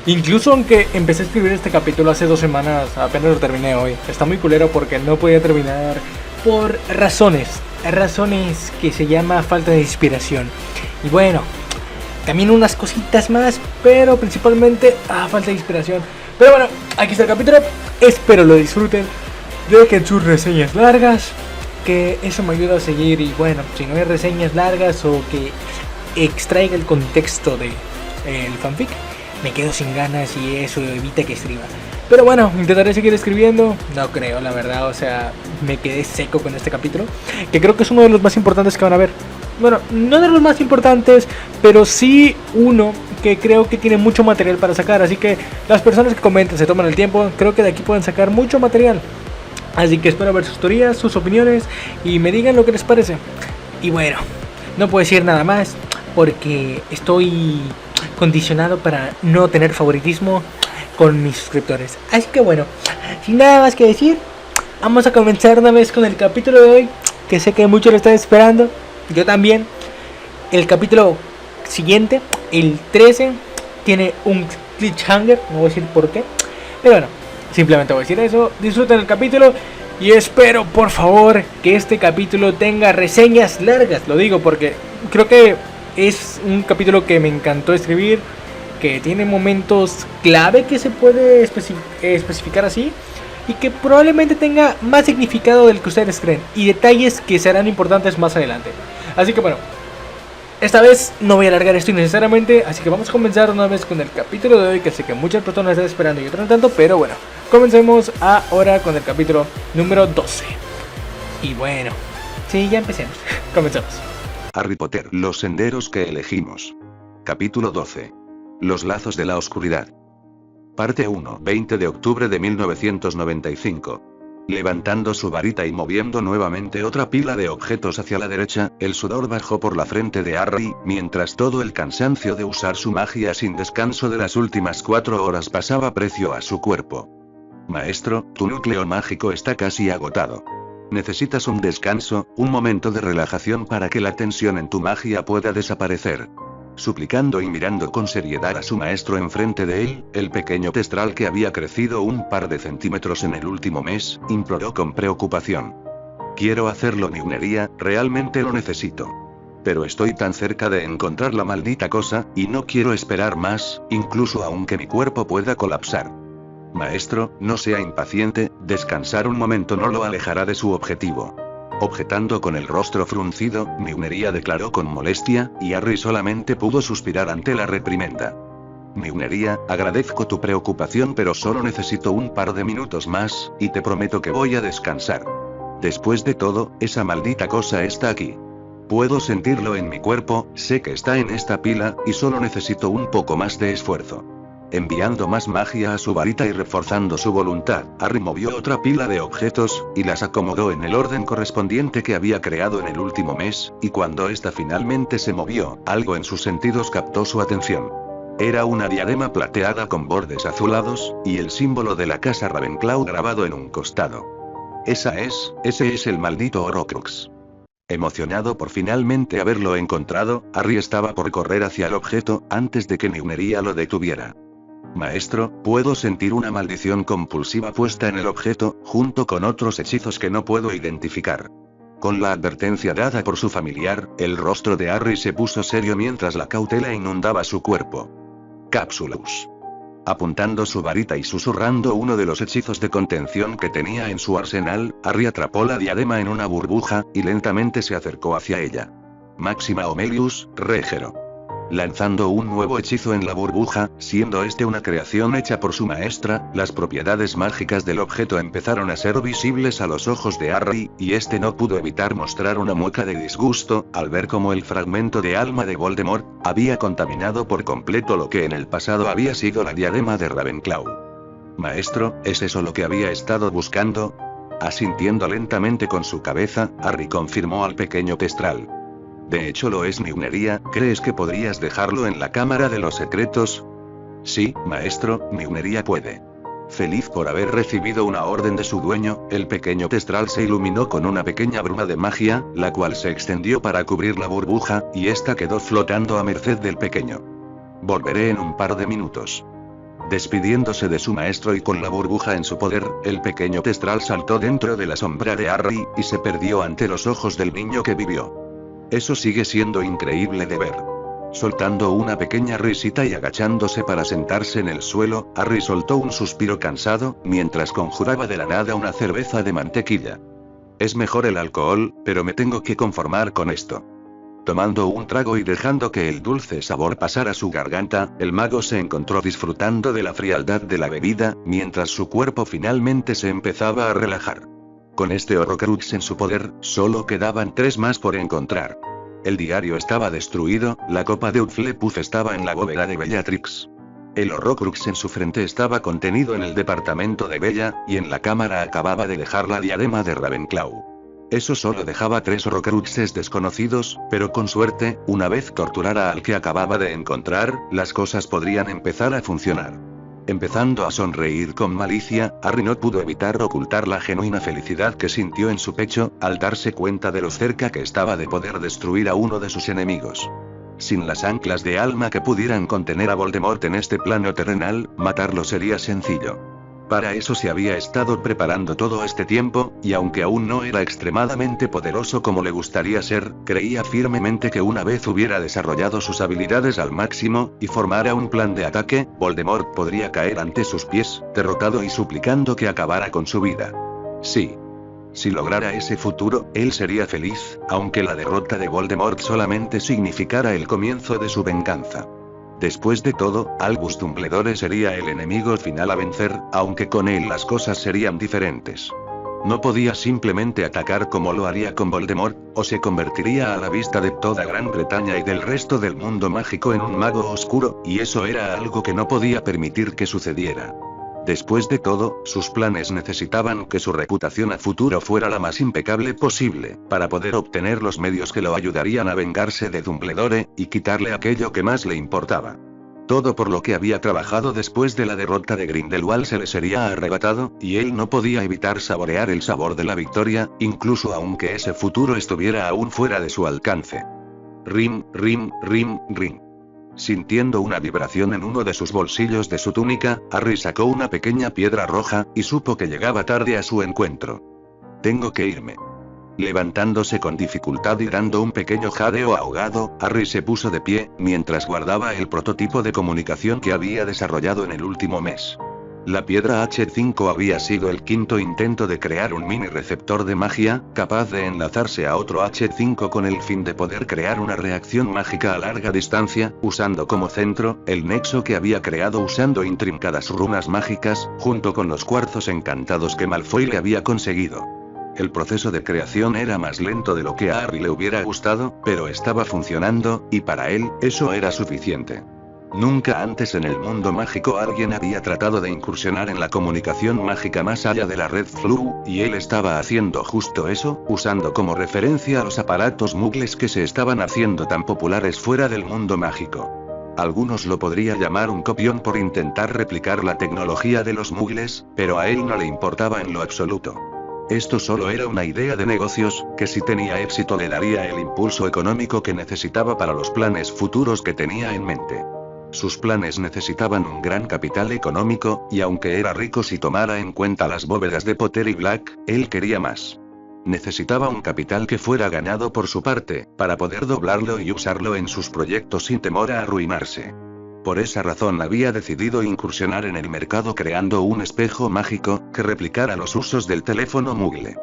Incluso aunque empecé a escribir este capítulo hace 2 semanas, apenas lo terminé hoy. Está muy culero porque no podía terminar por razones que se llama falta de inspiración. Y bueno, también unas cositas más, pero principalmente falta de inspiración. Pero bueno, aquí está el capítulo. Espero lo disfruten. Dejen sus reseñas largas, que eso me ayuda a seguir. Y bueno, si no hay reseñas largas o que extraiga el contexto de el fanfic, me quedo sin ganas y eso evita que escriba. Pero bueno, intentaré seguir escribiendo. No creo, la verdad, o sea, me quedé seco con este capítulo, que creo que es uno de los más importantes que van a ver. Bueno, no de los más importantes, pero sí uno que creo que tiene mucho material para sacar. Así que las personas que comenten, se toman el tiempo, creo que de aquí pueden sacar mucho material. Así que espero ver sus teorías, sus opiniones y me digan lo que les parece. Y bueno, no puedo decir nada más porque estoy condicionado para no tener favoritismo con mis suscriptores. Así que bueno, sin nada más que decir, vamos a comenzar una vez con el capítulo de hoy, que sé que muchos lo están esperando. Yo también. El capítulo siguiente, el 13, tiene un cliffhanger, no voy a decir por qué, pero bueno, simplemente voy a decir eso. Disfruten el capítulo y espero por favor que este capítulo tenga reseñas largas. Lo digo porque creo que es un capítulo que me encantó escribir, que tiene momentos clave que se puede especificar así, y que probablemente tenga más significado del que ustedes creen, y detalles que serán importantes más adelante. Así que bueno, esta vez no voy a alargar esto innecesariamente, así que vamos a comenzar una vez con el capítulo de hoy, que sé que muchas personas están esperando y otras no tanto, pero bueno, comencemos ahora con el capítulo número 12. Y bueno, sí, ya empecemos. Comenzamos. Harry Potter, los senderos que elegimos. Capítulo 12. Los lazos de la oscuridad. Parte 1. 20 de octubre de 1995. Levantando su varita y moviendo nuevamente otra pila de objetos hacia la derecha, el sudor bajó por la frente de Harry, mientras todo el cansancio de usar su magia sin descanso de las últimas 4 horas pasaba precio a su cuerpo. Maestro, tu núcleo mágico está casi agotado. Necesitas un descanso, un momento de relajación para que la tensión en tu magia pueda desaparecer. Suplicando y mirando con seriedad a su maestro enfrente de él, el pequeño testral que había crecido un par de centímetros en el último mes, imploró con preocupación. Quiero hacerlo, Newneria, realmente lo necesito. Pero estoy tan cerca de encontrar la maldita cosa, y no quiero esperar más, incluso aunque mi cuerpo pueda colapsar. Maestro, no sea impaciente, descansar un momento no lo alejará de su objetivo. Objetando con el rostro fruncido, Newneria declaró con molestia, y Harry solamente pudo suspirar ante la reprimenda. Newneria, agradezco tu preocupación, pero solo necesito un par de minutos más, y te prometo que voy a descansar. Después de todo, esa maldita cosa está aquí. Puedo sentirlo en mi cuerpo, sé que está en esta pila, y solo necesito un poco más de esfuerzo. Enviando más magia a su varita y reforzando su voluntad, Harry movió otra pila de objetos, y las acomodó en el orden correspondiente que había creado en el último mes, y cuando ésta finalmente se movió, algo en sus sentidos captó su atención. Era una diadema plateada con bordes azulados, y el símbolo de la casa Ravenclaw grabado en un costado. Ese es el maldito Horcrux. Emocionado por finalmente haberlo encontrado, Harry estaba por correr hacia el objeto, antes de que Newneria lo detuviera. Maestro, puedo sentir una maldición compulsiva puesta en el objeto, junto con otros hechizos que no puedo identificar. Con la advertencia dada por su familiar, el rostro de Harry se puso serio mientras la cautela inundaba su cuerpo. Cápsulos. Apuntando su varita y susurrando uno de los hechizos de contención que tenía en su arsenal, Harry atrapó la diadema en una burbuja, y lentamente se acercó hacia ella. Máxima Omelius, Regero. Lanzando un nuevo hechizo en la burbuja, siendo este una creación hecha por su maestra, las propiedades mágicas del objeto empezaron a ser visibles a los ojos de Harry, y este no pudo evitar mostrar una mueca de disgusto, al ver cómo el fragmento de alma de Voldemort había contaminado por completo lo que en el pasado había sido la diadema de Ravenclaw. Maestro, ¿es eso lo que había estado buscando? Asintiendo lentamente con su cabeza, Harry confirmó al pequeño testral. De hecho lo es, Newneria, ¿crees que podrías dejarlo en la cámara de los secretos? Sí, maestro, Newneria puede. Feliz por haber recibido una orden de su dueño, el pequeño testral se iluminó con una pequeña bruma de magia, la cual se extendió para cubrir la burbuja, y esta quedó flotando a merced del pequeño. Volveré en un par de minutos. Despidiéndose de su maestro y con la burbuja en su poder, el pequeño Testral saltó dentro de la sombra de Harry, y se perdió ante los ojos del niño que vivió. Eso sigue siendo increíble de ver. Soltando una pequeña risita y agachándose para sentarse en el suelo, Harry soltó un suspiro cansado, mientras conjuraba de la nada una cerveza de mantequilla. Es mejor el alcohol, pero me tengo que conformar con esto. Tomando un trago y dejando que el dulce sabor pasara su garganta, el mago se encontró disfrutando de la frialdad de la bebida, mientras su cuerpo finalmente se empezaba a relajar. Con este Horrocrux en su poder, solo quedaban 3 más por encontrar. El diario estaba destruido, la copa de Hufflepuff estaba en la bóveda de Bellatrix. El Horrocrux en su frente estaba contenido en el departamento de Bella, y en la cámara acababa de dejar la diadema de Ravenclaw. Eso solo dejaba 3 Horrocruxes desconocidos, pero con suerte, una vez torturara al que acababa de encontrar, las cosas podrían empezar a funcionar. Empezando a sonreír con malicia, Harry no pudo evitar ocultar la genuina felicidad que sintió en su pecho, al darse cuenta de lo cerca que estaba de poder destruir a uno de sus enemigos. Sin las anclas de alma que pudieran contener a Voldemort en este plano terrenal, matarlo sería sencillo. Para eso se había estado preparando todo este tiempo, y aunque aún no era extremadamente poderoso como le gustaría ser, creía firmemente que una vez hubiera desarrollado sus habilidades al máximo, y formara un plan de ataque, Voldemort podría caer ante sus pies, derrotado y suplicando que acabara con su vida. Sí. Si lograra ese futuro, él sería feliz, aunque la derrota de Voldemort solamente significara el comienzo de su venganza. Después de todo, Albus Dumbledore sería el enemigo final a vencer, aunque con él las cosas serían diferentes. No podía simplemente atacar como lo haría con Voldemort, o se convertiría a la vista de toda Gran Bretaña y del resto del mundo mágico en un mago oscuro, y eso era algo que no podía permitir que sucediera. Después de todo, sus planes necesitaban que su reputación a futuro fuera la más impecable posible, para poder obtener los medios que lo ayudarían a vengarse de Dumbledore, y quitarle aquello que más le importaba. Todo por lo que había trabajado después de la derrota de Grindelwald se le sería arrebatado, y él no podía evitar saborear el sabor de la victoria, incluso aunque ese futuro estuviera aún fuera de su alcance. Rim, rim, rim, rim. Sintiendo una vibración en uno de sus bolsillos de su túnica, Harry sacó una pequeña piedra roja, y supo que llegaba tarde a su encuentro. Tengo que irme. Levantándose con dificultad y dando un pequeño jadeo ahogado, Harry se puso de pie, mientras guardaba el prototipo de comunicación que había desarrollado en el último mes. La piedra H5 había sido el 5º intento de crear un mini receptor de magia, capaz de enlazarse a otro H5 con el fin de poder crear una reacción mágica a larga distancia, usando como centro, el nexo que había creado usando intrincadas runas mágicas, junto con los cuarzos encantados que Malfoy le había conseguido. El proceso de creación era más lento de lo que a Harry le hubiera gustado, pero estaba funcionando, y para él, eso era suficiente. Nunca antes en el mundo mágico alguien había tratado de incursionar en la comunicación mágica más allá de la red Flu, y él estaba haciendo justo eso, usando como referencia a los aparatos muggles que se estaban haciendo tan populares fuera del mundo mágico. Algunos lo podrían llamar un copión por intentar replicar la tecnología de los muggles, pero a él no le importaba en lo absoluto. Esto solo era una idea de negocios, que si tenía éxito le daría el impulso económico que necesitaba para los planes futuros que tenía en mente. Sus planes necesitaban un gran capital económico, y aunque era rico si tomara en cuenta las bóvedas de Potter y Black, él quería más. Necesitaba un capital que fuera ganado por su parte, para poder doblarlo y usarlo en sus proyectos sin temor a arruinarse. Por esa razón había decidido incursionar en el mercado creando un espejo mágico, que replicara los usos del teléfono Muggle.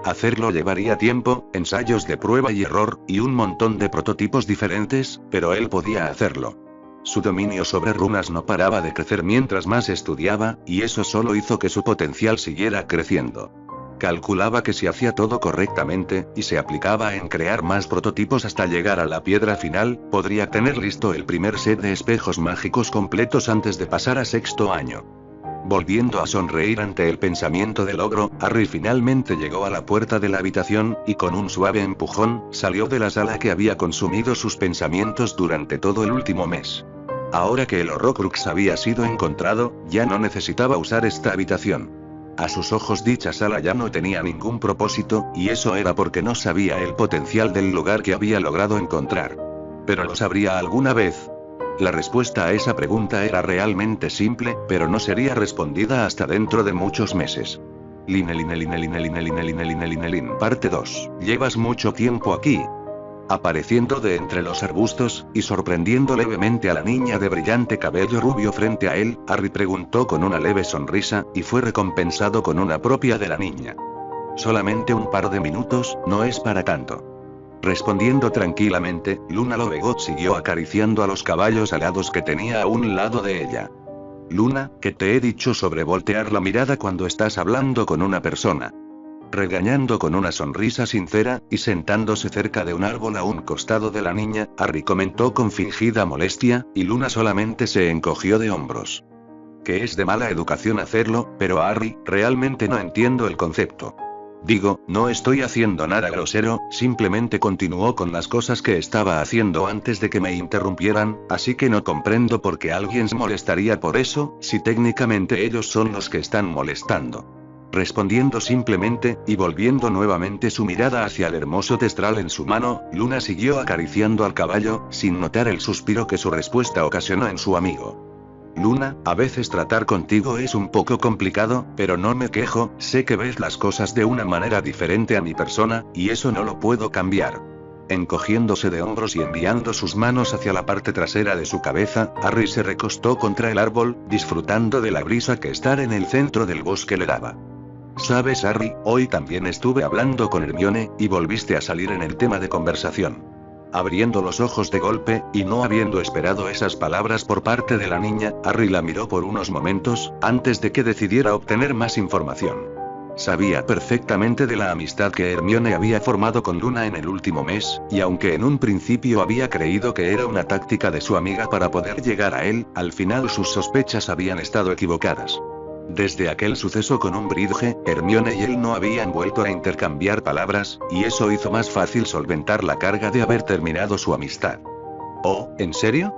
Hacerlo llevaría tiempo, ensayos de prueba y error, y un montón de prototipos diferentes, pero él podía hacerlo. Su dominio sobre runas no paraba de crecer mientras más estudiaba, y eso solo hizo que su potencial siguiera creciendo. Calculaba que si hacía todo correctamente, y se aplicaba en crear más prototipos hasta llegar a la piedra final, podría tener listo el primer set de espejos mágicos completos antes de pasar a 6º año. Volviendo a sonreír ante el pensamiento del ogro, Harry finalmente llegó a la puerta de la habitación, y con un suave empujón, salió de la sala que había consumido sus pensamientos durante todo el último mes. Ahora que el Horrocrux había sido encontrado, ya no necesitaba usar esta habitación. A sus ojos dicha sala ya no tenía ningún propósito, y eso era porque no sabía el potencial del lugar que había logrado encontrar. Pero lo sabría alguna vez. La respuesta a esa pregunta era realmente simple, pero no sería respondida hasta dentro de muchos meses. Parte 2. ¿Llevas mucho tiempo aquí? Apareciendo de entre los arbustos, y sorprendiendo levemente a la niña de brillante cabello rubio frente a él, Harry preguntó con una leve sonrisa, y fue recompensado con una propia de la niña. Solamente un par de minutos, no es para tanto. Respondiendo tranquilamente, Luna Lovegood siguió acariciando a los caballos alados que tenía a un lado de ella. Luna, ¿qué te he dicho sobre voltear la mirada cuando estás hablando con una persona? Regañando con una sonrisa sincera, y sentándose cerca de un árbol a un costado de la niña, Harry comentó con fingida molestia, y Luna solamente se encogió de hombros. Que es de mala educación hacerlo, pero Harry, realmente no entiendo el concepto. Digo, no estoy haciendo nada grosero, simplemente continuó con las cosas que estaba haciendo antes de que me interrumpieran, así que no comprendo por qué alguien se molestaría por eso, si técnicamente ellos son los que están molestando. Respondiendo simplemente, y volviendo nuevamente su mirada hacia el hermoso testral en su mano, Luna siguió acariciando al caballo, sin notar el suspiro que su respuesta ocasionó en su amigo. Luna, a veces tratar contigo es un poco complicado, pero no me quejo, sé que ves las cosas de una manera diferente a mi persona, y eso no lo puedo cambiar. Encogiéndose de hombros y enviando sus manos hacia la parte trasera de su cabeza, Harry se recostó contra el árbol, disfrutando de la brisa que estar en el centro del bosque le daba. ¿Sabes, Harry? Hoy también estuve hablando con Hermione, y volviste a salir en el tema de conversación. Abriendo los ojos de golpe, y no habiendo esperado esas palabras por parte de la niña, Harry la miró por unos momentos, antes de que decidiera obtener más información. Sabía perfectamente de la amistad que Hermione había formado con Luna en el último mes, y aunque en un principio había creído que era una táctica de su amiga para poder llegar a él, al final sus sospechas habían estado equivocadas. Desde aquel suceso con Umbridge, Hermione y él no habían vuelto a intercambiar palabras, y eso hizo más fácil solventar la carga de haber terminado su amistad. ¿Oh, en serio?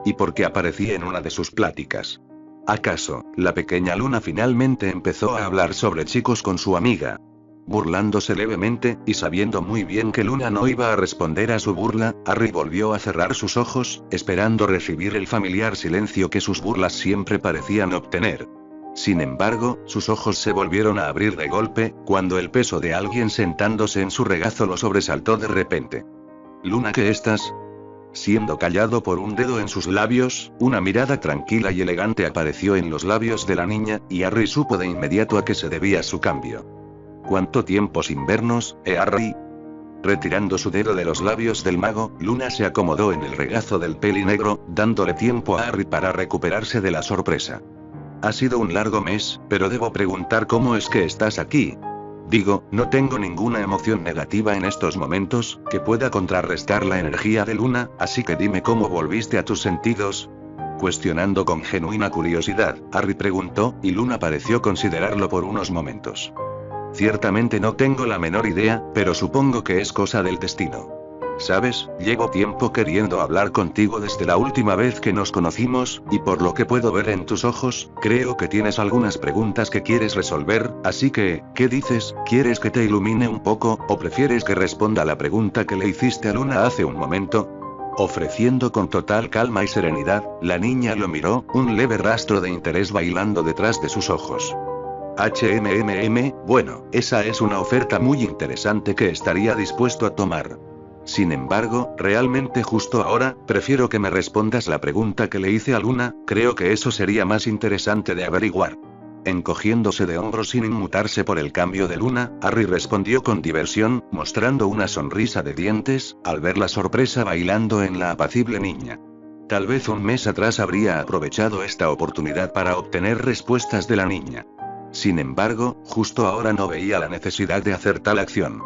¿Y por qué aparecía en una de sus pláticas? ¿Acaso, la pequeña Luna finalmente empezó a hablar sobre chicos con su amiga? Burlándose levemente, y sabiendo muy bien que Luna no iba a responder a su burla, Harry volvió a cerrar sus ojos, esperando recibir el familiar silencio que sus burlas siempre parecían obtener. Sin embargo, sus ojos se volvieron a abrir de golpe, cuando el peso de alguien sentándose en su regazo lo sobresaltó de repente. «Luna, ¿qué estás?» Siendo callado por un dedo en sus labios, una mirada tranquila y elegante apareció en los labios de la niña, y Harry supo de inmediato a qué se debía su cambio. «¿Cuánto tiempo sin vernos, Harry?» Retirando su dedo de los labios del mago, Luna se acomodó en el regazo del pelinegro, dándole tiempo a Harry para recuperarse de la sorpresa. Ha sido un largo mes, pero debo preguntar cómo es que estás aquí. Digo, no tengo ninguna emoción negativa en estos momentos, que pueda contrarrestar la energía de Luna, así que dime cómo volviste a tus sentidos. Cuestionando con genuina curiosidad, Harry preguntó, y Luna pareció considerarlo por unos momentos. Ciertamente no tengo la menor idea, pero supongo que es cosa del destino. ¿Sabes? Llevo tiempo queriendo hablar contigo desde la última vez que nos conocimos, y por lo que puedo ver en tus ojos, creo que tienes algunas preguntas que quieres resolver, así que, ¿qué dices? ¿Quieres que te ilumine un poco, o prefieres que responda la pregunta que le hiciste a Luna hace un momento? Ofreciendo con total calma y serenidad, la niña lo miró, un leve rastro de interés bailando detrás de sus ojos. Bueno, esa es una oferta muy interesante que estaría dispuesto a tomar. Sin embargo, realmente justo ahora, prefiero que me respondas la pregunta que le hice a Luna, creo que eso sería más interesante de averiguar. Encogiéndose de hombros sin inmutarse por el cambio de Luna, Harry respondió con diversión, mostrando una sonrisa de dientes, al ver la sorpresa bailando en la apacible niña. Tal vez un mes atrás habría aprovechado esta oportunidad para obtener respuestas de la niña. Sin embargo, justo ahora no veía la necesidad de hacer tal acción.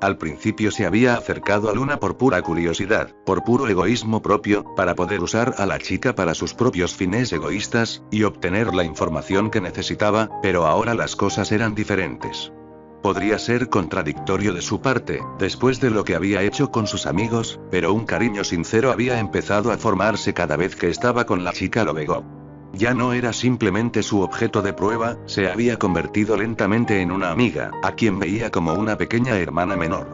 Al principio se había acercado a Luna por pura curiosidad, por puro egoísmo propio, para poder usar a la chica para sus propios fines egoístas, y obtener la información que necesitaba, pero ahora las cosas eran diferentes. Podría ser contradictorio de su parte, después de lo que había hecho con sus amigos, pero un cariño sincero había empezado a formarse cada vez que estaba con la chica Lovegood. Ya no era simplemente su objeto de prueba, se había convertido lentamente en una amiga, a quien veía como una pequeña hermana menor.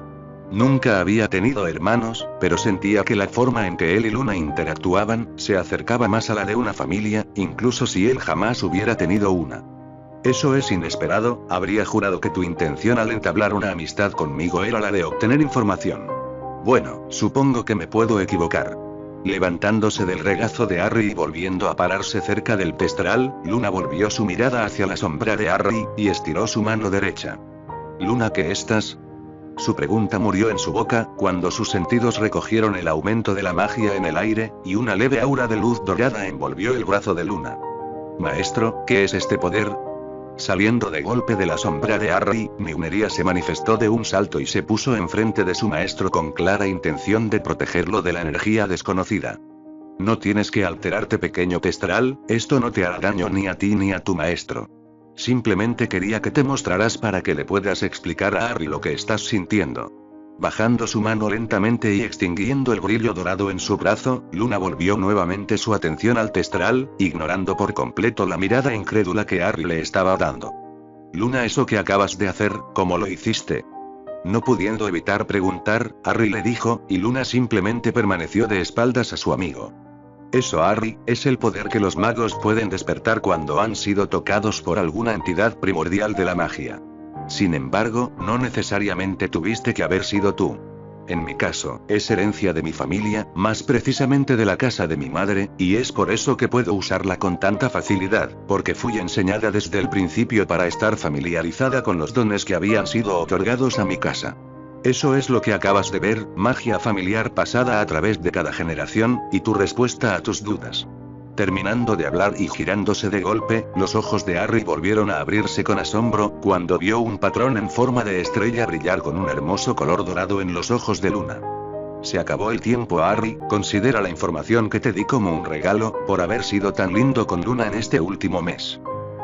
Nunca había tenido hermanos, pero sentía que la forma en que él y Luna interactuaban, se acercaba más a la de una familia, incluso si él jamás hubiera tenido una. Eso es inesperado, habría jurado que tu intención al entablar una amistad conmigo era la de obtener información. Bueno, supongo que me puedo equivocar. Levantándose del regazo de Harry y volviendo a pararse cerca del pestral, Luna volvió su mirada hacia la sombra de Harry, y estiró su mano derecha. Luna, ¿qué estás? Su pregunta murió en su boca, cuando sus sentidos recogieron el aumento de la magia en el aire, y una leve aura de luz dorada envolvió el brazo de Luna. Maestro, ¿qué es este poder? Saliendo de golpe de la sombra de Harry, Migneria se manifestó de un salto y se puso enfrente de su maestro con clara intención de protegerlo de la energía desconocida. No tienes que alterarte, pequeño Testral, esto no te hará daño ni a ti ni a tu maestro. Simplemente quería que te mostraras para que le puedas explicar a Harry lo que estás sintiendo. Bajando su mano lentamente y extinguiendo el brillo dorado en su brazo, Luna volvió nuevamente su atención al Testral, ignorando por completo la mirada incrédula que Harry le estaba dando. Luna, ¿eso que acabas de hacer, cómo lo hiciste? No pudiendo evitar preguntar, Harry le dijo, y Luna simplemente permaneció de espaldas a su amigo. Eso, Harry, es el poder que los magos pueden despertar cuando han sido tocados por alguna entidad primordial de la magia. Sin embargo, no necesariamente tuviste que haber sido tú. En mi caso, es herencia de mi familia, más precisamente de la casa de mi madre, y es por eso que puedo usarla con tanta facilidad, porque fui enseñada desde el principio para estar familiarizada con los dones que habían sido otorgados a mi casa. Eso es lo que acabas de ver, magia familiar pasada a través de cada generación, y tu respuesta a tus dudas. Terminando de hablar y girándose de golpe, los ojos de Harry volvieron a abrirse con asombro, cuando vio un patrón en forma de estrella brillar con un hermoso color dorado en los ojos de Luna. Se acabó el tiempo, Harry, considera la información que te di como un regalo, por haber sido tan lindo con Luna en este último mes.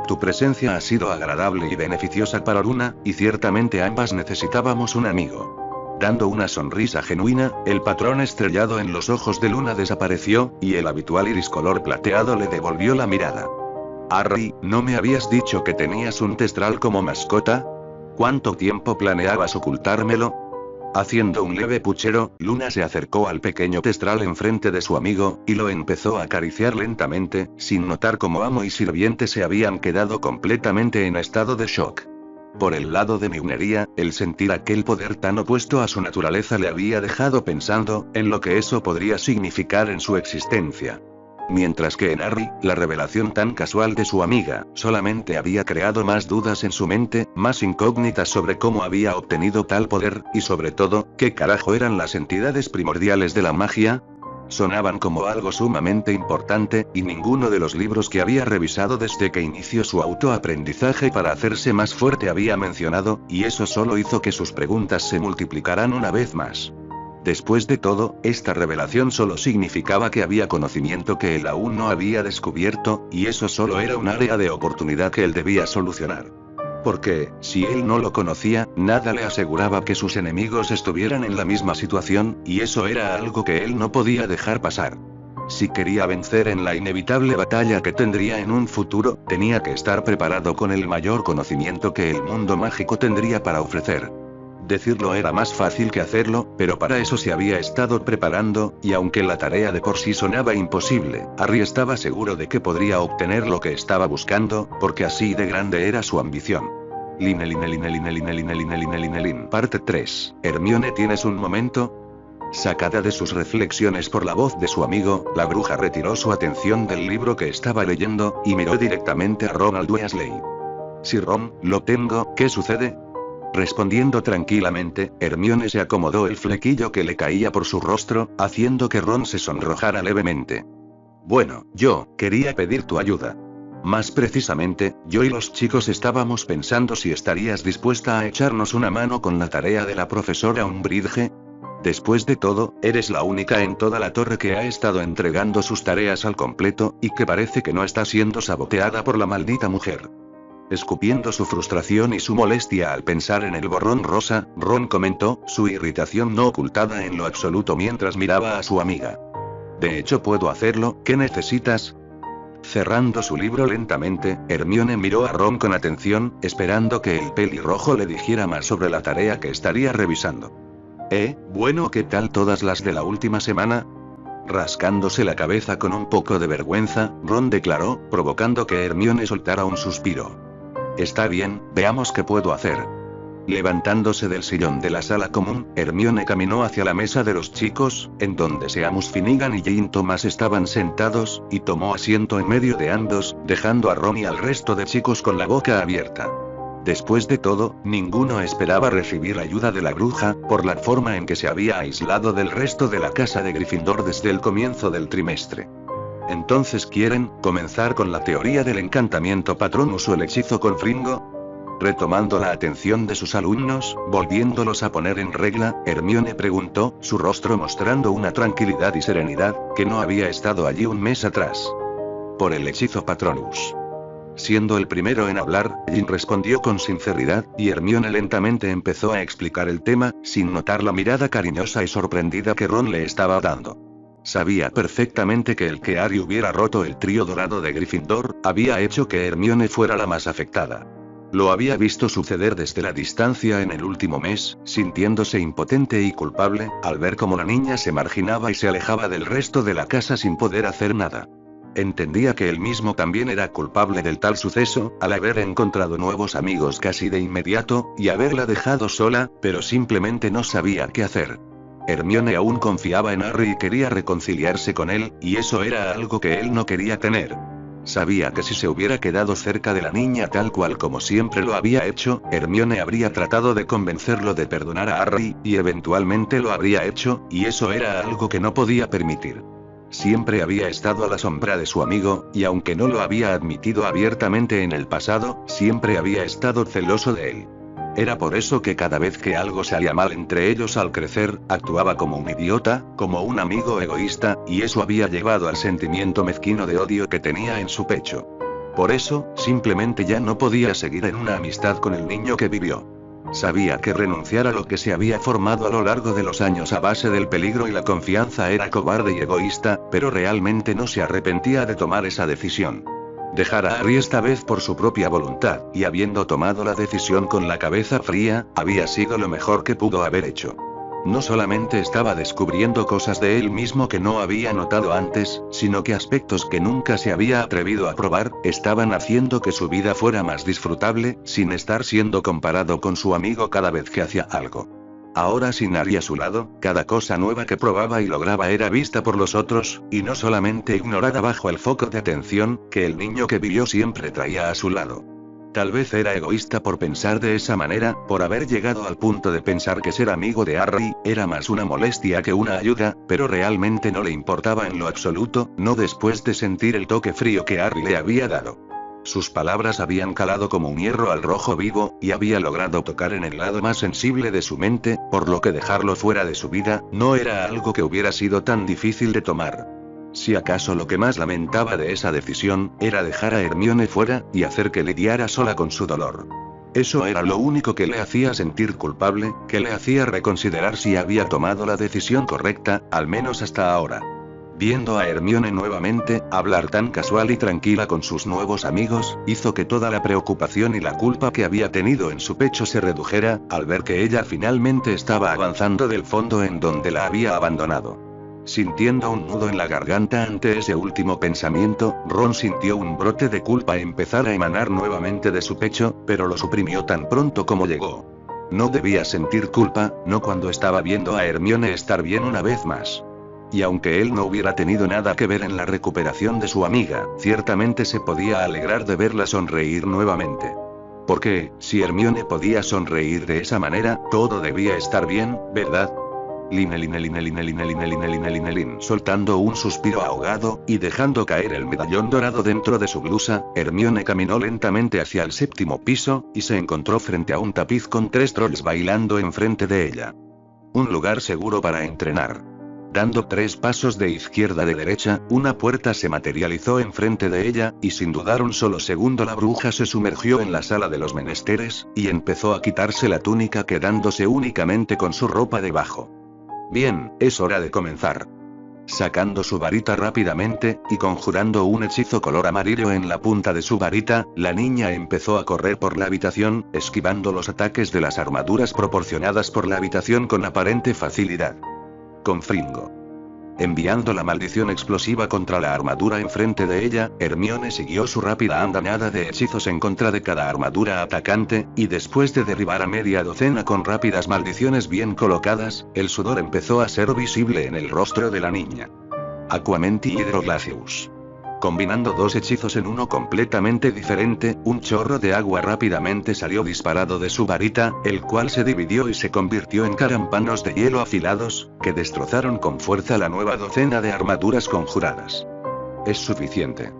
Tu presencia ha sido agradable y beneficiosa para Luna, y ciertamente ambas necesitábamos un amigo. Dando una sonrisa genuina, el patrón estrellado en los ojos de Luna desapareció, y el habitual iris color plateado le devolvió la mirada. Harry, ¿no me habías dicho que tenías un Testral como mascota? ¿Cuánto tiempo planeabas ocultármelo? Haciendo un leve puchero, Luna se acercó al pequeño Testral enfrente de su amigo, y lo empezó a acariciar lentamente, sin notar cómo amo y sirviente se habían quedado completamente en estado de shock. Por el lado de Migneria, el sentir aquel poder tan opuesto a su naturaleza le había dejado pensando en lo que eso podría significar en su existencia. Mientras que en Harry, la revelación tan casual de su amiga, solamente había creado más dudas en su mente, más incógnitas sobre cómo había obtenido tal poder, y sobre todo, ¿qué carajo eran las entidades primordiales de la magia? Sonaban como algo sumamente importante, y ninguno de los libros que había revisado desde que inició su autoaprendizaje para hacerse más fuerte había mencionado, y eso solo hizo que sus preguntas se multiplicaran una vez más. Después de todo, esta revelación solo significaba que había conocimiento que él aún no había descubierto, y eso solo era un área de oportunidad que él debía solucionar. Porque, si él no lo conocía, nada le aseguraba que sus enemigos estuvieran en la misma situación, y eso era algo que él no podía dejar pasar. Si quería vencer en la inevitable batalla que tendría en un futuro, tenía que estar preparado con el mayor conocimiento que el mundo mágico tendría para ofrecer. Decirlo era más fácil que hacerlo, pero para eso se había estado preparando, y aunque la tarea de por sí sonaba imposible, Harry estaba seguro de que podría obtener lo que estaba buscando, porque así de grande era su ambición. Parte 3. Hermione, ¿tienes un momento? Sacada de sus reflexiones por la voz de su amigo, la bruja retiró su atención del libro que estaba leyendo, y miró directamente a Ronald Weasley. Sí, Ron, lo tengo, ¿qué sucede? Respondiendo tranquilamente, Hermione se acomodó el flequillo que le caía por su rostro, haciendo que Ron se sonrojara levemente. Bueno, yo quería pedir tu ayuda. Más precisamente, yo y los chicos estábamos pensando si estarías dispuesta a echarnos una mano con la tarea de la profesora Umbridge. Después de todo, eres la única en toda la torre que ha estado entregando sus tareas al completo, y que parece que no está siendo saboteada por la maldita mujer. Escupiendo su frustración y su molestia al pensar en el borrón rosa, Ron comentó, su irritación no ocultada en lo absoluto mientras miraba a su amiga. De hecho, puedo hacerlo, ¿qué necesitas? Cerrando su libro lentamente, Hermione miró a Ron con atención, esperando que el pelirrojo le dijera más sobre la tarea que estaría revisando. Bueno, ¿qué tal todas las de la última semana? Rascándose la cabeza con un poco de vergüenza, Ron declaró, provocando que Hermione soltara un suspiro. Está bien, veamos qué puedo hacer. Levantándose del sillón de la sala común, Hermione caminó hacia la mesa de los chicos, en donde Seamus Finnegan y Jane Thomas estaban sentados, y tomó asiento en medio de ambos, dejando a Ron y al resto de chicos con la boca abierta. Después de todo, ninguno esperaba recibir ayuda de la bruja, por la forma en que se había aislado del resto de la casa de Gryffindor desde el comienzo del trimestre. Entonces, ¿quieren comenzar con la teoría del encantamiento Patronus o el hechizo con Fringo? Retomando la atención de sus alumnos, volviéndolos a poner en regla, Hermione preguntó, su rostro mostrando una tranquilidad y serenidad, que no había estado allí un mes atrás. Por el hechizo Patronus. Siendo el primero en hablar, Jin respondió con sinceridad, y Hermione lentamente empezó a explicar el tema, sin notar la mirada cariñosa y sorprendida que Ron le estaba dando. Sabía perfectamente que el que Harry hubiera roto el trío dorado de Gryffindor, había hecho que Hermione fuera la más afectada. Lo había visto suceder desde la distancia en el último mes, sintiéndose impotente y culpable, al ver cómo la niña se marginaba y se alejaba del resto de la casa sin poder hacer nada. Entendía que él mismo también era culpable del tal suceso, al haber encontrado nuevos amigos casi de inmediato, y haberla dejado sola, pero simplemente no sabía qué hacer. Hermione aún confiaba en Harry y quería reconciliarse con él, y eso era algo que él no quería tener. Sabía que si se hubiera quedado cerca de la niña tal cual como siempre lo había hecho, Hermione habría tratado de convencerlo de perdonar a Harry, y eventualmente lo habría hecho, y eso era algo que no podía permitir. Siempre había estado a la sombra de su amigo, y aunque no lo había admitido abiertamente en el pasado, siempre había estado celoso de él. Era por eso que cada vez que algo salía mal entre ellos al crecer, actuaba como un idiota, como un amigo egoísta, y eso había llevado al sentimiento mezquino de odio que tenía en su pecho. Por eso, simplemente ya no podía seguir en una amistad con el niño que vivió. Sabía que renunciar a lo que se había formado a lo largo de los años a base del peligro y la confianza era cobarde y egoísta, pero realmente no se arrepentía de tomar esa decisión. Dejar a Harry esta vez por su propia voluntad, y habiendo tomado la decisión con la cabeza fría, había sido lo mejor que pudo haber hecho. No solamente estaba descubriendo cosas de él mismo que no había notado antes, sino que aspectos que nunca se había atrevido a probar, estaban haciendo que su vida fuera más disfrutable, sin estar siendo comparado con su amigo cada vez que hacía algo. Ahora sin Harry a su lado, cada cosa nueva que probaba y lograba era vista por los otros, y no solamente ignorada bajo el foco de atención, que el niño que vivió siempre traía a su lado. Tal vez era egoísta por pensar de esa manera, por haber llegado al punto de pensar que ser amigo de Harry, era más una molestia que una ayuda, pero realmente no le importaba en lo absoluto, no después de sentir el toque frío que Harry le había dado. Sus palabras habían calado como un hierro al rojo vivo, y había logrado tocar en el lado más sensible de su mente, por lo que dejarlo fuera de su vida, no era algo que hubiera sido tan difícil de tomar. Si acaso lo que más lamentaba de esa decisión, era dejar a Hermione fuera, y hacer que lidiara sola con su dolor. Eso era lo único que le hacía sentir culpable, que le hacía reconsiderar si había tomado la decisión correcta, al menos hasta ahora. Viendo a Hermione nuevamente, hablar tan casual y tranquila con sus nuevos amigos, hizo que toda la preocupación y la culpa que había tenido en su pecho se redujera, al ver que ella finalmente estaba avanzando del fondo en donde la había abandonado. Sintiendo un nudo en la garganta ante ese último pensamiento, Ron sintió un brote de culpa empezar a emanar nuevamente de su pecho, pero lo suprimió tan pronto como llegó. No debía sentir culpa, no cuando estaba viendo a Hermione estar bien una vez más. Y aunque él no hubiera tenido nada que ver en la recuperación de su amiga, ciertamente se podía alegrar de verla sonreír nuevamente. Porque, si Hermione podía sonreír de esa manera, todo debía estar bien, ¿verdad? Soltando un suspiro ahogado, y dejando caer el medallón dorado dentro de su blusa, Hermione caminó lentamente hacia el séptimo piso, y se encontró frente a un tapiz con 3 trolls bailando enfrente de ella. Un lugar seguro para entrenar. Dando 3 pasos de izquierda a derecha, una puerta se materializó enfrente de ella, y sin dudar un solo segundo la bruja se sumergió en la sala de los menesteres, y empezó a quitarse la túnica quedándose únicamente con su ropa debajo. Bien, es hora de comenzar. Sacando su varita rápidamente, y conjurando un hechizo color amarillo en la punta de su varita, la niña empezó a correr por la habitación, esquivando los ataques de las armaduras proporcionadas por la habitación con aparente facilidad. Confringo. Enviando la maldición explosiva contra la armadura enfrente de ella, Hermione siguió su rápida andanada de hechizos en contra de cada armadura atacante, y después de derribar a media docena con rápidas maldiciones bien colocadas, el sudor empezó a ser visible en el rostro de la niña. Aquamenti Hydroglacius. Combinando dos hechizos en uno completamente diferente, un chorro de agua rápidamente salió disparado de su varita, el cual se dividió y se convirtió en carampanos de hielo afilados, que destrozaron con fuerza la nueva docena de armaduras conjuradas. Es suficiente.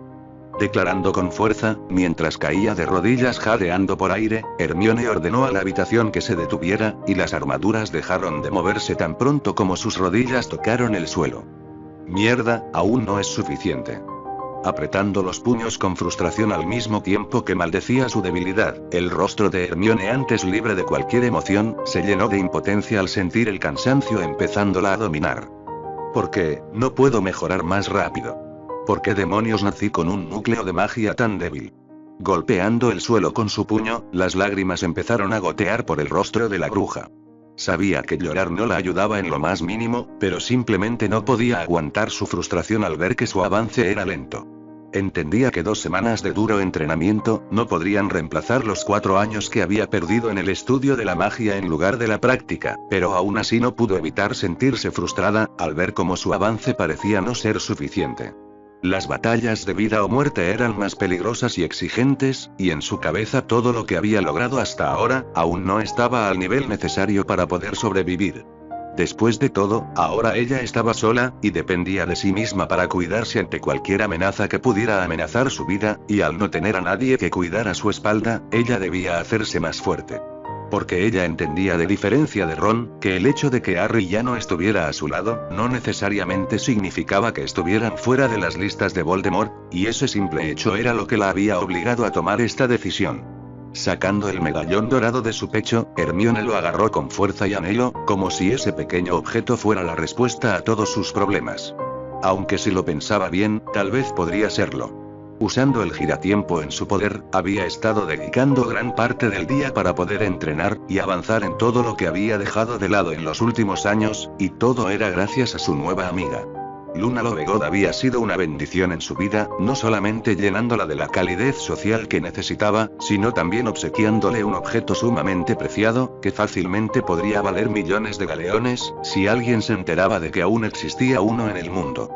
Declarando con fuerza, mientras caía de rodillas jadeando por aire, Hermione ordenó a la habitación que se detuviera, y las armaduras dejaron de moverse tan pronto como sus rodillas tocaron el suelo. Mierda, aún no es suficiente. Apretando los puños con frustración al mismo tiempo que maldecía su debilidad, el rostro de Hermione, antes libre de cualquier emoción, se llenó de impotencia al sentir el cansancio empezándola a dominar. ¿Por qué no puedo mejorar más rápido? ¿Por qué demonios nací con un núcleo de magia tan débil? Golpeando el suelo con su puño, las lágrimas empezaron a gotear por el rostro de la bruja. Sabía que llorar no la ayudaba en lo más mínimo, pero simplemente no podía aguantar su frustración al ver que su avance era lento. Entendía que 2 semanas de duro entrenamiento no podrían reemplazar los 4 años que había perdido en el estudio de la magia en lugar de la práctica, pero aún así no pudo evitar sentirse frustrada, al ver cómo su avance parecía no ser suficiente. Las batallas de vida o muerte eran más peligrosas y exigentes, y en su cabeza todo lo que había logrado hasta ahora, aún no estaba al nivel necesario para poder sobrevivir. Después de todo, ahora ella estaba sola, y dependía de sí misma para cuidarse ante cualquier amenaza que pudiera amenazar su vida, y al no tener a nadie que cuidara su espalda, ella debía hacerse más fuerte. Porque ella entendía, de diferencia de Ron, que el hecho de que Harry ya no estuviera a su lado, no necesariamente significaba que estuvieran fuera de las listas de Voldemort, y ese simple hecho era lo que la había obligado a tomar esta decisión. Sacando el medallón dorado de su pecho, Hermione lo agarró con fuerza y anhelo, como si ese pequeño objeto fuera la respuesta a todos sus problemas. Aunque si lo pensaba bien, tal vez podría serlo. Usando el giratiempo en su poder, había estado dedicando gran parte del día para poder entrenar y avanzar en todo lo que había dejado de lado en los últimos años, y todo era gracias a su nueva amiga. Luna Lovegood había sido una bendición en su vida, no solamente llenándola de la calidez social que necesitaba, sino también obsequiándole un objeto sumamente preciado, que fácilmente podría valer millones de galeones, si alguien se enteraba de que aún existía uno en el mundo.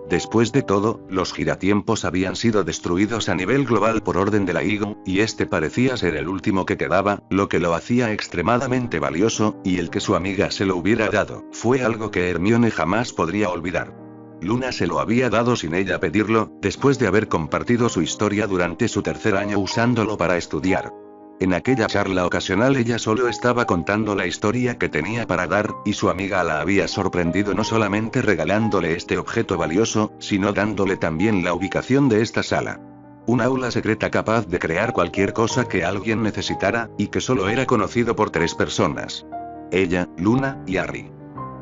Después de todo, los giratiempos habían sido destruidos a nivel global por orden de la Eagle, y este parecía ser el último que quedaba, lo que lo hacía extremadamente valioso, y el que su amiga se lo hubiera dado, fue algo que Hermione jamás podría olvidar. Luna se lo había dado sin ella pedirlo, después de haber compartido su historia durante su 3er año usándolo para estudiar. En aquella charla ocasional ella solo estaba contando la historia que tenía para dar, y su amiga la había sorprendido no solamente regalándole este objeto valioso, sino dándole también la ubicación de esta sala. Un aula secreta capaz de crear cualquier cosa que alguien necesitara, y que solo era conocido por 3 personas. Ella, Luna, y Harry.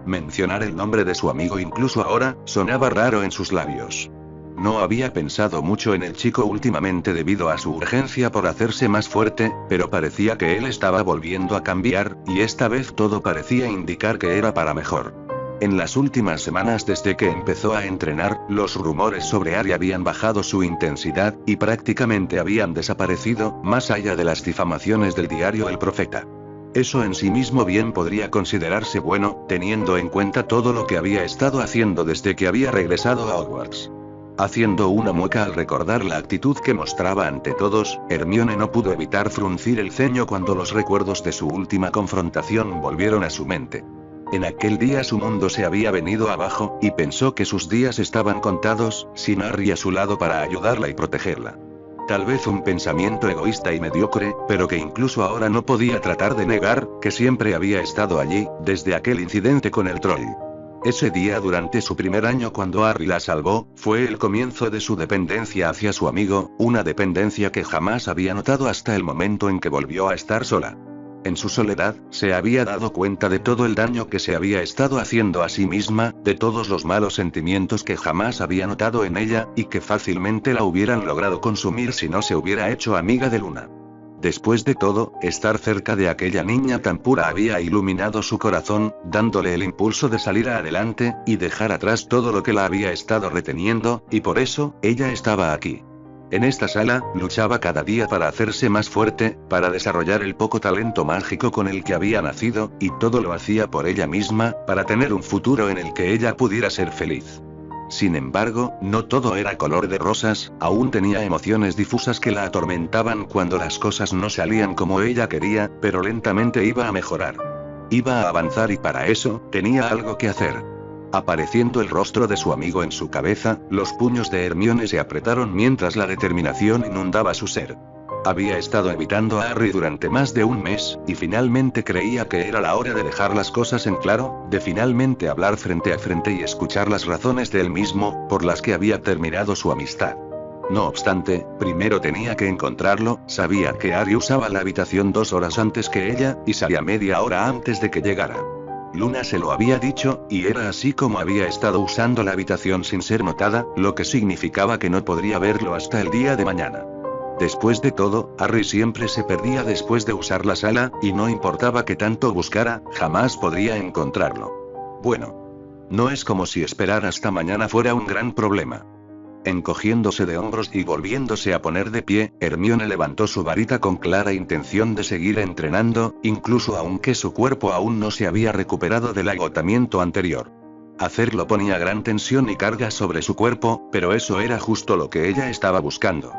Mencionar el nombre de su amigo incluso ahora, sonaba raro en sus labios. No había pensado mucho en el chico últimamente debido a su urgencia por hacerse más fuerte, pero parecía que él estaba volviendo a cambiar, y esta vez todo parecía indicar que era para mejor. En las últimas semanas desde que empezó a entrenar, los rumores sobre Harry habían bajado su intensidad, y prácticamente habían desaparecido, más allá de las difamaciones del diario El Profeta. Eso en sí mismo bien podría considerarse bueno, teniendo en cuenta todo lo que había estado haciendo desde que había regresado a Hogwarts. Haciendo una mueca al recordar la actitud que mostraba ante todos, Hermione no pudo evitar fruncir el ceño cuando los recuerdos de su última confrontación volvieron a su mente. En aquel día su mundo se había venido abajo, y pensó que sus días estaban contados, sin Harry a su lado para ayudarla y protegerla. Tal vez un pensamiento egoísta y mediocre, pero que incluso ahora no podía tratar de negar, que siempre había estado allí, desde aquel incidente con el troll. Ese día durante su 1er año cuando Harry la salvó, fue el comienzo de su dependencia hacia su amigo, una dependencia que jamás había notado hasta el momento en que volvió a estar sola. En su soledad, se había dado cuenta de todo el daño que se había estado haciendo a sí misma, de todos los malos sentimientos que jamás había notado en ella, y que fácilmente la hubieran logrado consumir si no se hubiera hecho amiga de Luna. Después de todo, estar cerca de aquella niña tan pura había iluminado su corazón, dándole el impulso de salir adelante, y dejar atrás todo lo que la había estado reteniendo, y por eso, ella estaba aquí. En esta sala, luchaba cada día para hacerse más fuerte, para desarrollar el poco talento mágico con el que había nacido, y todo lo hacía por ella misma, para tener un futuro en el que ella pudiera ser feliz. Sin embargo, no todo era color de rosas, aún tenía emociones difusas que la atormentaban cuando las cosas no salían como ella quería, pero lentamente iba a mejorar. Iba a avanzar y para eso, tenía algo que hacer. Apareciendo el rostro de su amigo en su cabeza, los puños de Hermione se apretaron mientras la determinación inundaba su ser. Había estado evitando a Harry durante más de un mes, y finalmente creía que era la hora de dejar las cosas en claro, de finalmente hablar frente a frente y escuchar las razones de él mismo, por las que había terminado su amistad. No obstante, primero tenía que encontrarlo. Sabía que Harry usaba la habitación 2 horas antes que ella, y salía media hora antes de que llegara. Luna se lo había dicho, y era así como había estado usando la habitación sin ser notada, lo que significaba que no podría verlo hasta el día de mañana. Después de todo, Harry siempre se perdía después de usar la sala, y no importaba que tanto buscara, jamás podría encontrarlo. Bueno. No es como si esperar hasta mañana fuera un gran problema. Encogiéndose de hombros y volviéndose a poner de pie, Hermione levantó su varita con clara intención de seguir entrenando, incluso aunque su cuerpo aún no se había recuperado del agotamiento anterior. Hacerlo ponía gran tensión y carga sobre su cuerpo, pero eso era justo lo que ella estaba buscando.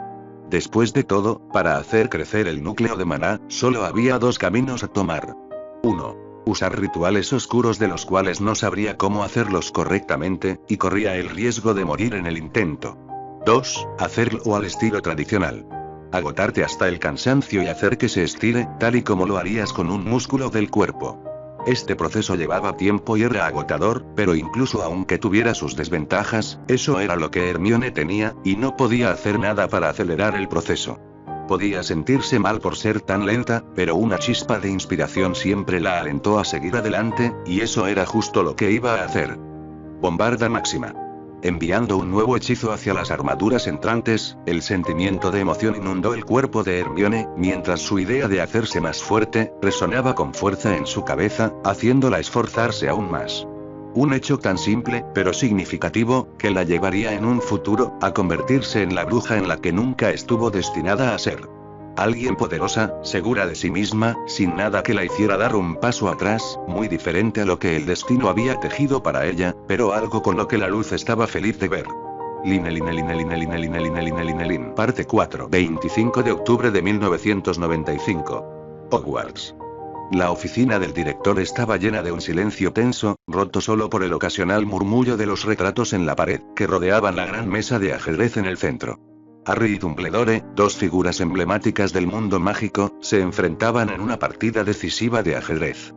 Después de todo, para hacer crecer el núcleo de maná, solo había 2 caminos a tomar. 1. Usar rituales oscuros de los cuales no sabría cómo hacerlos correctamente, y corría el riesgo de morir en el intento. 2. Hacerlo al estilo tradicional. Agotarte hasta el cansancio y hacer que se estire, tal y como lo harías con un músculo del cuerpo. Este proceso llevaba tiempo y era agotador, pero incluso aunque tuviera sus desventajas, eso era lo que Hermione tenía, y no podía hacer nada para acelerar el proceso. Podía sentirse mal por ser tan lenta, pero una chispa de inspiración siempre la alentó a seguir adelante, y eso era justo lo que iba a hacer. Bombarda máxima. Enviando un nuevo hechizo hacia las armaduras entrantes, el sentimiento de emoción inundó el cuerpo de Hermione, mientras su idea de hacerse más fuerte, resonaba con fuerza en su cabeza, haciéndola esforzarse aún más. Un hecho tan simple, pero significativo, que la llevaría en un futuro, a convertirse en la bruja en la que nunca estuvo destinada a ser. Alguien poderosa, segura de sí misma, sin nada que la hiciera dar un paso atrás, muy diferente a lo que el destino había tejido para ella, pero algo con lo que la luz estaba feliz de ver. Parte 4. 25 de octubre de 1995. Hogwarts. La oficina del director estaba llena de un silencio tenso, roto solo por el ocasional murmullo de los retratos en la pared, que rodeaban la gran mesa de ajedrez en el centro. Harry y Dumbledore, 2 figuras emblemáticas del mundo mágico, se enfrentaban en una partida decisiva de ajedrez.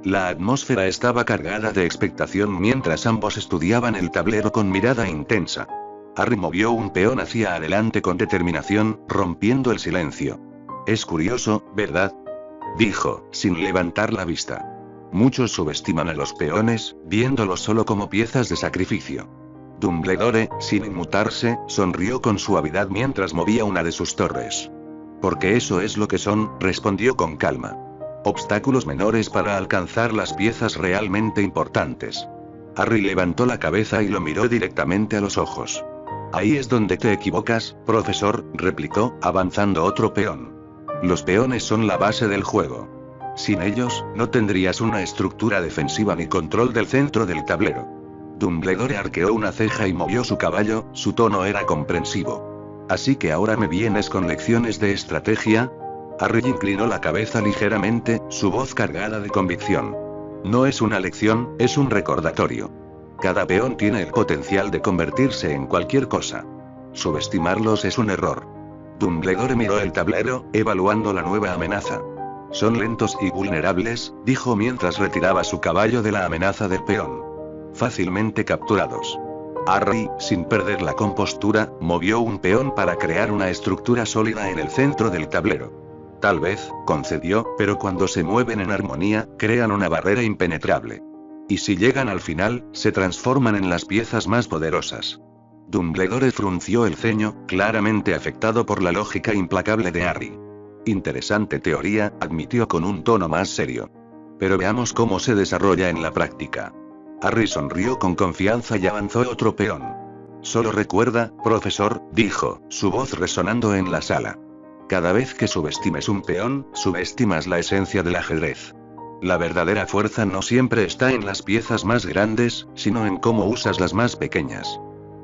La atmósfera estaba cargada de expectación mientras ambos estudiaban el tablero con mirada intensa. Harry movió un peón hacia adelante con determinación, rompiendo el silencio. Es curioso, ¿verdad?, dijo, sin levantar la vista. Muchos subestiman a los peones, viéndolos solo como piezas de sacrificio. Dumbledore, sin inmutarse, sonrió con suavidad mientras movía una de sus torres. Porque eso es lo que son, respondió con calma. Obstáculos menores para alcanzar las piezas realmente importantes. Harry levantó la cabeza y lo miró directamente a los ojos. Ahí es donde te equivocas, profesor, replicó, avanzando otro peón. Los peones son la base del juego. Sin ellos, no tendrías una estructura defensiva ni control del centro del tablero. Dumbledore arqueó una ceja y movió su caballo, su tono era comprensivo. ¿Así que ahora me vienes con lecciones de estrategia? Harry inclinó la cabeza ligeramente, su voz cargada de convicción. No es una lección, es un recordatorio. Cada peón tiene el potencial de convertirse en cualquier cosa. Subestimarlos es un error. Dumbledore miró el tablero, evaluando la nueva amenaza. Son lentos y vulnerables, dijo mientras retiraba su caballo de la amenaza del peón. Fácilmente capturados. Harry, sin perder la compostura, movió un peón para crear una estructura sólida en el centro del tablero. Tal vez, concedió, pero cuando se mueven en armonía, crean una barrera impenetrable. Y si llegan al final, se transforman en las piezas más poderosas. Dumbledore frunció el ceño, claramente afectado por la lógica implacable de Harry. Interesante teoría, admitió con un tono más serio. Pero veamos cómo se desarrolla en la práctica. Harry sonrió con confianza y avanzó otro peón. Solo recuerda, profesor, dijo, su voz resonando en la sala. Cada vez que subestimes un peón, subestimas la esencia del ajedrez. La verdadera fuerza no siempre está en las piezas más grandes, sino en cómo usas las más pequeñas.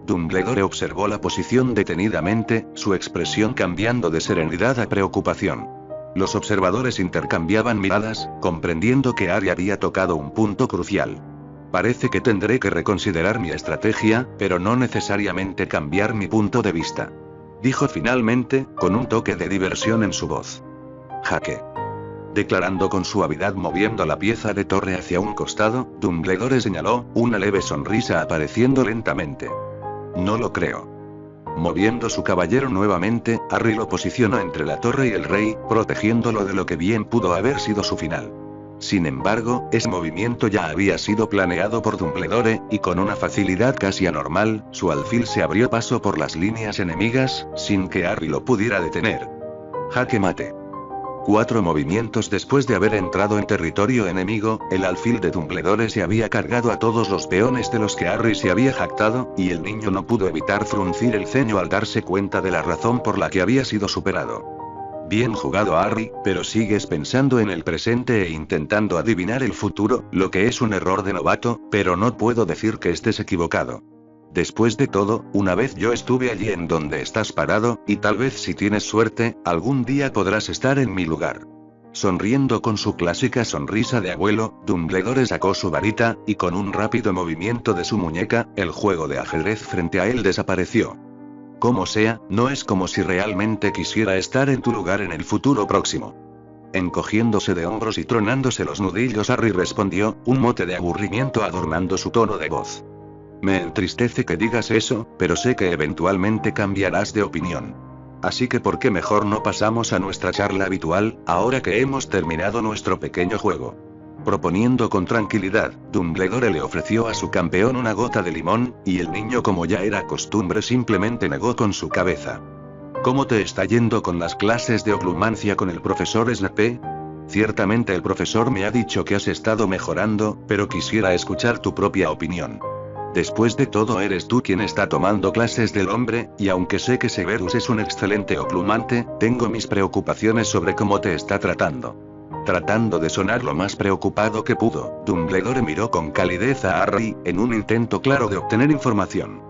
Dumbledore observó la posición detenidamente, su expresión cambiando de serenidad a preocupación. Los observadores intercambiaban miradas, comprendiendo que Harry había tocado un punto crucial. Parece que tendré que reconsiderar mi estrategia, pero no necesariamente cambiar mi punto de vista. Dijo finalmente, con un toque de diversión en su voz. Jaque. Declarando con suavidad moviendo la pieza de torre hacia un costado, Dumbledore señaló, una leve sonrisa apareciendo lentamente. No lo creo. Moviendo su caballero nuevamente, Harry lo posicionó entre la torre y el rey, protegiéndolo de lo que bien pudo haber sido su final. Sin embargo, ese movimiento ya había sido planeado por Dumbledore, y con una facilidad casi anormal, su alfil se abrió paso por las líneas enemigas, sin que Harry lo pudiera detener. Jaque mate. 4 movimientos después de haber entrado en territorio enemigo, el alfil de Dumbledore se había cargado a todos los peones de los que Harry se había jactado, y el niño no pudo evitar fruncir el ceño al darse cuenta de la razón por la que había sido superado. Bien jugado, Harry, pero sigues pensando en el presente e intentando adivinar el futuro, lo que es un error de novato, pero no puedo decir que estés equivocado. Después de todo, una vez yo estuve allí en donde estás parado, y tal vez si tienes suerte, algún día podrás estar en mi lugar. Sonriendo con su clásica sonrisa de abuelo, Dumbledore sacó su varita, y con un rápido movimiento de su muñeca, el juego de ajedrez frente a él desapareció. Como sea, no es como si realmente quisiera estar en tu lugar en el futuro próximo. Encogiéndose de hombros y tronándose los nudillos, Harry respondió, un mote de aburrimiento adornando su tono de voz. Me entristece que digas eso, pero sé que eventualmente cambiarás de opinión. Así que ¿por qué mejor no pasamos a nuestra charla habitual, ahora que hemos terminado nuestro pequeño juego? Proponiendo con tranquilidad, Dumbledore le ofreció a su campeón una gota de limón, y el niño, como ya era costumbre, simplemente negó con su cabeza. ¿Cómo te está yendo con las clases de oclumancia con el profesor Snape? Ciertamente el profesor me ha dicho que has estado mejorando, pero quisiera escuchar tu propia opinión. Después de todo eres tú quien está tomando clases del hombre, y aunque sé que Severus es un excelente oclumante, tengo mis preocupaciones sobre cómo te está tratando. Tratando de sonar lo más preocupado que pudo, Dumbledore miró con calidez a Harry, en un intento claro de obtener información.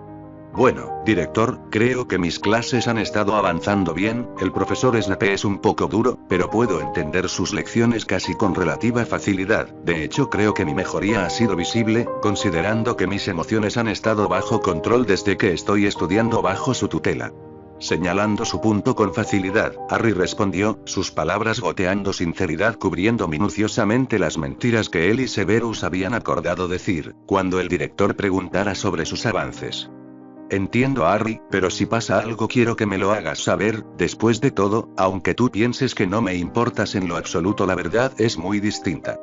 Bueno, director, creo que mis clases han estado avanzando bien, el profesor Snape es un poco duro, pero puedo entender sus lecciones casi con relativa facilidad, de hecho creo que mi mejoría ha sido visible, considerando que mis emociones han estado bajo control desde que estoy estudiando bajo su tutela. Señalando su punto con facilidad, Harry respondió, sus palabras goteando sinceridad cubriendo minuciosamente las mentiras que él y Severus habían acordado decir, cuando el director preguntara sobre sus avances. Entiendo, Harry, pero si pasa algo quiero que me lo hagas saber, después de todo, aunque tú pienses que no me importas en lo absoluto, la verdad es muy distinta.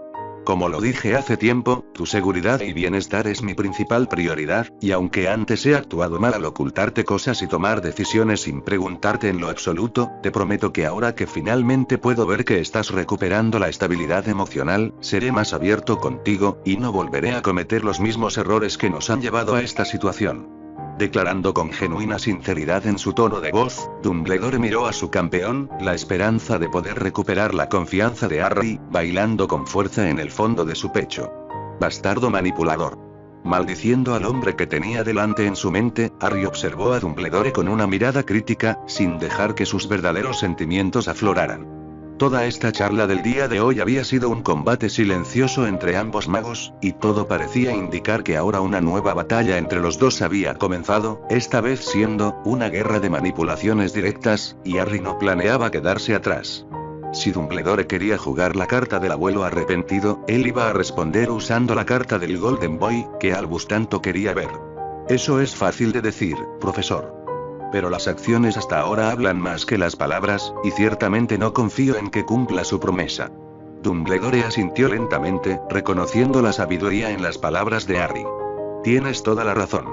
Como lo dije hace tiempo, tu seguridad y bienestar es mi principal prioridad, y aunque antes he actuado mal al ocultarte cosas y tomar decisiones sin preguntarte en lo absoluto, te prometo que ahora que finalmente puedo ver que estás recuperando la estabilidad emocional, seré más abierto contigo, y no volveré a cometer los mismos errores que nos han llevado a esta situación. Declarando con genuina sinceridad en su tono de voz, Dumbledore miró a su campeón, la esperanza de poder recuperar la confianza de Harry, bailando con fuerza en el fondo de su pecho. Bastardo manipulador. Maldiciendo al hombre que tenía delante en su mente, Harry observó a Dumbledore con una mirada crítica, sin dejar que sus verdaderos sentimientos afloraran. Toda esta charla del día de hoy había sido un combate silencioso entre ambos magos, y todo parecía indicar que ahora una nueva batalla entre los dos había comenzado, esta vez siendo una guerra de manipulaciones directas, y Harry no planeaba quedarse atrás. Si Dumbledore quería jugar la carta del abuelo arrepentido, él iba a responder usando la carta del Golden Boy, que Albus tanto quería ver. Eso es fácil de decir, profesor. Pero las acciones hasta ahora hablan más que las palabras, y ciertamente no confío en que cumpla su promesa. Dumbledore asintió lentamente, reconociendo la sabiduría en las palabras de Harry. Tienes toda la razón.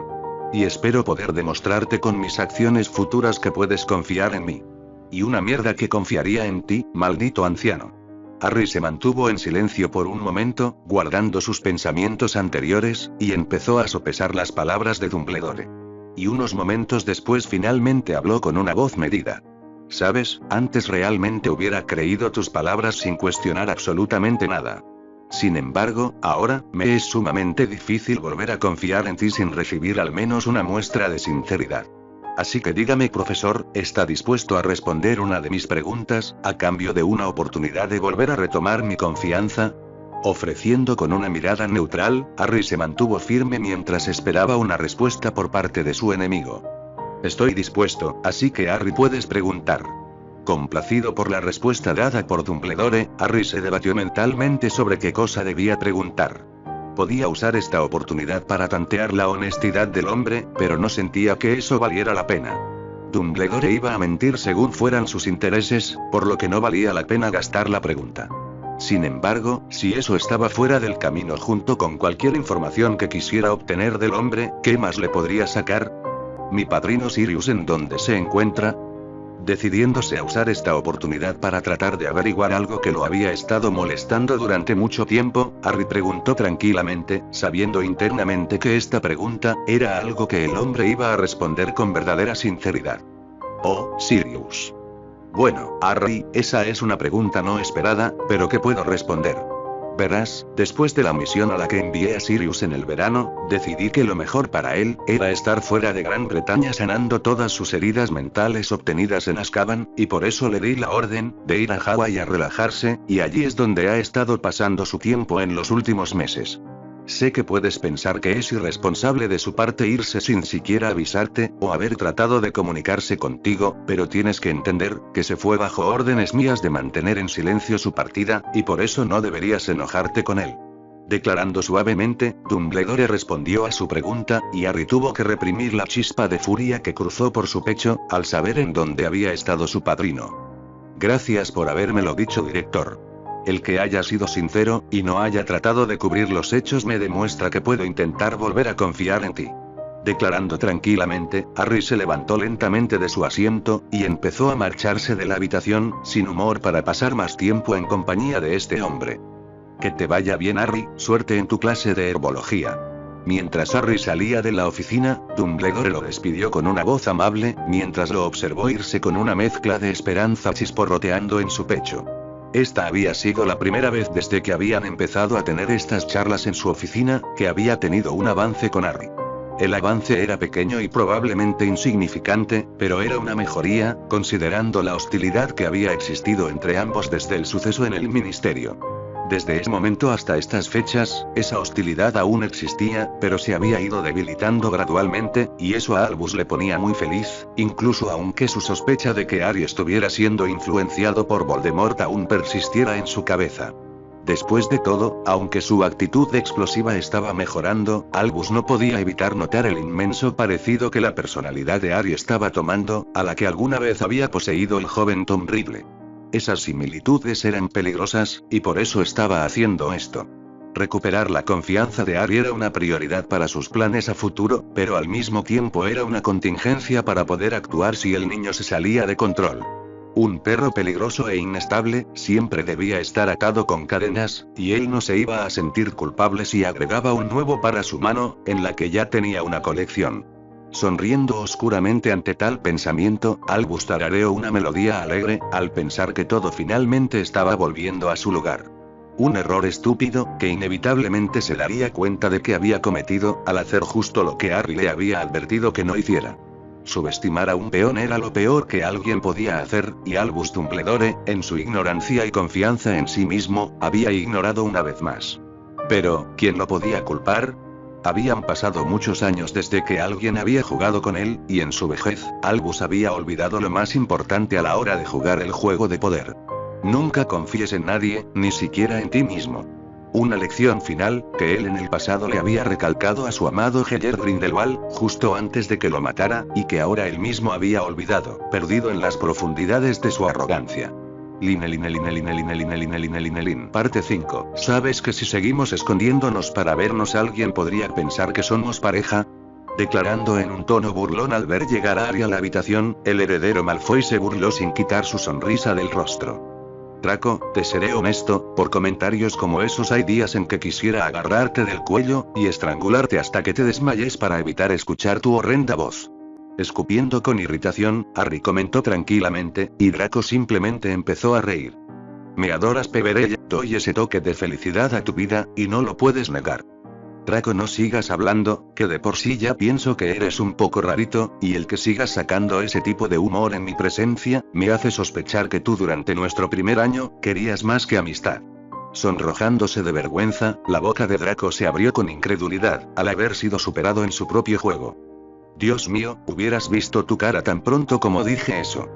Y espero poder demostrarte con mis acciones futuras que puedes confiar en mí. Y una mierda que confiaría en ti, maldito anciano. Harry se mantuvo en silencio por un momento, guardando sus pensamientos anteriores, y empezó a sopesar las palabras de Dumbledore. Y unos momentos después finalmente habló con una voz medida. ¿Sabes? Antes realmente hubiera creído tus palabras sin cuestionar absolutamente nada. Sin embargo, ahora, me es sumamente difícil volver a confiar en ti sin recibir al menos una muestra de sinceridad. Así que dígame, profesor, ¿está dispuesto a responder una de mis preguntas, a cambio de una oportunidad de volver a retomar mi confianza? Ofreciendo con una mirada neutral, Harry se mantuvo firme mientras esperaba una respuesta por parte de su enemigo. Estoy dispuesto, así que Harry puedes preguntar. Complacido por la respuesta dada por Dumbledore, Harry se debatió mentalmente sobre qué cosa debía preguntar. Podía usar esta oportunidad para tantear la honestidad del hombre, pero no sentía que eso valiera la pena. Dumbledore iba a mentir según fueran sus intereses, por lo que no valía la pena gastar la pregunta. Sin embargo, si eso estaba fuera del camino junto con cualquier información que quisiera obtener del hombre, ¿qué más le podría sacar? ¿Mi padrino Sirius en dónde se encuentra? Decidiéndose a usar esta oportunidad para tratar de averiguar algo que lo había estado molestando durante mucho tiempo, Harry preguntó tranquilamente, sabiendo internamente que esta pregunta era algo que el hombre iba a responder con verdadera sinceridad. Oh, Sirius. Bueno, Harry, esa es una pregunta no esperada, pero ¿qué puedo responder? Verás, después de la misión a la que envié a Sirius en el verano, decidí que lo mejor para él era estar fuera de Gran Bretaña sanando todas sus heridas mentales obtenidas en Azkaban, y por eso le di la orden de ir a Hawái a relajarse, y allí es donde ha estado pasando su tiempo en los últimos meses. Sé que puedes pensar que es irresponsable de su parte irse sin siquiera avisarte, o haber tratado de comunicarse contigo, pero tienes que entender que se fue bajo órdenes mías de mantener en silencio su partida, y por eso no deberías enojarte con él. Declarando suavemente, Dumbledore respondió a su pregunta, y Harry tuvo que reprimir la chispa de furia que cruzó por su pecho, al saber en dónde había estado su padrino. Gracias por habérmelo dicho, director. El que haya sido sincero, y no haya tratado de cubrir los hechos me demuestra que puedo intentar volver a confiar en ti. Declarando tranquilamente, Harry se levantó lentamente de su asiento, y empezó a marcharse de la habitación, sin humor para pasar más tiempo en compañía de este hombre. Que te vaya bien, Harry, suerte en tu clase de herbología. Mientras Harry salía de la oficina, Dumbledore lo despidió con una voz amable, mientras lo observó irse con una mezcla de esperanza chisporroteando en su pecho. Esta había sido la primera vez desde que habían empezado a tener estas charlas en su oficina, que había tenido un avance con Harry. El avance era pequeño y probablemente insignificante, pero era una mejoría, considerando la hostilidad que había existido entre ambos desde el suceso en el ministerio. Desde ese momento hasta estas fechas, esa hostilidad aún existía, pero se había ido debilitando gradualmente, y eso a Albus le ponía muy feliz, incluso aunque su sospecha de que Harry estuviera siendo influenciado por Voldemort aún persistiera en su cabeza. Después de todo, aunque su actitud explosiva estaba mejorando, Albus no podía evitar notar el inmenso parecido que la personalidad de Harry estaba tomando, a la que alguna vez había poseído el joven Tom Riddle. Esas similitudes eran peligrosas, y por eso estaba haciendo esto. Recuperar la confianza de Harry era una prioridad para sus planes a futuro, pero al mismo tiempo era una contingencia para poder actuar si el niño se salía de control. Un perro peligroso e inestable, siempre debía estar atado con cadenas, y él no se iba a sentir culpable si agregaba un nuevo par a su mano, en la que ya tenía una colección. Sonriendo oscuramente ante tal pensamiento, Albus tarareó una melodía alegre, al pensar que todo finalmente estaba volviendo a su lugar. Un error estúpido, que inevitablemente se daría cuenta de que había cometido, al hacer justo lo que Harry le había advertido que no hiciera. Subestimar a un peón era lo peor que alguien podía hacer, y Albus Dumbledore, en su ignorancia y confianza en sí mismo, había ignorado una vez más. Pero, ¿quién lo podía culpar? Habían pasado muchos años desde que alguien había jugado con él, y en su vejez, Albus había olvidado lo más importante a la hora de jugar el juego de poder. Nunca confíes en nadie, ni siquiera en ti mismo. Una lección final, que él en el pasado le había recalcado a su amado Heller Grindelwald, justo antes de que lo matara, y que ahora él mismo había olvidado, perdido en las profundidades de su arrogancia. Parte 5. ¿Sabes que si seguimos escondiéndonos para vernos alguien podría pensar que somos pareja? Declarando en un tono burlón al ver llegar a Harry a la habitación, el heredero Malfoy se burló sin quitar su sonrisa del rostro. Draco, te seré honesto, por comentarios como esos hay días en que quisiera agarrarte del cuello, y estrangularte hasta que te desmayes para evitar escuchar tu horrenda voz. Escupiendo con irritación, Harry comentó tranquilamente, y Draco simplemente empezó a reír. Me adoras, Peverell, doy ese toque de felicidad a tu vida, y no lo puedes negar. Draco, no sigas hablando, que de por sí ya pienso que eres un poco rarito, y el que sigas sacando ese tipo de humor en mi presencia, me hace sospechar que tú durante nuestro primer año, querías más que amistad. Sonrojándose de vergüenza, la boca de Draco se abrió con incredulidad, al haber sido superado en su propio juego. Dios mío, hubieras visto tu cara tan pronto como dije eso.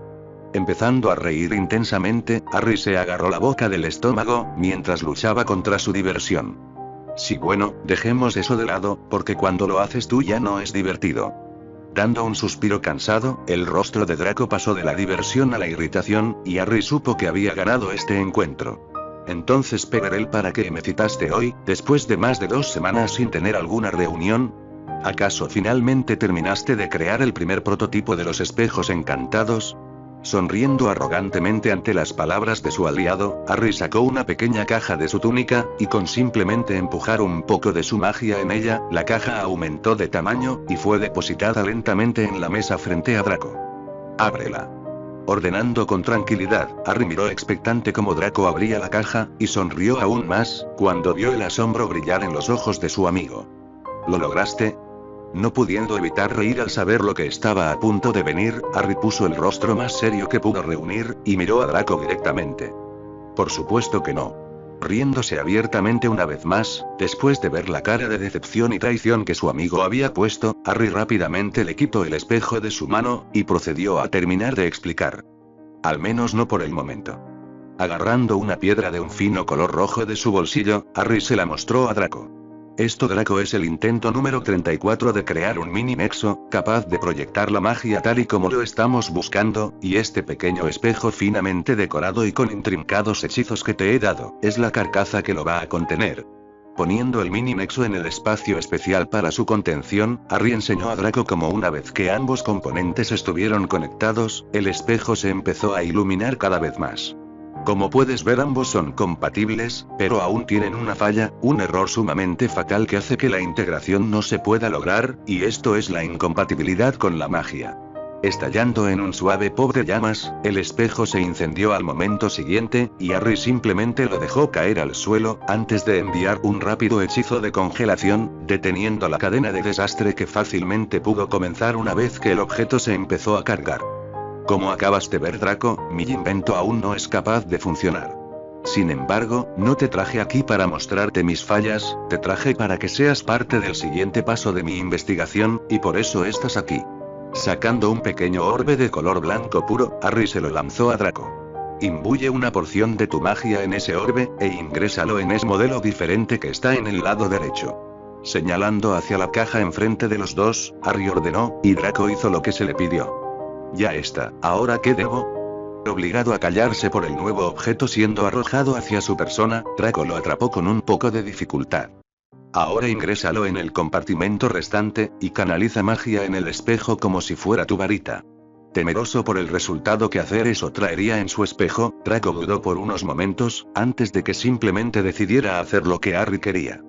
Empezando a reír intensamente, Harry se agarró la boca del estómago, mientras luchaba contra su diversión. Sí, bueno, dejemos eso de lado, porque cuando lo haces tú ya no es divertido. Dando un suspiro cansado, el rostro de Draco pasó de la diversión a la irritación, y Harry supo que había ganado este encuentro. Entonces, Peverell, ¿para qué me citaste hoy, después de más de 2 semanas sin tener alguna reunión? ¿Acaso finalmente terminaste de crear el primer prototipo de los espejos encantados? Sonriendo arrogantemente ante las palabras de su aliado, Harry sacó una pequeña caja de su túnica, y con simplemente empujar un poco de su magia en ella, la caja aumentó de tamaño, y fue depositada lentamente en la mesa frente a Draco. Ábrela. Ordenando con tranquilidad, Harry miró expectante cómo Draco abría la caja, y sonrió aún más, cuando vio el asombro brillar en los ojos de su amigo. ¿Lo lograste? No pudiendo evitar reír al saber lo que estaba a punto de venir, Harry puso el rostro más serio que pudo reunir, y miró a Draco directamente. Por supuesto que no. Riéndose abiertamente una vez más, después de ver la cara de decepción y traición que su amigo había puesto, Harry rápidamente le quitó el espejo de su mano, y procedió a terminar de explicar. Al menos no por el momento. Agarrando una piedra de un fino color rojo de su bolsillo, Harry se la mostró a Draco. Esto, Draco, es el intento número 34 de crear un mini nexo, capaz de proyectar la magia tal y como lo estamos buscando, y este pequeño espejo finamente decorado y con intrincados hechizos que te he dado, es la carcasa que lo va a contener. Poniendo el mini nexo en el espacio especial para su contención, Harry enseñó a Draco cómo una vez que ambos componentes estuvieron conectados, el espejo se empezó a iluminar cada vez más. Como puedes ver, ambos son compatibles, pero aún tienen una falla, un error sumamente fatal que hace que la integración no se pueda lograr, y esto es la incompatibilidad con la magia. Estallando en un suave pop de llamas, el espejo se incendió al momento siguiente, y Harry simplemente lo dejó caer al suelo, antes de enviar un rápido hechizo de congelación, deteniendo la cadena de desastre que fácilmente pudo comenzar una vez que el objeto se empezó a cargar. Como acabas de ver, Draco, mi invento aún no es capaz de funcionar. Sin embargo, no te traje aquí para mostrarte mis fallas, te traje para que seas parte del siguiente paso de mi investigación, y por eso estás aquí. Sacando un pequeño orbe de color blanco puro, Harry se lo lanzó a Draco. Imbuye una porción de tu magia en ese orbe, e ingrésalo en ese modelo diferente que está en el lado derecho. Señalando hacia la caja enfrente de los dos, Harry ordenó, y Draco hizo lo que se le pidió. Ya está, ¿ahora qué debo? Obligado a callarse por el nuevo objeto siendo arrojado hacia su persona, Draco lo atrapó con un poco de dificultad. Ahora ingrésalo en el compartimento restante, y canaliza magia en el espejo como si fuera tu varita. Temeroso por el resultado que hacer eso traería en su espejo, Draco dudó por unos momentos, antes de que simplemente decidiera hacer lo que Harry quería.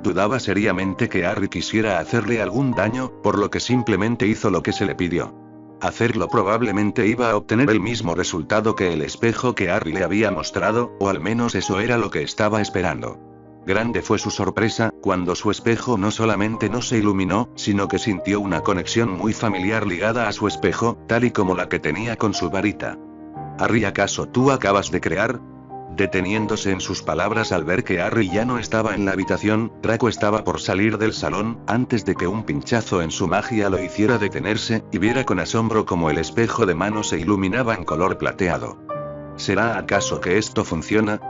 Dudaba seriamente que Harry quisiera hacerle algún daño, por lo que simplemente hizo lo que se le pidió. Hacerlo probablemente iba a obtener el mismo resultado que el espejo que Harry le había mostrado, o al menos eso era lo que estaba esperando. Grande fue su sorpresa, cuando su espejo no solamente no se iluminó, sino que sintió una conexión muy familiar ligada a su espejo, tal y como la que tenía con su varita. Harry, ¿acaso tú acabas de crear? Deteniéndose en sus palabras al ver que Harry ya no estaba en la habitación, Draco estaba por salir del salón, antes de que un pinchazo en su magia lo hiciera detenerse, y viera con asombro cómo el espejo de mano se iluminaba en color plateado. ¿Será acaso que esto funciona?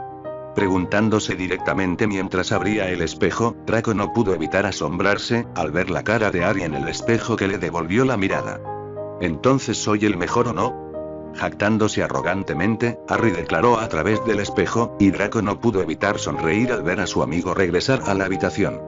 Preguntándose directamente mientras abría el espejo, Draco no pudo evitar asombrarse, al ver la cara de Harry en el espejo que le devolvió la mirada. ¿Entonces soy el mejor o no? Jactándose arrogantemente, Harry declaró a través del espejo, y Draco no pudo evitar sonreír al ver a su amigo regresar a la habitación.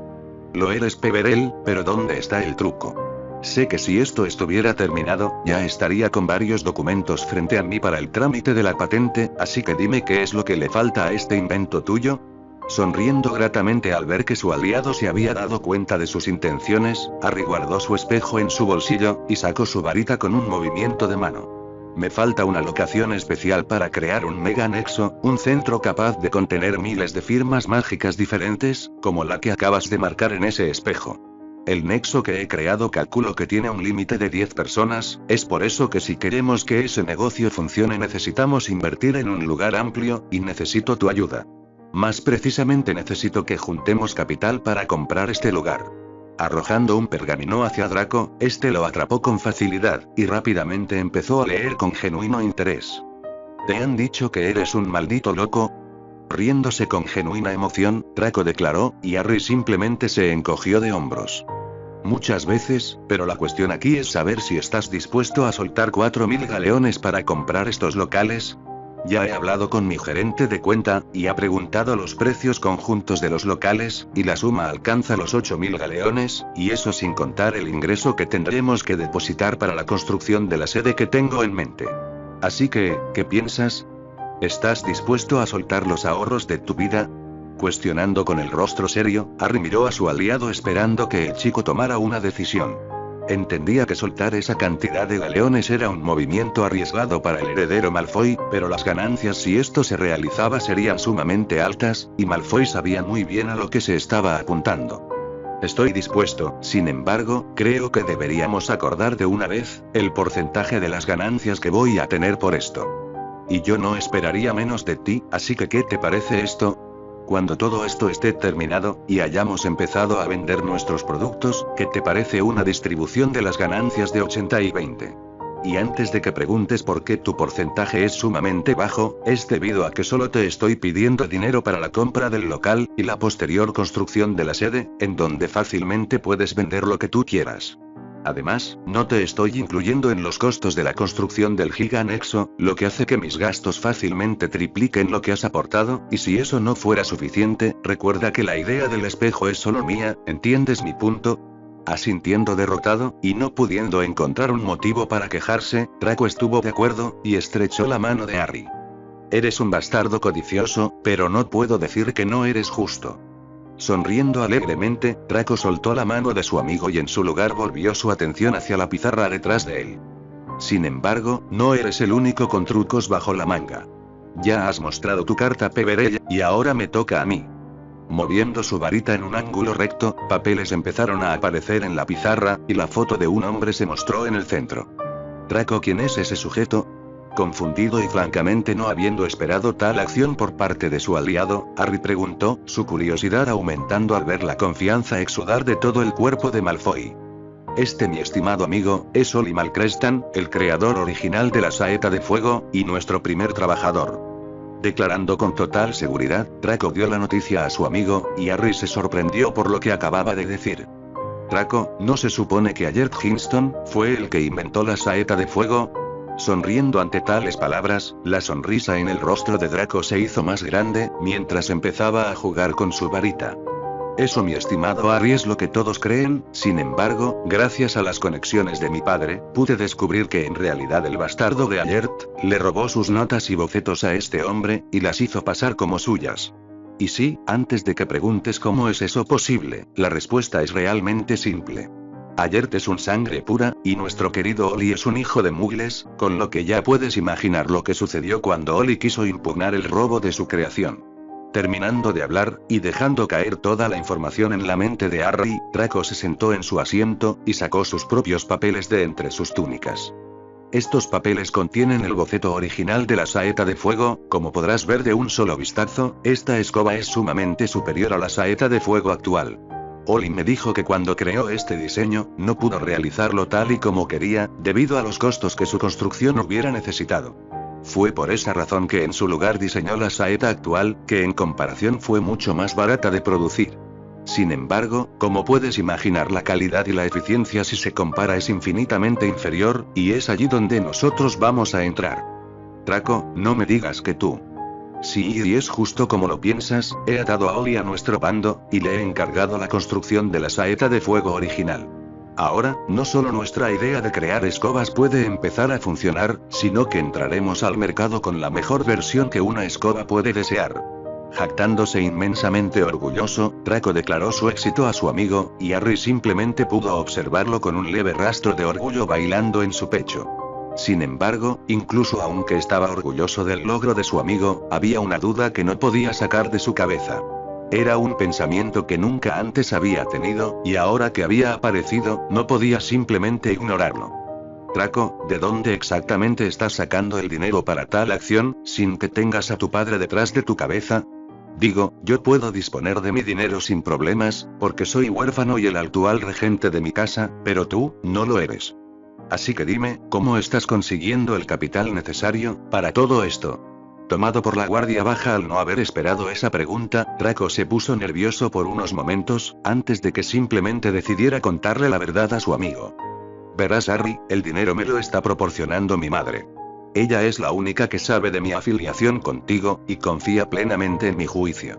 Lo eres, Peverell, pero ¿dónde está el truco? Sé que si esto estuviera terminado, ya estaría con varios documentos frente a mí para el trámite de la patente, así que dime qué es lo que le falta a este invento tuyo. Sonriendo gratamente al ver que su aliado se había dado cuenta de sus intenciones, Harry guardó su espejo en su bolsillo, y sacó su varita con un movimiento de mano. Me falta una locación especial para crear un mega nexo, un centro capaz de contener miles de firmas mágicas diferentes, como la que acabas de marcar en ese espejo. El nexo que he creado calculo que tiene un límite de 10 personas, es por eso que si queremos que ese negocio funcione necesitamos invertir en un lugar amplio, y necesito tu ayuda. Más precisamente necesito que juntemos capital para comprar este lugar. Arrojando un pergamino hacia Draco, este lo atrapó con facilidad, y rápidamente empezó a leer con genuino interés. ¿Te han dicho que eres un maldito loco? Riéndose con genuina emoción, Draco declaró, y Harry simplemente se encogió de hombros. Muchas veces, pero la cuestión aquí es saber si estás dispuesto a soltar 4000 galeones para comprar estos locales. Ya he hablado con mi gerente de cuenta, y ha preguntado los precios conjuntos de los locales, y la suma alcanza los 8000 galeones, y eso sin contar el ingreso que tendremos que depositar para la construcción de la sede que tengo en mente. Así que, ¿qué piensas? ¿Estás dispuesto a soltar los ahorros de tu vida? Cuestionando con el rostro serio, Harry miró a su aliado esperando que el chico tomara una decisión. Entendía que soltar esa cantidad de galeones era un movimiento arriesgado para el heredero Malfoy, pero las ganancias si esto se realizaba serían sumamente altas, y Malfoy sabía muy bien a lo que se estaba apuntando. Estoy dispuesto, sin embargo, creo que deberíamos acordar de una vez, el porcentaje de las ganancias que voy a tener por esto. Y yo no esperaría menos de ti, así que ¿qué te parece esto? Cuando todo esto esté terminado, y hayamos empezado a vender nuestros productos, ¿qué te parece una distribución de las ganancias de 80 y 20? Y antes de que preguntes por qué tu porcentaje es sumamente bajo, es debido a que solo te estoy pidiendo dinero para la compra del local, y la posterior construcción de la sede, en donde fácilmente puedes vender lo que tú quieras. Además, no te estoy incluyendo en los costos de la construcción del Giganexo, lo que hace que mis gastos fácilmente tripliquen lo que has aportado, y si eso no fuera suficiente, recuerda que la idea del espejo es solo mía, ¿entiendes mi punto? Asintiendo derrotado, y no pudiendo encontrar un motivo para quejarse, Draco estuvo de acuerdo, y estrechó la mano de Harry. Eres un bastardo codicioso, pero no puedo decir que no eres justo. Sonriendo alegremente, Draco soltó la mano de su amigo y en su lugar volvió su atención hacia la pizarra detrás de él. Sin embargo, no eres el único con trucos bajo la manga. Ya has mostrado tu carta, Peverell, y ahora me toca a mí. Moviendo su varita en un ángulo recto, papeles empezaron a aparecer en la pizarra, y la foto de un hombre se mostró en el centro. Draco, ¿quién es ese sujeto? Confundido y francamente no habiendo esperado tal acción por parte de su aliado, Harry preguntó, su curiosidad aumentando al ver la confianza exudar de todo el cuerpo de Malfoy. Mi estimado amigo, es Oli Malcrestan, el creador original de la saeta de fuego, y nuestro primer trabajador. Declarando con total seguridad, Draco dio la noticia a su amigo, y Harry se sorprendió por lo que acababa de decir. Draco, ¿no se supone que Allert Hinston fue el que inventó la saeta de fuego? Sonriendo ante tales palabras, la sonrisa en el rostro de Draco se hizo más grande, mientras empezaba a jugar con su varita. Eso, mi estimado Harry, es lo que todos creen, sin embargo, gracias a las conexiones de mi padre, pude descubrir que en realidad el bastardo de Allert, le robó sus notas y bocetos a este hombre, y las hizo pasar como suyas. Y sí, antes de que preguntes cómo es eso posible, la respuesta es realmente simple. Allert es un sangre pura, y nuestro querido Oli es un hijo de mugles, con lo que ya puedes imaginar lo que sucedió cuando Oli quiso impugnar el robo de su creación. Terminando de hablar, y dejando caer toda la información en la mente de Harry, Draco se sentó en su asiento, y sacó sus propios papeles de entre sus túnicas. Estos papeles contienen el boceto original de la saeta de fuego, como podrás ver de un solo vistazo, esta escoba es sumamente superior a la saeta de fuego actual. Oli me dijo que cuando creó este diseño, no pudo realizarlo tal y como quería, debido a los costos que su construcción hubiera necesitado. Fue por esa razón que en su lugar diseñó la saeta actual, que en comparación fue mucho más barata de producir. Sin embargo, como puedes imaginar, la calidad y la eficiencia si se compara es infinitamente inferior, y es allí donde nosotros vamos a entrar. Draco, no me digas que tú. Sí, y es justo como lo piensas, he atado a Oli a nuestro bando, y le he encargado la construcción de la saeta de fuego original. Ahora, no solo nuestra idea de crear escobas puede empezar a funcionar, sino que entraremos al mercado con la mejor versión que una escoba puede desear. Jactándose inmensamente orgulloso, Draco declaró su éxito a su amigo, y Harry simplemente pudo observarlo con un leve rastro de orgullo bailando en su pecho. Sin embargo, incluso aunque estaba orgulloso del logro de su amigo, había una duda que no podía sacar de su cabeza. Era un pensamiento que nunca antes había tenido, y ahora que había aparecido, no podía simplemente ignorarlo. Draco, ¿de dónde exactamente estás sacando el dinero para tal acción, sin que tengas a tu padre detrás de tu cabeza? Digo, yo puedo disponer de mi dinero sin problemas, porque soy huérfano y el actual regente de mi casa, pero tú, no lo eres. Así que dime, ¿cómo estás consiguiendo el capital necesario para todo esto? Tomado por la guardia baja al no haber esperado esa pregunta, Draco se puso nervioso por unos momentos, antes de que simplemente decidiera contarle la verdad a su amigo. Verás, Harry, el dinero me lo está proporcionando mi madre. Ella es la única que sabe de mi afiliación contigo, y confía plenamente en mi juicio.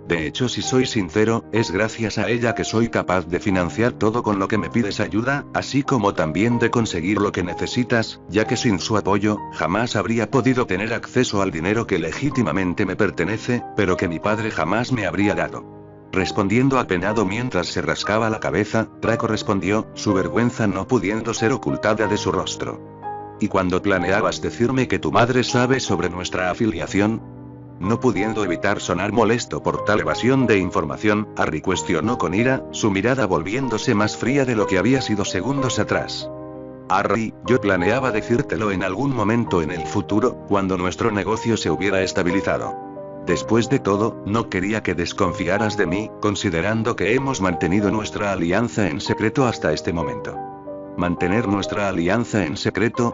De hecho, si soy sincero, es gracias a ella que soy capaz de financiar todo con lo que me pides ayuda, así como también de conseguir lo que necesitas, ya que sin su apoyo, jamás habría podido tener acceso al dinero que legítimamente me pertenece, pero que mi padre jamás me habría dado. Respondiendo apenado mientras se rascaba la cabeza, Draco respondió, su vergüenza no pudiendo ser ocultada de su rostro. ¿Y cuando planeabas decirme que tu madre sabe sobre nuestra afiliación? No pudiendo evitar sonar molesto por tal evasión de información, Harry cuestionó con ira, su mirada volviéndose más fría de lo que había sido segundos atrás. Harry, yo planeaba decírtelo en algún momento en el futuro, cuando nuestro negocio se hubiera estabilizado. Después de todo, no quería que desconfiaras de mí, considerando que hemos mantenido nuestra alianza en secreto hasta este momento. ¿Mantener nuestra alianza en secreto?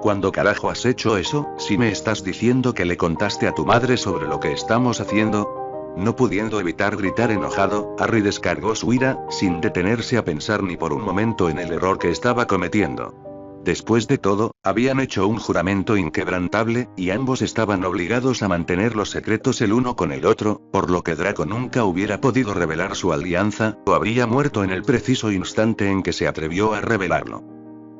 ¿Cuándo carajo has hecho eso, si me estás diciendo que le contaste a tu madre sobre lo que estamos haciendo? No pudiendo evitar gritar enojado, Harry descargó su ira, sin detenerse a pensar ni por un momento en el error que estaba cometiendo. Después de todo, habían hecho un juramento inquebrantable, y ambos estaban obligados a mantener los secretos el uno con el otro, por lo que Draco nunca hubiera podido revelar su alianza, o habría muerto en el preciso instante en que se atrevió a revelarlo.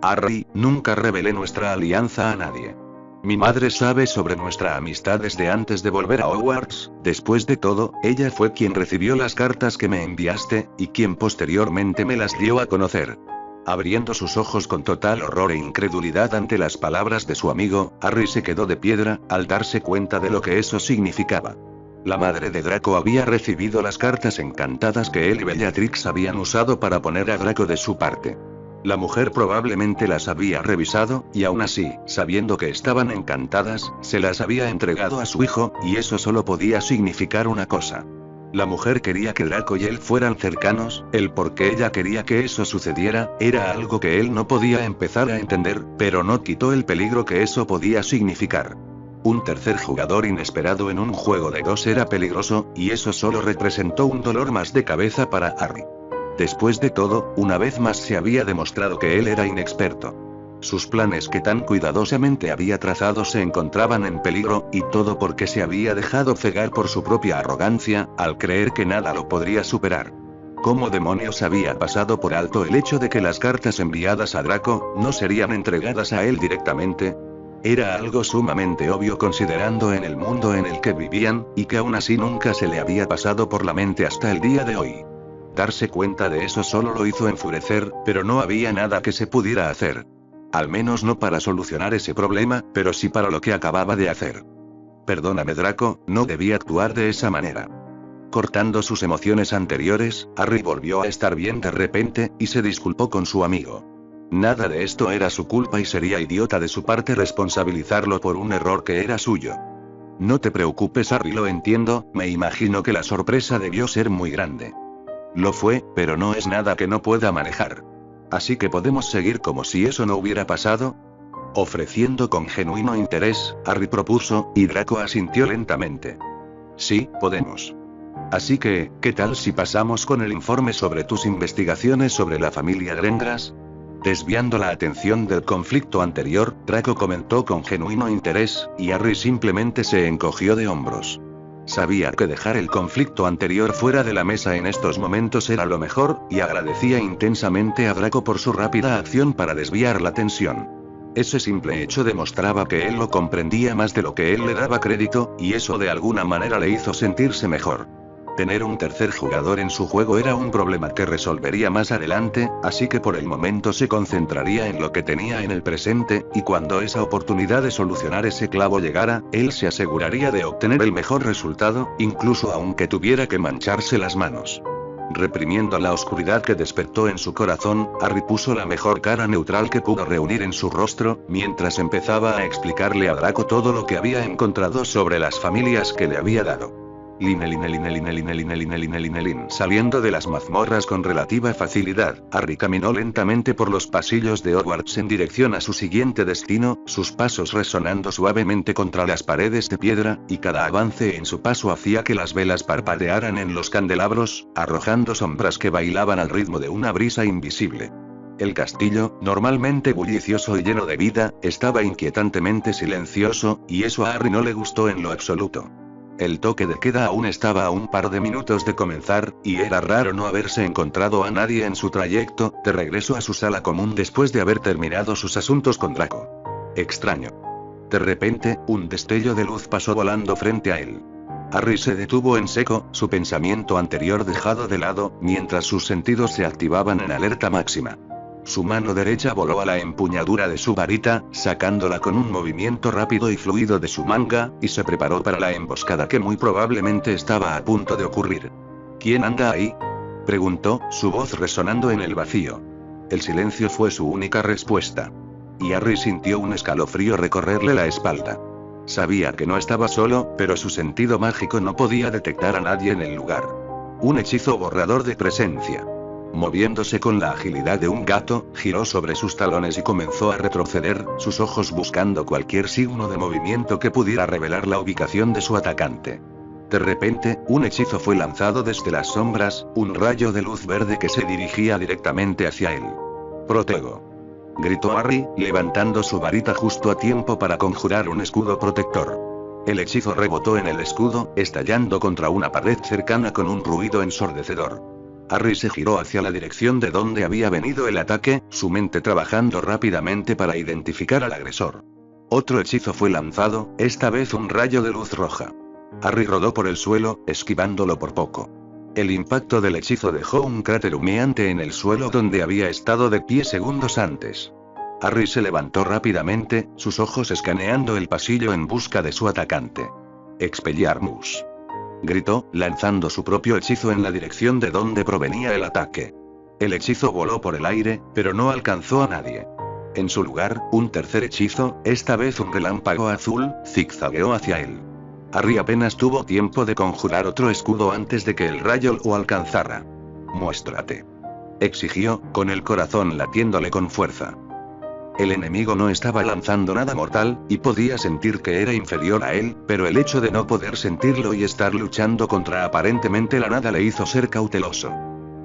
Harry, nunca revelé nuestra alianza a nadie. Mi madre sabe sobre nuestra amistad desde antes de volver a Hogwarts, después de todo, ella fue quien recibió las cartas que me enviaste, y quien posteriormente me las dio a conocer. Abriendo sus ojos con total horror e incredulidad ante las palabras de su amigo, Harry se quedó de piedra, al darse cuenta de lo que eso significaba. La madre de Draco había recibido las cartas encantadas que él y Bellatrix habían usado para poner a Draco de su parte. La mujer probablemente las había revisado, y aún así, sabiendo que estaban encantadas, se las había entregado a su hijo, y eso solo podía significar una cosa. La mujer quería que Draco y él fueran cercanos, el por qué ella quería que eso sucediera, era algo que él no podía empezar a entender, pero no quitó el peligro que eso podía significar. Un tercer jugador inesperado en un juego de dos era peligroso, y eso solo representó un dolor más de cabeza para Harry. Después de todo, una vez más se había demostrado que él era inexperto. Sus planes que tan cuidadosamente había trazado se encontraban en peligro, y todo porque se había dejado cegar por su propia arrogancia, al creer que nada lo podría superar. ¿Cómo demonios había pasado por alto el hecho de que las cartas enviadas a Draco no serían entregadas a él directamente? Era algo sumamente obvio considerando en el mundo en el que vivían, y que aún así nunca se le había pasado por la mente hasta el día de hoy. Darse cuenta de eso solo lo hizo enfurecer, pero no había nada que se pudiera hacer. Al menos no para solucionar ese problema, pero sí para lo que acababa de hacer. Perdóname, Draco, no debí actuar de esa manera. Cortando sus emociones anteriores, Harry volvió a estar bien de repente, y se disculpó con su amigo. Nada de esto era su culpa y sería idiota de su parte responsabilizarlo por un error que era suyo. No te preocupes, Harry, lo entiendo, me imagino que la sorpresa debió ser muy grande. Lo fue, pero no es nada que no pueda manejar. Así que podemos seguir como si eso no hubiera pasado. Ofreciendo con genuino interés, Harry propuso, y Draco asintió lentamente. Sí, podemos. Así que, ¿qué tal si pasamos con el informe sobre tus investigaciones sobre la familia Grengras? Desviando la atención del conflicto anterior, Draco comentó con genuino interés, y Harry simplemente se encogió de hombros. Sabía que dejar el conflicto anterior fuera de la mesa en estos momentos era lo mejor, y agradecía intensamente a Draco por su rápida acción para desviar la tensión. Ese simple hecho demostraba que él lo comprendía más de lo que él le daba crédito, y eso de alguna manera le hizo sentirse mejor. Tener un tercer jugador en su juego era un problema que resolvería más adelante, así que por el momento se concentraría en lo que tenía en el presente, y cuando esa oportunidad de solucionar ese clavo llegara, él se aseguraría de obtener el mejor resultado, incluso aunque tuviera que mancharse las manos. Reprimiendo la oscuridad que despertó en su corazón, Harry puso la mejor cara neutral que pudo reunir en su rostro, mientras empezaba a explicarle a Draco todo lo que había encontrado sobre las familias que le había dado. Saliendo de las mazmorras con relativa facilidad, Harry caminó lentamente por los pasillos de Hogwarts en dirección a su siguiente destino, sus pasos resonando suavemente contra las paredes de piedra, y cada avance en su paso hacía que las velas parpadearan en los candelabros, arrojando sombras que bailaban al ritmo de una brisa invisible. El castillo, normalmente bullicioso y lleno de vida, estaba inquietantemente silencioso, y eso a Harry no le gustó en lo absoluto. El toque de queda aún estaba a un par de minutos de comenzar, y era raro no haberse encontrado a nadie en su trayecto de regreso a su sala común después de haber terminado sus asuntos con Draco. Extraño. De repente, un destello de luz pasó volando frente a él. Harry se detuvo en seco, su pensamiento anterior dejado de lado, mientras sus sentidos se activaban en alerta máxima. Su mano derecha voló a la empuñadura de su varita, sacándola con un movimiento rápido y fluido de su manga, y se preparó para la emboscada que muy probablemente estaba a punto de ocurrir. ¿Quién anda ahí?, preguntó, su voz resonando en el vacío. El silencio fue su única respuesta. Y Harry sintió un escalofrío recorrerle la espalda. Sabía que no estaba solo, pero su sentido mágico no podía detectar a nadie en el lugar. Un hechizo borrador de presencia. Moviéndose con la agilidad de un gato, giró sobre sus talones y comenzó a retroceder, sus ojos buscando cualquier signo de movimiento que pudiera revelar la ubicación de su atacante. De repente, un hechizo fue lanzado desde las sombras, un rayo de luz verde que se dirigía directamente hacia él. «Protego», gritó Harry, levantando su varita justo a tiempo para conjurar un escudo protector. El hechizo rebotó en el escudo, estallando contra una pared cercana con un ruido ensordecedor. Harry se giró hacia la dirección de donde había venido el ataque, su mente trabajando rápidamente para identificar al agresor. Otro hechizo fue lanzado, esta vez un rayo de luz roja. Harry rodó por el suelo, esquivándolo por poco. El impacto del hechizo dejó un cráter humeante en el suelo donde había estado de pie segundos antes. Harry se levantó rápidamente, sus ojos escaneando el pasillo en busca de su atacante. «Expelliarmus», gritó, lanzando su propio hechizo en la dirección de donde provenía el ataque. El hechizo voló por el aire, pero no alcanzó a nadie. En su lugar, un tercer hechizo, esta vez un relámpago azul, zigzagueó hacia él. Harry apenas tuvo tiempo de conjurar otro escudo antes de que el rayo lo alcanzara. «Muéstrate», exigió, con el corazón latiéndole con fuerza. El enemigo no estaba lanzando nada mortal, y podía sentir que era inferior a él, pero el hecho de no poder sentirlo y estar luchando contra aparentemente la nada le hizo ser cauteloso.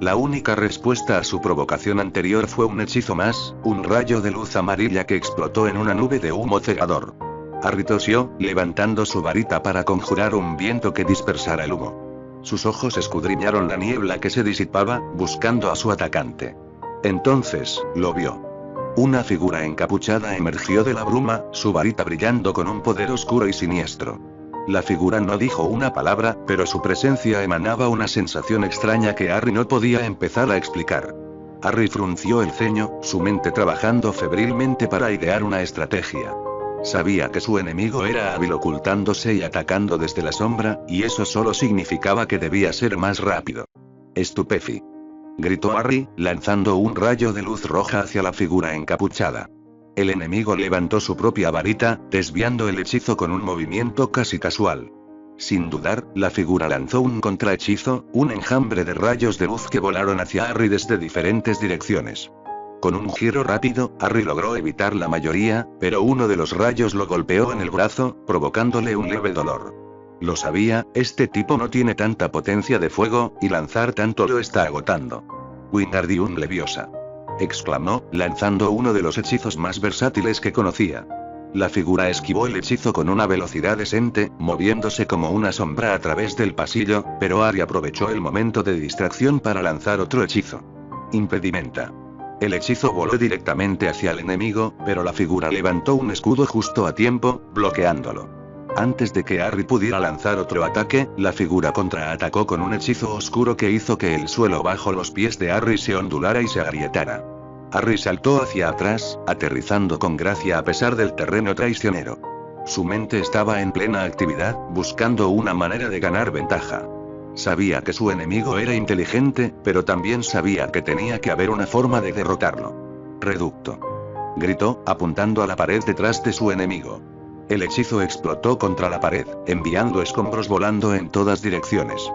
La única respuesta a su provocación anterior fue un hechizo más, un rayo de luz amarilla que explotó en una nube de humo cegador. Harry tosió, levantando su varita para conjurar un viento que dispersara el humo. Sus ojos escudriñaron la niebla que se disipaba, buscando a su atacante. Entonces, lo vio. Una figura encapuchada emergió de la bruma, su varita brillando con un poder oscuro y siniestro. La figura no dijo una palabra, pero su presencia emanaba una sensación extraña que Harry no podía empezar a explicar. Harry frunció el ceño, su mente trabajando febrilmente para idear una estrategia. Sabía que su enemigo era hábil ocultándose y atacando desde la sombra, y eso solo significaba que debía ser más rápido. «Estupefi», gritó Harry, lanzando un rayo de luz roja hacia la figura encapuchada. El enemigo levantó su propia varita, desviando el hechizo con un movimiento casi casual. Sin dudar, la figura lanzó un contrahechizo, un enjambre de rayos de luz que volaron hacia Harry desde diferentes direcciones. Con un giro rápido, Harry logró evitar la mayoría, pero uno de los rayos lo golpeó en el brazo, provocándole un leve dolor. Lo sabía, este tipo no tiene tanta potencia de fuego, y lanzar tanto lo está agotando. Wingardium Leviosa, exclamó, lanzando uno de los hechizos más versátiles que conocía. La figura esquivó el hechizo con una velocidad decente, moviéndose como una sombra a través del pasillo, pero Harry aprovechó el momento de distracción para lanzar otro hechizo. Impedimenta. El hechizo voló directamente hacia el enemigo, pero la figura levantó un escudo justo a tiempo, bloqueándolo. Antes de que Harry pudiera lanzar otro ataque, la figura contraatacó con un hechizo oscuro que hizo que el suelo bajo los pies de Harry se ondulara y se agrietara. Harry saltó hacia atrás, aterrizando con gracia a pesar del terreno traicionero. Su mente estaba en plena actividad, buscando una manera de ganar ventaja. Sabía que su enemigo era inteligente, pero también sabía que tenía que haber una forma de derrotarlo. Reducto, gritó, apuntando a la pared detrás de su enemigo. El hechizo explotó contra la pared, enviando escombros volando en todas direcciones.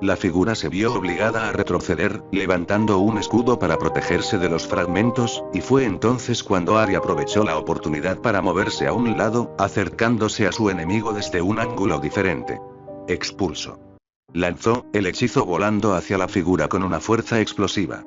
La figura se vio obligada a retroceder, levantando un escudo para protegerse de los fragmentos, y fue entonces cuando Harry aprovechó la oportunidad para moverse a un lado, acercándose a su enemigo desde un ángulo diferente. Expulso. Lanzó el hechizo volando hacia la figura con una fuerza explosiva.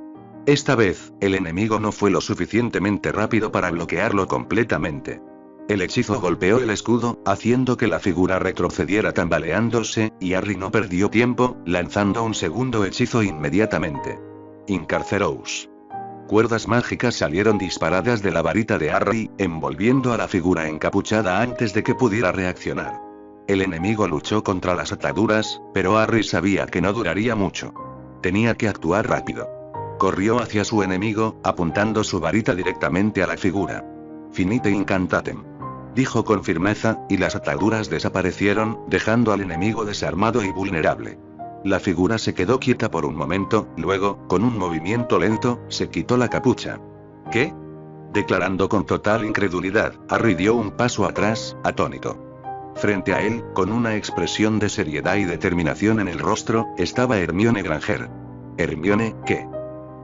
Esta vez, el enemigo no fue lo suficientemente rápido para bloquearlo completamente. El hechizo golpeó el escudo, haciendo que la figura retrocediera tambaleándose, y Harry no perdió tiempo, lanzando un segundo hechizo inmediatamente. Incarcerous. Cuerdas mágicas salieron disparadas de la varita de Harry, envolviendo a la figura encapuchada antes de que pudiera reaccionar. El enemigo luchó contra las ataduras, pero Harry sabía que no duraría mucho. Tenía que actuar rápido. Corrió hacia su enemigo, apuntando su varita directamente a la figura. Finite incantatem, dijo con firmeza, y las ataduras desaparecieron, dejando al enemigo desarmado y vulnerable. La figura se quedó quieta por un momento, luego, con un movimiento lento, se quitó la capucha. ¿Qué? Declarando con total incredulidad, Harry dio un paso atrás, atónito. Frente a él, con una expresión de seriedad y determinación en el rostro, estaba Hermione Granger. ¿Hermione, qué?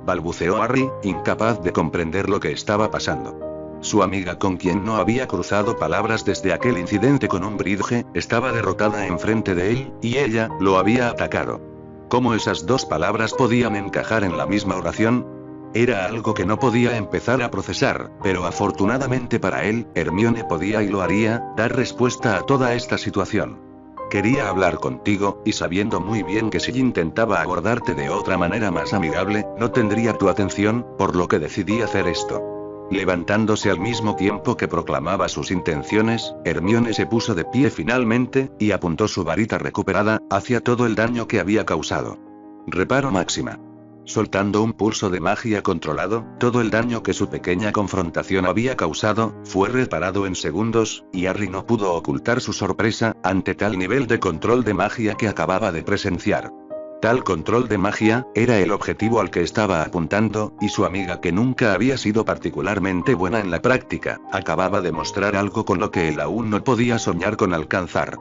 Balbuceó Harry, incapaz de comprender lo que estaba pasando. Su amiga, con quien no había cruzado palabras desde aquel incidente con Umbridge, estaba derrotada enfrente de él, y ella lo había atacado. ¿Cómo esas dos palabras podían encajar en la misma oración? Era algo que no podía empezar a procesar, pero afortunadamente para él, Hermione podía y lo haría, dar respuesta a toda esta situación. Quería hablar contigo, y sabiendo muy bien que si intentaba abordarte de otra manera más amigable, no tendría tu atención, por lo que decidí hacer esto. Levantándose al mismo tiempo que proclamaba sus intenciones, Hermione se puso de pie finalmente, y apuntó su varita recuperada, hacia todo el daño que había causado. Reparo máxima. Soltando un pulso de magia controlado, todo el daño que su pequeña confrontación había causado, fue reparado en segundos, y Harry no pudo ocultar su sorpresa, ante tal nivel de control de magia que acababa de presenciar. Tal control de magia, era el objetivo al que estaba apuntando, y su amiga, que nunca había sido particularmente buena en la práctica, acababa de mostrar algo con lo que él aún no podía soñar con alcanzar.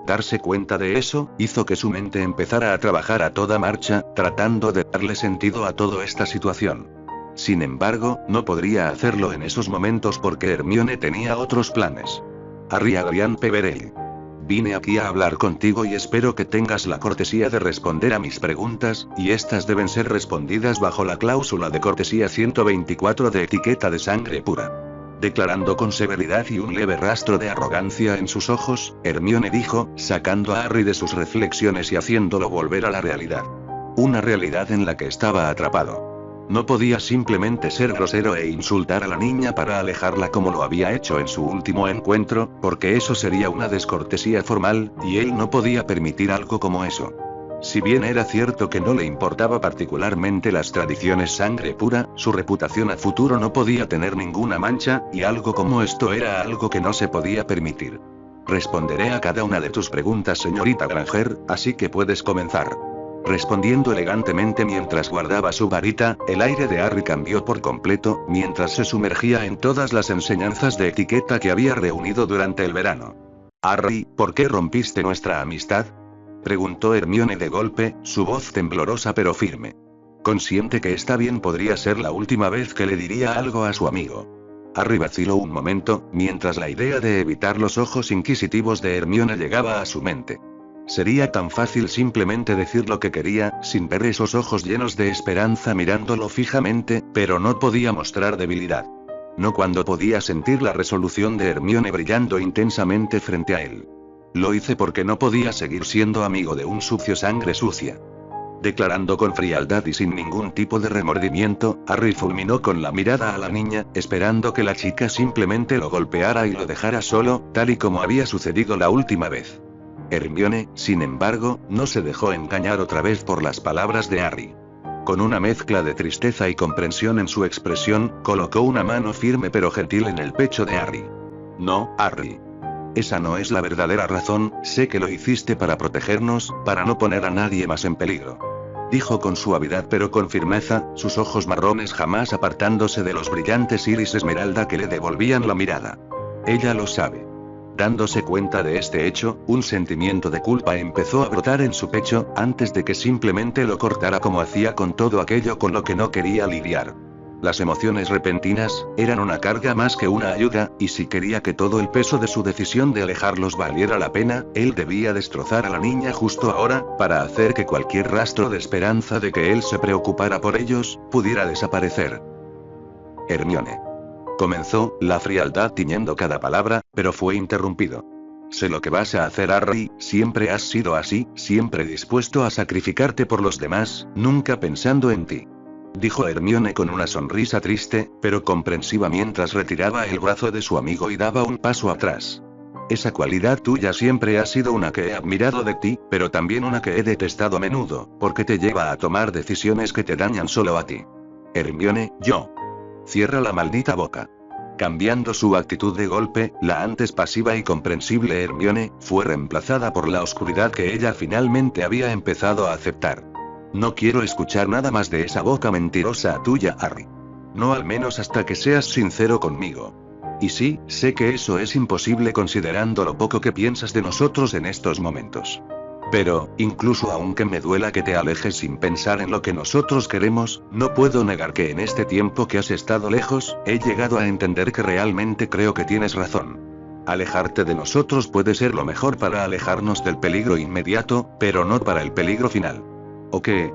Darse cuenta de eso, hizo que su mente empezara a trabajar a toda marcha, tratando de darle sentido a toda esta situación. Sin embargo, no podría hacerlo en esos momentos porque Hermione tenía otros planes. Harry Adrian Peverell. Vine aquí a hablar contigo y espero que tengas la cortesía de responder a mis preguntas, y estas deben ser respondidas bajo la cláusula de cortesía 124 de Etiqueta de Sangre Pura. Declarando con severidad y un leve rastro de arrogancia en sus ojos, Hermione dijo, sacando a Harry de sus reflexiones y haciéndolo volver a la realidad. Una realidad en la que estaba atrapado. No podía simplemente ser grosero e insultar a la niña para alejarla como lo había hecho en su último encuentro, porque eso sería una descortesía formal, y él no podía permitir algo como eso. Si bien era cierto que no le importaba particularmente las tradiciones sangre pura, su reputación a futuro no podía tener ninguna mancha, y algo como esto era algo que no se podía permitir. Responderé a cada una de tus preguntas, señorita Granger, así que puedes comenzar. Respondiendo elegantemente mientras guardaba su varita, el aire de Harry cambió por completo, mientras se sumergía en todas las enseñanzas de etiqueta que había reunido durante el verano. Harry, ¿por qué rompiste nuestra amistad?, preguntó Hermione de golpe, su voz temblorosa pero firme. consciente que esta bien podría ser la última vez que le diría algo a su amigo. Harry vaciló un momento, mientras la idea de evitar los ojos inquisitivos de Hermione llegaba a su mente. Sería tan fácil simplemente decir lo que quería, sin ver esos ojos llenos de esperanza mirándolo fijamente, pero no podía mostrar debilidad. No cuando podía sentir la resolución de Hermione brillando intensamente frente a él. Lo hice porque no podía seguir siendo amigo de un sucio sangre sucia. Declarando con frialdad y sin ningún tipo de remordimiento, Harry fulminó con la mirada a la niña, esperando que la chica simplemente lo golpeara y lo dejara solo, tal y como había sucedido la última vez. Hermione, sin embargo, no se dejó engañar otra vez por las palabras de Harry. Con una mezcla de tristeza y comprensión en su expresión, colocó una mano firme pero gentil en el pecho de Harry. No, Harry. Esa no es la verdadera razón, sé que lo hiciste para protegernos, para no poner a nadie más en peligro. Dijo con suavidad pero con firmeza, sus ojos marrones jamás apartándose de los brillantes iris esmeralda que le devolvían la mirada. Ella lo sabe. Dándose cuenta de este hecho, un sentimiento de culpa empezó a brotar en su pecho, antes de que simplemente lo cortara como hacía con todo aquello con lo que no quería lidiar. Las emociones repentinas eran una carga más que una ayuda, y si quería que todo el peso de su decisión de alejarlos valiera la pena, él debía destrozar a la niña justo ahora, para hacer que cualquier rastro de esperanza de que él se preocupara por ellos, pudiera desaparecer. Hermione. Comenzó, la frialdad tiñendo cada palabra, pero fue interrumpido. Sé lo que vas a hacer, Harry, siempre has sido así, siempre dispuesto a sacrificarte por los demás, nunca pensando en ti. Dijo Hermione con una sonrisa triste, pero comprensiva mientras retiraba el brazo de su amigo y daba un paso atrás. Esa cualidad tuya siempre ha sido una que he admirado de ti, pero también una que he detestado a menudo, porque te lleva a tomar decisiones que te dañan solo a ti. Hermione, yo. Cierra la maldita boca. Cambiando su actitud de golpe, la antes pasiva y comprensible Hermione, fue reemplazada por la oscuridad que ella finalmente había empezado a aceptar. No quiero escuchar nada más de esa boca mentirosa tuya, Harry. No al menos hasta que seas sincero conmigo. Y sí, sé que eso es imposible considerando lo poco que piensas de nosotros en estos momentos. Pero, incluso aunque me duela que te alejes sin pensar en lo que nosotros queremos, no puedo negar que en este tiempo que has estado lejos, he llegado a entender que realmente creo que tienes razón. Alejarte de nosotros puede ser lo mejor para alejarnos del peligro inmediato, pero no para el peligro final. ¿O qué?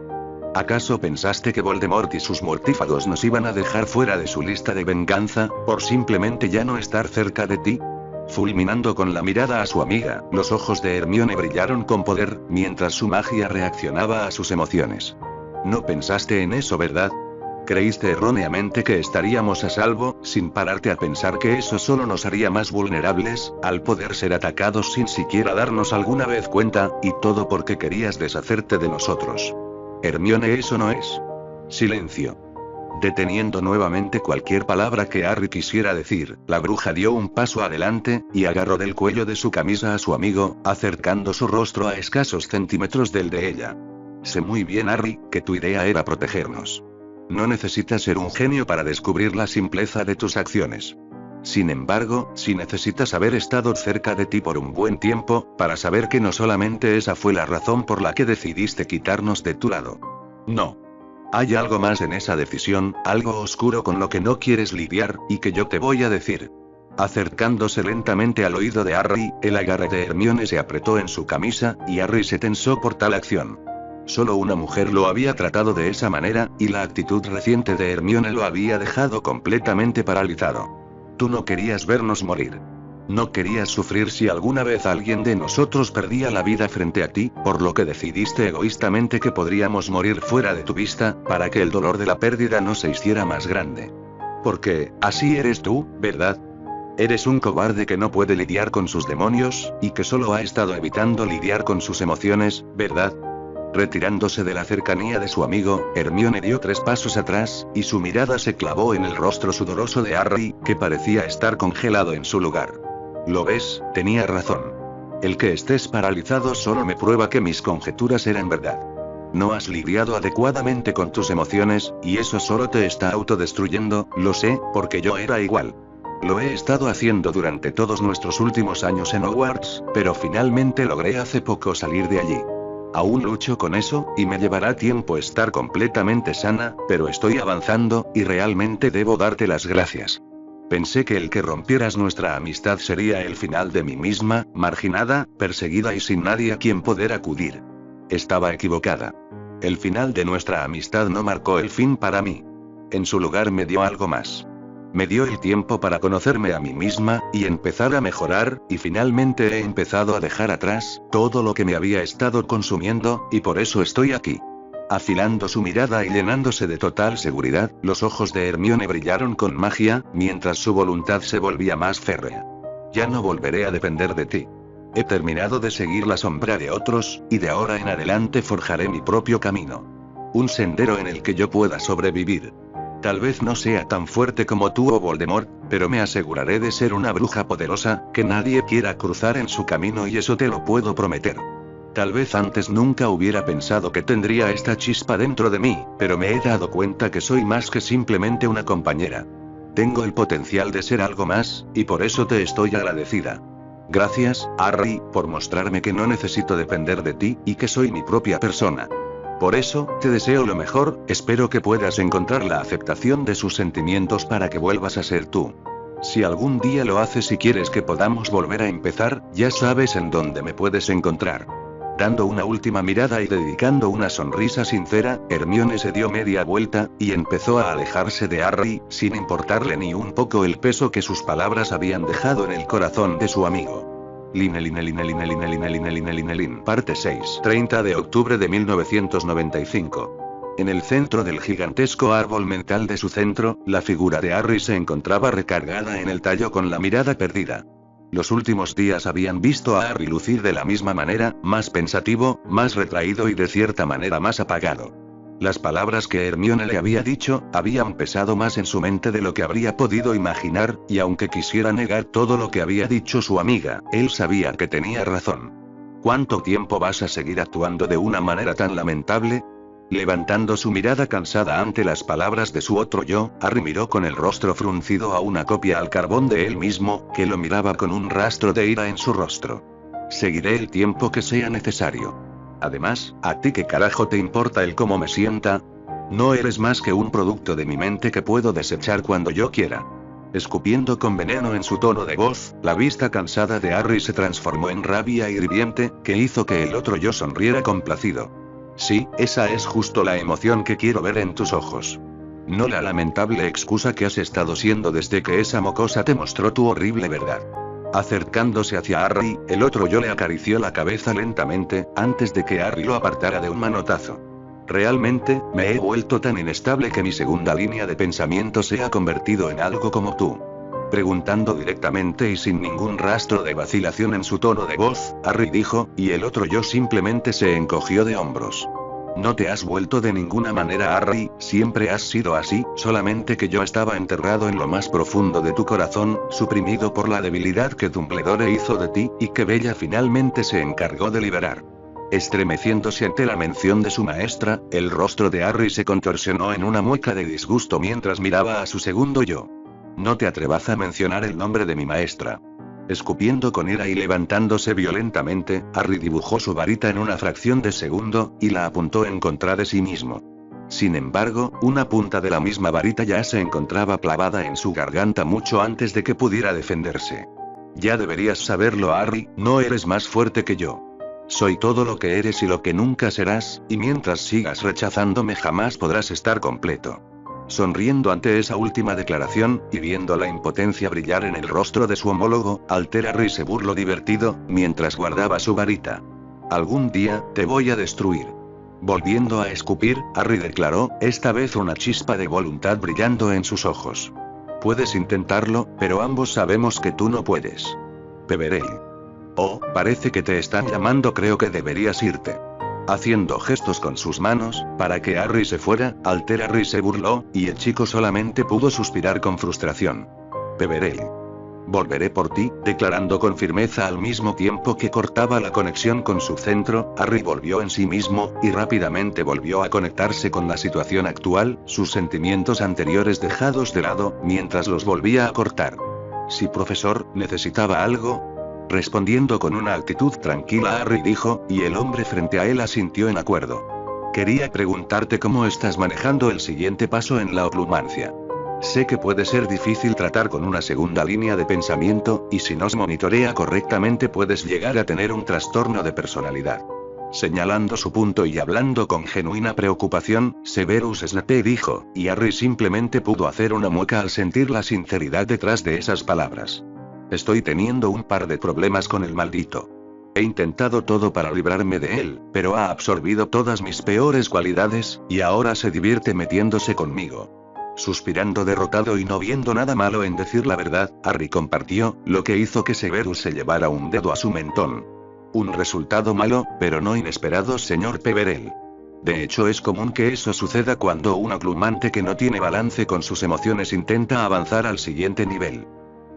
¿Acaso pensaste que Voldemort y sus mortífagos nos iban a dejar fuera de su lista de venganza, por simplemente ya no estar cerca de ti? Fulminando con la mirada a su amiga, los ojos de Hermione brillaron con poder, mientras su magia reaccionaba a sus emociones. No pensaste en eso, ¿verdad? Creíste erróneamente que estaríamos a salvo, sin pararte a pensar que eso solo nos haría más vulnerables, al poder ser atacados sin siquiera darnos alguna vez cuenta, y todo porque querías deshacerte de nosotros. Hermione, eso no es. Silencio. Deteniendo nuevamente cualquier palabra que Harry quisiera decir, la bruja dio un paso adelante, y agarró del cuello de su camisa a su amigo, acercando su rostro a escasos centímetros del de ella. Sé muy bien, Harry, que tu idea era protegernos. No necesitas ser un genio para descubrir la simpleza de tus acciones. Sin embargo, sí necesitas haber estado cerca de ti por un buen tiempo, para saber que no solamente esa fue la razón por la que decidiste quitarnos de tu lado. No. Hay algo más en esa decisión, algo oscuro con lo que no quieres lidiar, y que yo te voy a decir. Acercándose lentamente al oído de Harry, el agarre de Hermione se apretó en su camisa, y Harry se tensó por tal acción. Solo una mujer lo había tratado de esa manera, y la actitud reciente de Hermione lo había dejado completamente paralizado. Tú no querías vernos morir. No querías sufrir si alguna vez alguien de nosotros perdía la vida frente a ti, por lo que decidiste egoístamente que podríamos morir fuera de tu vista, para que el dolor de la pérdida no se hiciera más grande. Porque, así eres tú, ¿verdad? Eres un cobarde que no puede lidiar con sus demonios, y que solo ha estado evitando lidiar con sus emociones, ¿verdad? Retirándose de la cercanía de su amigo, Hermione dio 3 pasos atrás, y su mirada se clavó en el rostro sudoroso de Harry, que parecía estar congelado en su lugar. ¿Lo ves? Tenía razón. El que estés paralizado solo me prueba que mis conjeturas eran verdad. No has lidiado adecuadamente con tus emociones, y eso solo te está autodestruyendo, lo sé, porque yo era igual. Lo he estado haciendo durante todos nuestros últimos años en Hogwarts, pero finalmente logré hace poco salir de allí. Aún lucho con eso, y me llevará tiempo estar completamente sana, pero estoy avanzando, y realmente debo darte las gracias. Pensé que el que rompieras nuestra amistad sería el final de mí misma, marginada, perseguida y sin nadie a quien poder acudir. Estaba equivocada. El final de nuestra amistad no marcó el fin para mí. En su lugar me dio algo más. Me dio el tiempo para conocerme a mí misma, y empezar a mejorar, y finalmente he empezado a dejar atrás todo lo que me había estado consumiendo, y por eso estoy aquí. Afilando su mirada y llenándose de total seguridad, los ojos de Hermione brillaron con magia, mientras su voluntad se volvía más férrea. Ya no volveré a depender de ti. He terminado de seguir la sombra de otros, y de ahora en adelante forjaré mi propio camino. Un sendero en el que yo pueda sobrevivir. Tal vez no sea tan fuerte como tú o Voldemort, pero me aseguraré de ser una bruja poderosa, que nadie quiera cruzar en su camino, y eso te lo puedo prometer. Tal vez antes nunca hubiera pensado que tendría esta chispa dentro de mí, pero me he dado cuenta que soy más que simplemente una compañera. Tengo el potencial de ser algo más, y por eso te estoy agradecida. Gracias, Harry, por mostrarme que no necesito depender de ti, y que soy mi propia persona. Por eso, te deseo lo mejor, espero que puedas encontrar la aceptación de sus sentimientos para que vuelvas a ser tú. Si algún día lo haces y quieres que podamos volver a empezar, ya sabes en dónde me puedes encontrar. Dando una última mirada y dedicando una sonrisa sincera, Hermione se dio media vuelta, y empezó a alejarse de Harry, sin importarle ni un poco el peso que sus palabras habían dejado en el corazón de su amigo. Parte 6. 30 de octubre de 1995. En el centro del gigantesco árbol mental de su centro, la figura de Harry se encontraba recargada en el tallo con la mirada perdida. Los últimos días habían visto a Harry lucir de la misma manera, más pensativo, más retraído y de cierta manera más apagado. Las palabras que Hermione le había dicho, habían pesado más en su mente de lo que habría podido imaginar, y aunque quisiera negar todo lo que había dicho su amiga, él sabía que tenía razón. ¿Cuánto tiempo vas a seguir actuando de una manera tan lamentable? Levantando su mirada cansada ante las palabras de su otro yo, Harry miró con el rostro fruncido a una copia al carbón de él mismo, que lo miraba con un rastro de ira en su rostro. Seguiré el tiempo que sea necesario. Además, ¿a ti qué carajo te importa el cómo me sienta? No eres más que un producto de mi mente que puedo desechar cuando yo quiera. Escupiendo con veneno en su tono de voz, la vista cansada de Harry se transformó en rabia hirviente, que hizo que el otro yo sonriera complacido. Sí, esa es justo la emoción que quiero ver en tus ojos. No la lamentable excusa que has estado siendo desde que esa mocosa te mostró tu horrible verdad. Acercándose hacia Harry, el otro yo le acarició la cabeza lentamente, antes de que Harry lo apartara de un manotazo. Realmente, me he vuelto tan inestable que mi segunda línea de pensamiento se ha convertido en algo como tú. Preguntando directamente y sin ningún rastro de vacilación en su tono de voz, Harry dijo, y el otro yo simplemente se encogió de hombros. No te has vuelto de ninguna manera, Harry, siempre has sido así, solamente que yo estaba enterrado en lo más profundo de tu corazón, suprimido por la debilidad que Dumbledore hizo de ti, y que Bella finalmente se encargó de liberar. Estremeciéndose ante la mención de su maestra, el rostro de Harry se contorsionó en una mueca de disgusto mientras miraba a su segundo yo. No te atrevas a mencionar el nombre de mi maestra. Escupiendo con ira y levantándose violentamente, Harry dibujó su varita en una fracción de segundo, y la apuntó en contra de sí mismo. Sin embargo, una punta de la misma varita ya se encontraba clavada en su garganta mucho antes de que pudiera defenderse. Ya deberías saberlo, Harry, no eres más fuerte que yo. Soy todo lo que eres y lo que nunca serás, y mientras sigas rechazándome jamás podrás estar completo. Sonriendo ante esa última declaración, y viendo la impotencia brillar en el rostro de su homólogo, Harry se burló divertido, mientras guardaba su varita. Algún día, te voy a destruir. Volviendo a escupir, Harry declaró, esta vez una chispa de voluntad brillando en sus ojos. Puedes intentarlo, pero ambos sabemos que tú no puedes. Peverell. Oh, parece que te están llamando, creo que deberías irte. Haciendo gestos con sus manos, para que Harry se fuera, Harry se burló, y el chico solamente pudo suspirar con frustración. Peverell. Volveré por ti, declarando con firmeza al mismo tiempo que cortaba la conexión con su centro, Harry volvió en sí mismo, y rápidamente volvió a conectarse con la situación actual, sus sentimientos anteriores dejados de lado, mientras los volvía a cortar. Si profesor, necesitaba algo. Respondiendo con una actitud tranquila, Harry dijo, y el hombre frente a él asintió en acuerdo. Quería preguntarte cómo estás manejando el siguiente paso en la oclumancia. Sé que puede ser difícil tratar con una segunda línea de pensamiento, y si no se monitorea correctamente puedes llegar a tener un trastorno de personalidad. Señalando su punto y hablando con genuina preocupación, Severus Snape dijo, y Harry simplemente pudo hacer una mueca al sentir la sinceridad detrás de esas palabras. Estoy teniendo un par de problemas con el maldito. He intentado todo para librarme de él, pero ha absorbido todas mis peores cualidades, y ahora se divierte metiéndose conmigo. Suspirando derrotado y no viendo nada malo en decir la verdad, Harry compartió, lo que hizo que Severus se llevara un dedo a su mentón. Un resultado malo, pero no inesperado, señor Peverell. De hecho es común que eso suceda cuando un oclumante que no tiene balance con sus emociones intenta avanzar al siguiente nivel.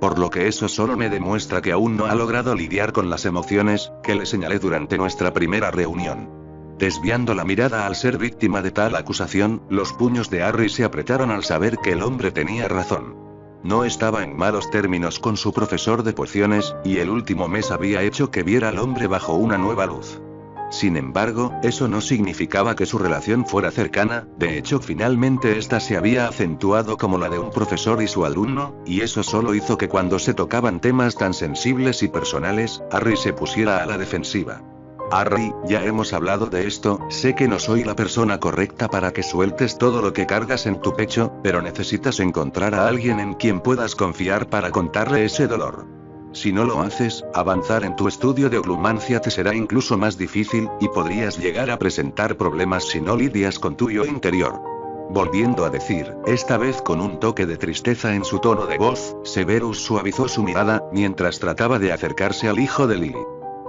Por lo que eso solo me demuestra que aún no ha logrado lidiar con las emociones, que le señalé durante nuestra primera reunión. Desviando la mirada al ser víctima de tal acusación, los puños de Harry se apretaron al saber que el hombre tenía razón. No estaba en malos términos con su profesor de pociones, y el último mes había hecho que viera al hombre bajo una nueva luz. Sin embargo, eso no significaba que su relación fuera cercana, de hecho finalmente esta se había acentuado como la de un profesor y su alumno, y eso solo hizo que cuando se tocaban temas tan sensibles y personales, Harry se pusiera a la defensiva. Harry, ya hemos hablado de esto, sé que no soy la persona correcta para que sueltes todo lo que cargas en tu pecho, pero necesitas encontrar a alguien en quien puedas confiar para contarle ese dolor. Si no lo haces, avanzar en tu estudio de oclumancia te será incluso más difícil, y podrías llegar a presentar problemas si no lidias con tu yo interior. Volviendo a decir, esta vez con un toque de tristeza en su tono de voz, Severus suavizó su mirada, mientras trataba de acercarse al hijo de Lily.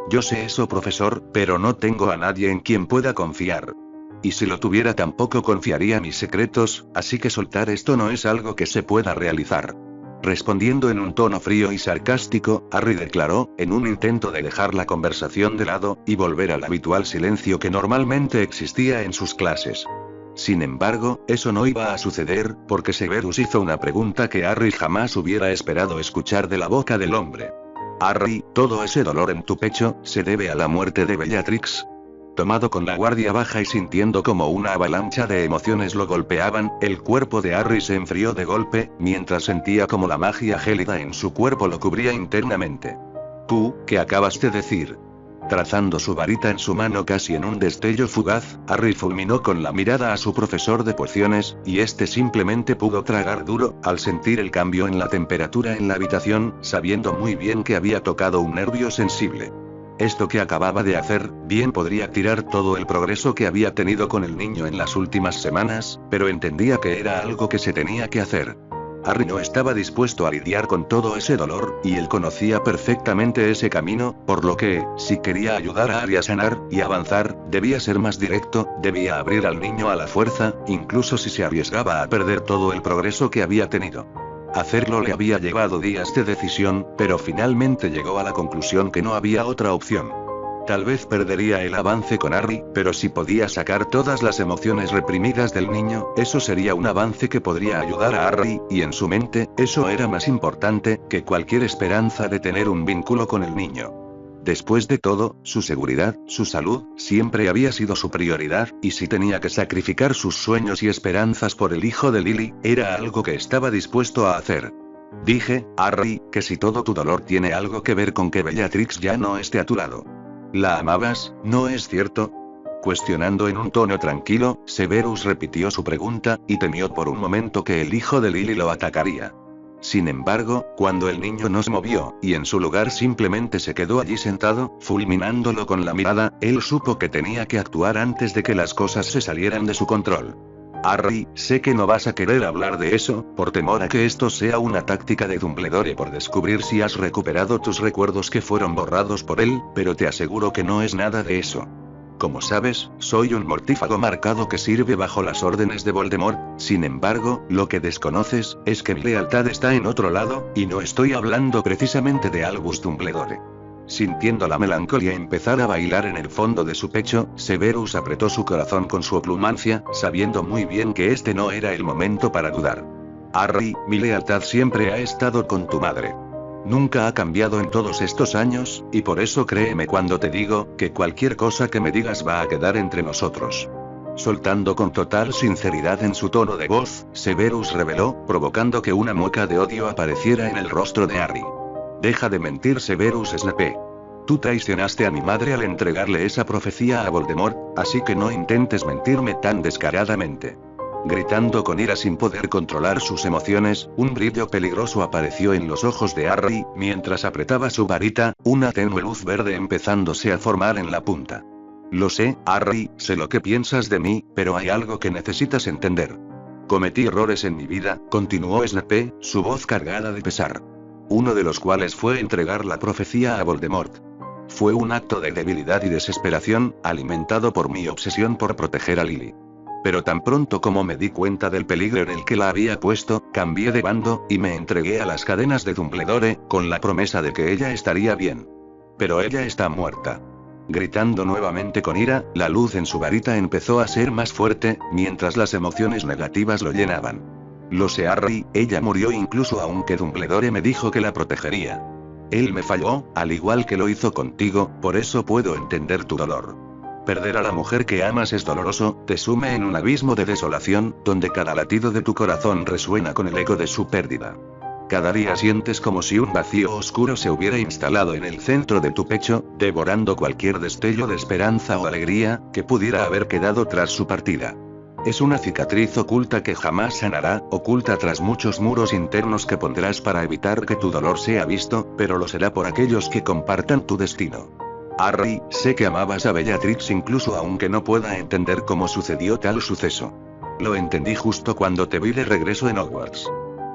Yo sé eso, profesor, pero no tengo a nadie en quien pueda confiar. Y si lo tuviera tampoco confiaría mis secretos, así que soltar esto no es algo que se pueda realizar. Respondiendo en un tono frío y sarcástico, Harry declaró, en un intento de dejar la conversación de lado, y volver al habitual silencio que normalmente existía en sus clases. Sin embargo, eso no iba a suceder, porque Severus hizo una pregunta que Harry jamás hubiera esperado escuchar de la boca del hombre. Harry, ¿todo ese dolor en tu pecho se debe a la muerte de Bellatrix? Tomado con la guardia baja y sintiendo como una avalancha de emociones lo golpeaban, el cuerpo de Harry se enfrió de golpe, mientras sentía como la magia gélida en su cuerpo lo cubría internamente. ¿Qué acabas de decir? Trazando su varita en su mano casi en un destello fugaz, Harry fulminó con la mirada a su profesor de pociones, y este simplemente pudo tragar duro, al sentir el cambio en la temperatura en la habitación, sabiendo muy bien que había tocado un nervio sensible. Esto que acababa de hacer, bien podría tirar todo el progreso que había tenido con el niño en las últimas semanas, pero entendía que era algo que se tenía que hacer. Harry no estaba dispuesto a lidiar con todo ese dolor, y él conocía perfectamente ese camino, por lo que, si quería ayudar a Harry a sanar y avanzar, debía ser más directo, debía abrir al niño a la fuerza, incluso si se arriesgaba a perder todo el progreso que había tenido. Hacerlo le había llevado días de decisión, pero finalmente llegó a la conclusión que no había otra opción. Tal vez perdería el avance con Harry, pero si podía sacar todas las emociones reprimidas del niño, eso sería un avance que podría ayudar a Harry, y en su mente, eso era más importante que cualquier esperanza de tener un vínculo con el niño. Después de todo, su seguridad, su salud, siempre había sido su prioridad, y si tenía que sacrificar sus sueños y esperanzas por el hijo de Lily, era algo que estaba dispuesto a hacer. Dije, Harry, que si todo tu dolor tiene algo que ver con que Bellatrix ya no esté a tu lado. ¿La amabas, no es cierto? Cuestionando en un tono tranquilo, Severus repitió su pregunta, y temió por un momento que el hijo de Lily lo atacaría. Sin embargo, cuando el niño no se movió, y en su lugar simplemente se quedó allí sentado, fulminándolo con la mirada, él supo que tenía que actuar antes de que las cosas se salieran de su control. Harry, sé que no vas a querer hablar de eso, por temor a que esto sea una táctica de Dumbledore por descubrir si has recuperado tus recuerdos que fueron borrados por él, pero te aseguro que no es nada de eso. Como sabes, soy un mortífago marcado que sirve bajo las órdenes de Voldemort, sin embargo, lo que desconoces, es que mi lealtad está en otro lado, y no estoy hablando precisamente de Albus Dumbledore. Sintiendo la melancolía empezar a bailar en el fondo de su pecho, Severus apretó su corazón con su oclumancia, sabiendo muy bien que este no era el momento para dudar. Harry, mi lealtad siempre ha estado con tu madre. Nunca ha cambiado en todos estos años, y por eso créeme cuando te digo, que cualquier cosa que me digas va a quedar entre nosotros. Soltando con total sinceridad en su tono de voz, Severus reveló, provocando que una mueca de odio apareciera en el rostro de Harry. Deja de mentir, Severus Snape. Tú traicionaste a mi madre al entregarle esa profecía a Voldemort, así que no intentes mentirme tan descaradamente. Gritando con ira sin poder controlar sus emociones, un brillo peligroso apareció en los ojos de Harry, mientras apretaba su varita, una tenue luz verde empezándose a formar en la punta. Lo sé, Harry, sé lo que piensas de mí, pero hay algo que necesitas entender. Cometí errores en mi vida, continuó Snape, su voz cargada de pesar. Uno de los cuales fue entregar la profecía a Voldemort. Fue un acto de debilidad y desesperación, alimentado por mi obsesión por proteger a Lily. Pero tan pronto como me di cuenta del peligro en el que la había puesto, cambié de bando, y me entregué a las cadenas de Dumbledore, con la promesa de que ella estaría bien. Pero ella está muerta. Gritando nuevamente con ira, la luz en su varita empezó a ser más fuerte, mientras las emociones negativas lo llenaban. Lo sé, Harry, ella murió incluso aunque Dumbledore me dijo que la protegería. Él me falló, al igual que lo hizo contigo, por eso puedo entender tu dolor. Perder a la mujer que amas es doloroso, te sume en un abismo de desolación, donde cada latido de tu corazón resuena con el eco de su pérdida. Cada día sientes como si un vacío oscuro se hubiera instalado en el centro de tu pecho, devorando cualquier destello de esperanza o alegría, que pudiera haber quedado tras su partida. Es una cicatriz oculta que jamás sanará, oculta tras muchos muros internos que pondrás para evitar que tu dolor sea visto, pero lo será por aquellos que compartan tu destino. Harry, sé que amabas a Bellatrix incluso aunque no pueda entender cómo sucedió tal suceso. Lo entendí justo cuando te vi de regreso en Hogwarts.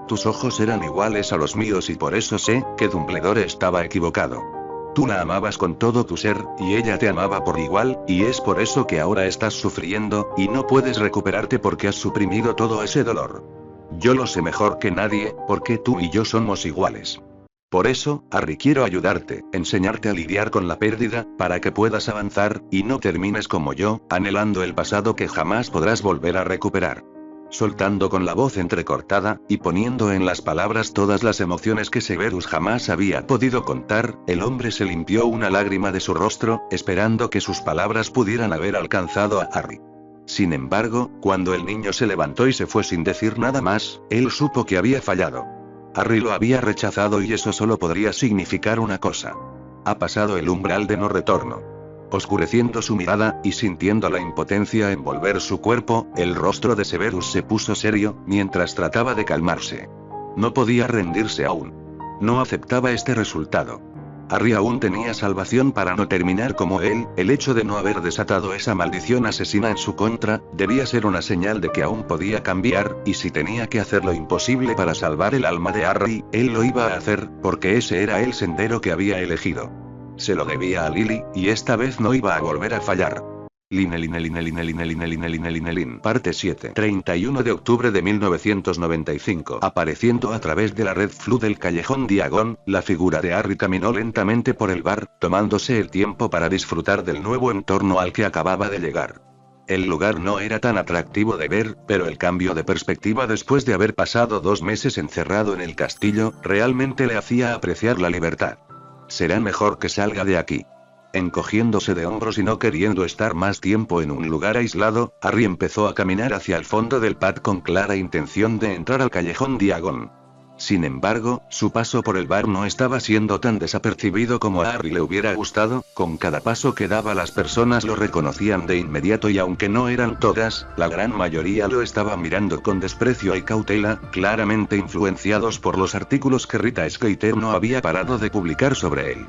Tus ojos eran iguales a los míos y por eso sé que Dumbledore estaba equivocado. Tú la amabas con todo tu ser, y ella te amaba por igual, y es por eso que ahora estás sufriendo, y no puedes recuperarte porque has suprimido todo ese dolor. Yo lo sé mejor que nadie, porque tú y yo somos iguales. Por eso, Harry, quiero ayudarte, enseñarte a lidiar con la pérdida, para que puedas avanzar, y no termines como yo, anhelando el pasado que jamás podrás volver a recuperar. Soltando con la voz entrecortada, y poniendo en las palabras todas las emociones que Severus jamás había podido contar, el hombre se limpió una lágrima de su rostro, esperando que sus palabras pudieran haber alcanzado a Harry. Sin embargo, cuando el niño se levantó y se fue sin decir nada más, él supo que había fallado. Harry lo había rechazado y eso solo podría significar una cosa. Ha pasado el umbral de no retorno. Oscureciendo su mirada, y sintiendo la impotencia envolver su cuerpo, el rostro de Severus se puso serio, mientras trataba de calmarse. No podía rendirse aún. No aceptaba este resultado. Harry aún tenía salvación para no terminar como él, el hecho de no haber desatado esa maldición asesina en su contra, debía ser una señal de que aún podía cambiar, y si tenía que hacer lo imposible para salvar el alma de Harry, él lo iba a hacer, porque ese era el sendero que había elegido. Se lo debía a Lily, y esta vez no iba a volver a fallar. Parte 7. 31 de octubre de 1995. Apareciendo a través de la red flu del callejón Diagon, la figura de Harry caminó lentamente por el bar, tomándose el tiempo para disfrutar del nuevo entorno al que acababa de llegar. El lugar no era tan atractivo de ver, pero el cambio de perspectiva después de haber pasado 2 meses encerrado en el castillo, realmente le hacía apreciar la libertad. Será mejor que salga de aquí. Encogiéndose de hombros y no queriendo estar más tiempo en un lugar aislado, Harry empezó a caminar hacia el fondo del pub con clara intención de entrar al callejón Diagon. Sin embargo, su paso por el bar no estaba siendo tan desapercibido como a Harry le hubiera gustado, con cada paso que daba las personas lo reconocían de inmediato y aunque no eran todas, la gran mayoría lo estaba mirando con desprecio y cautela, claramente influenciados por los artículos que Rita Skeeter no había parado de publicar sobre él.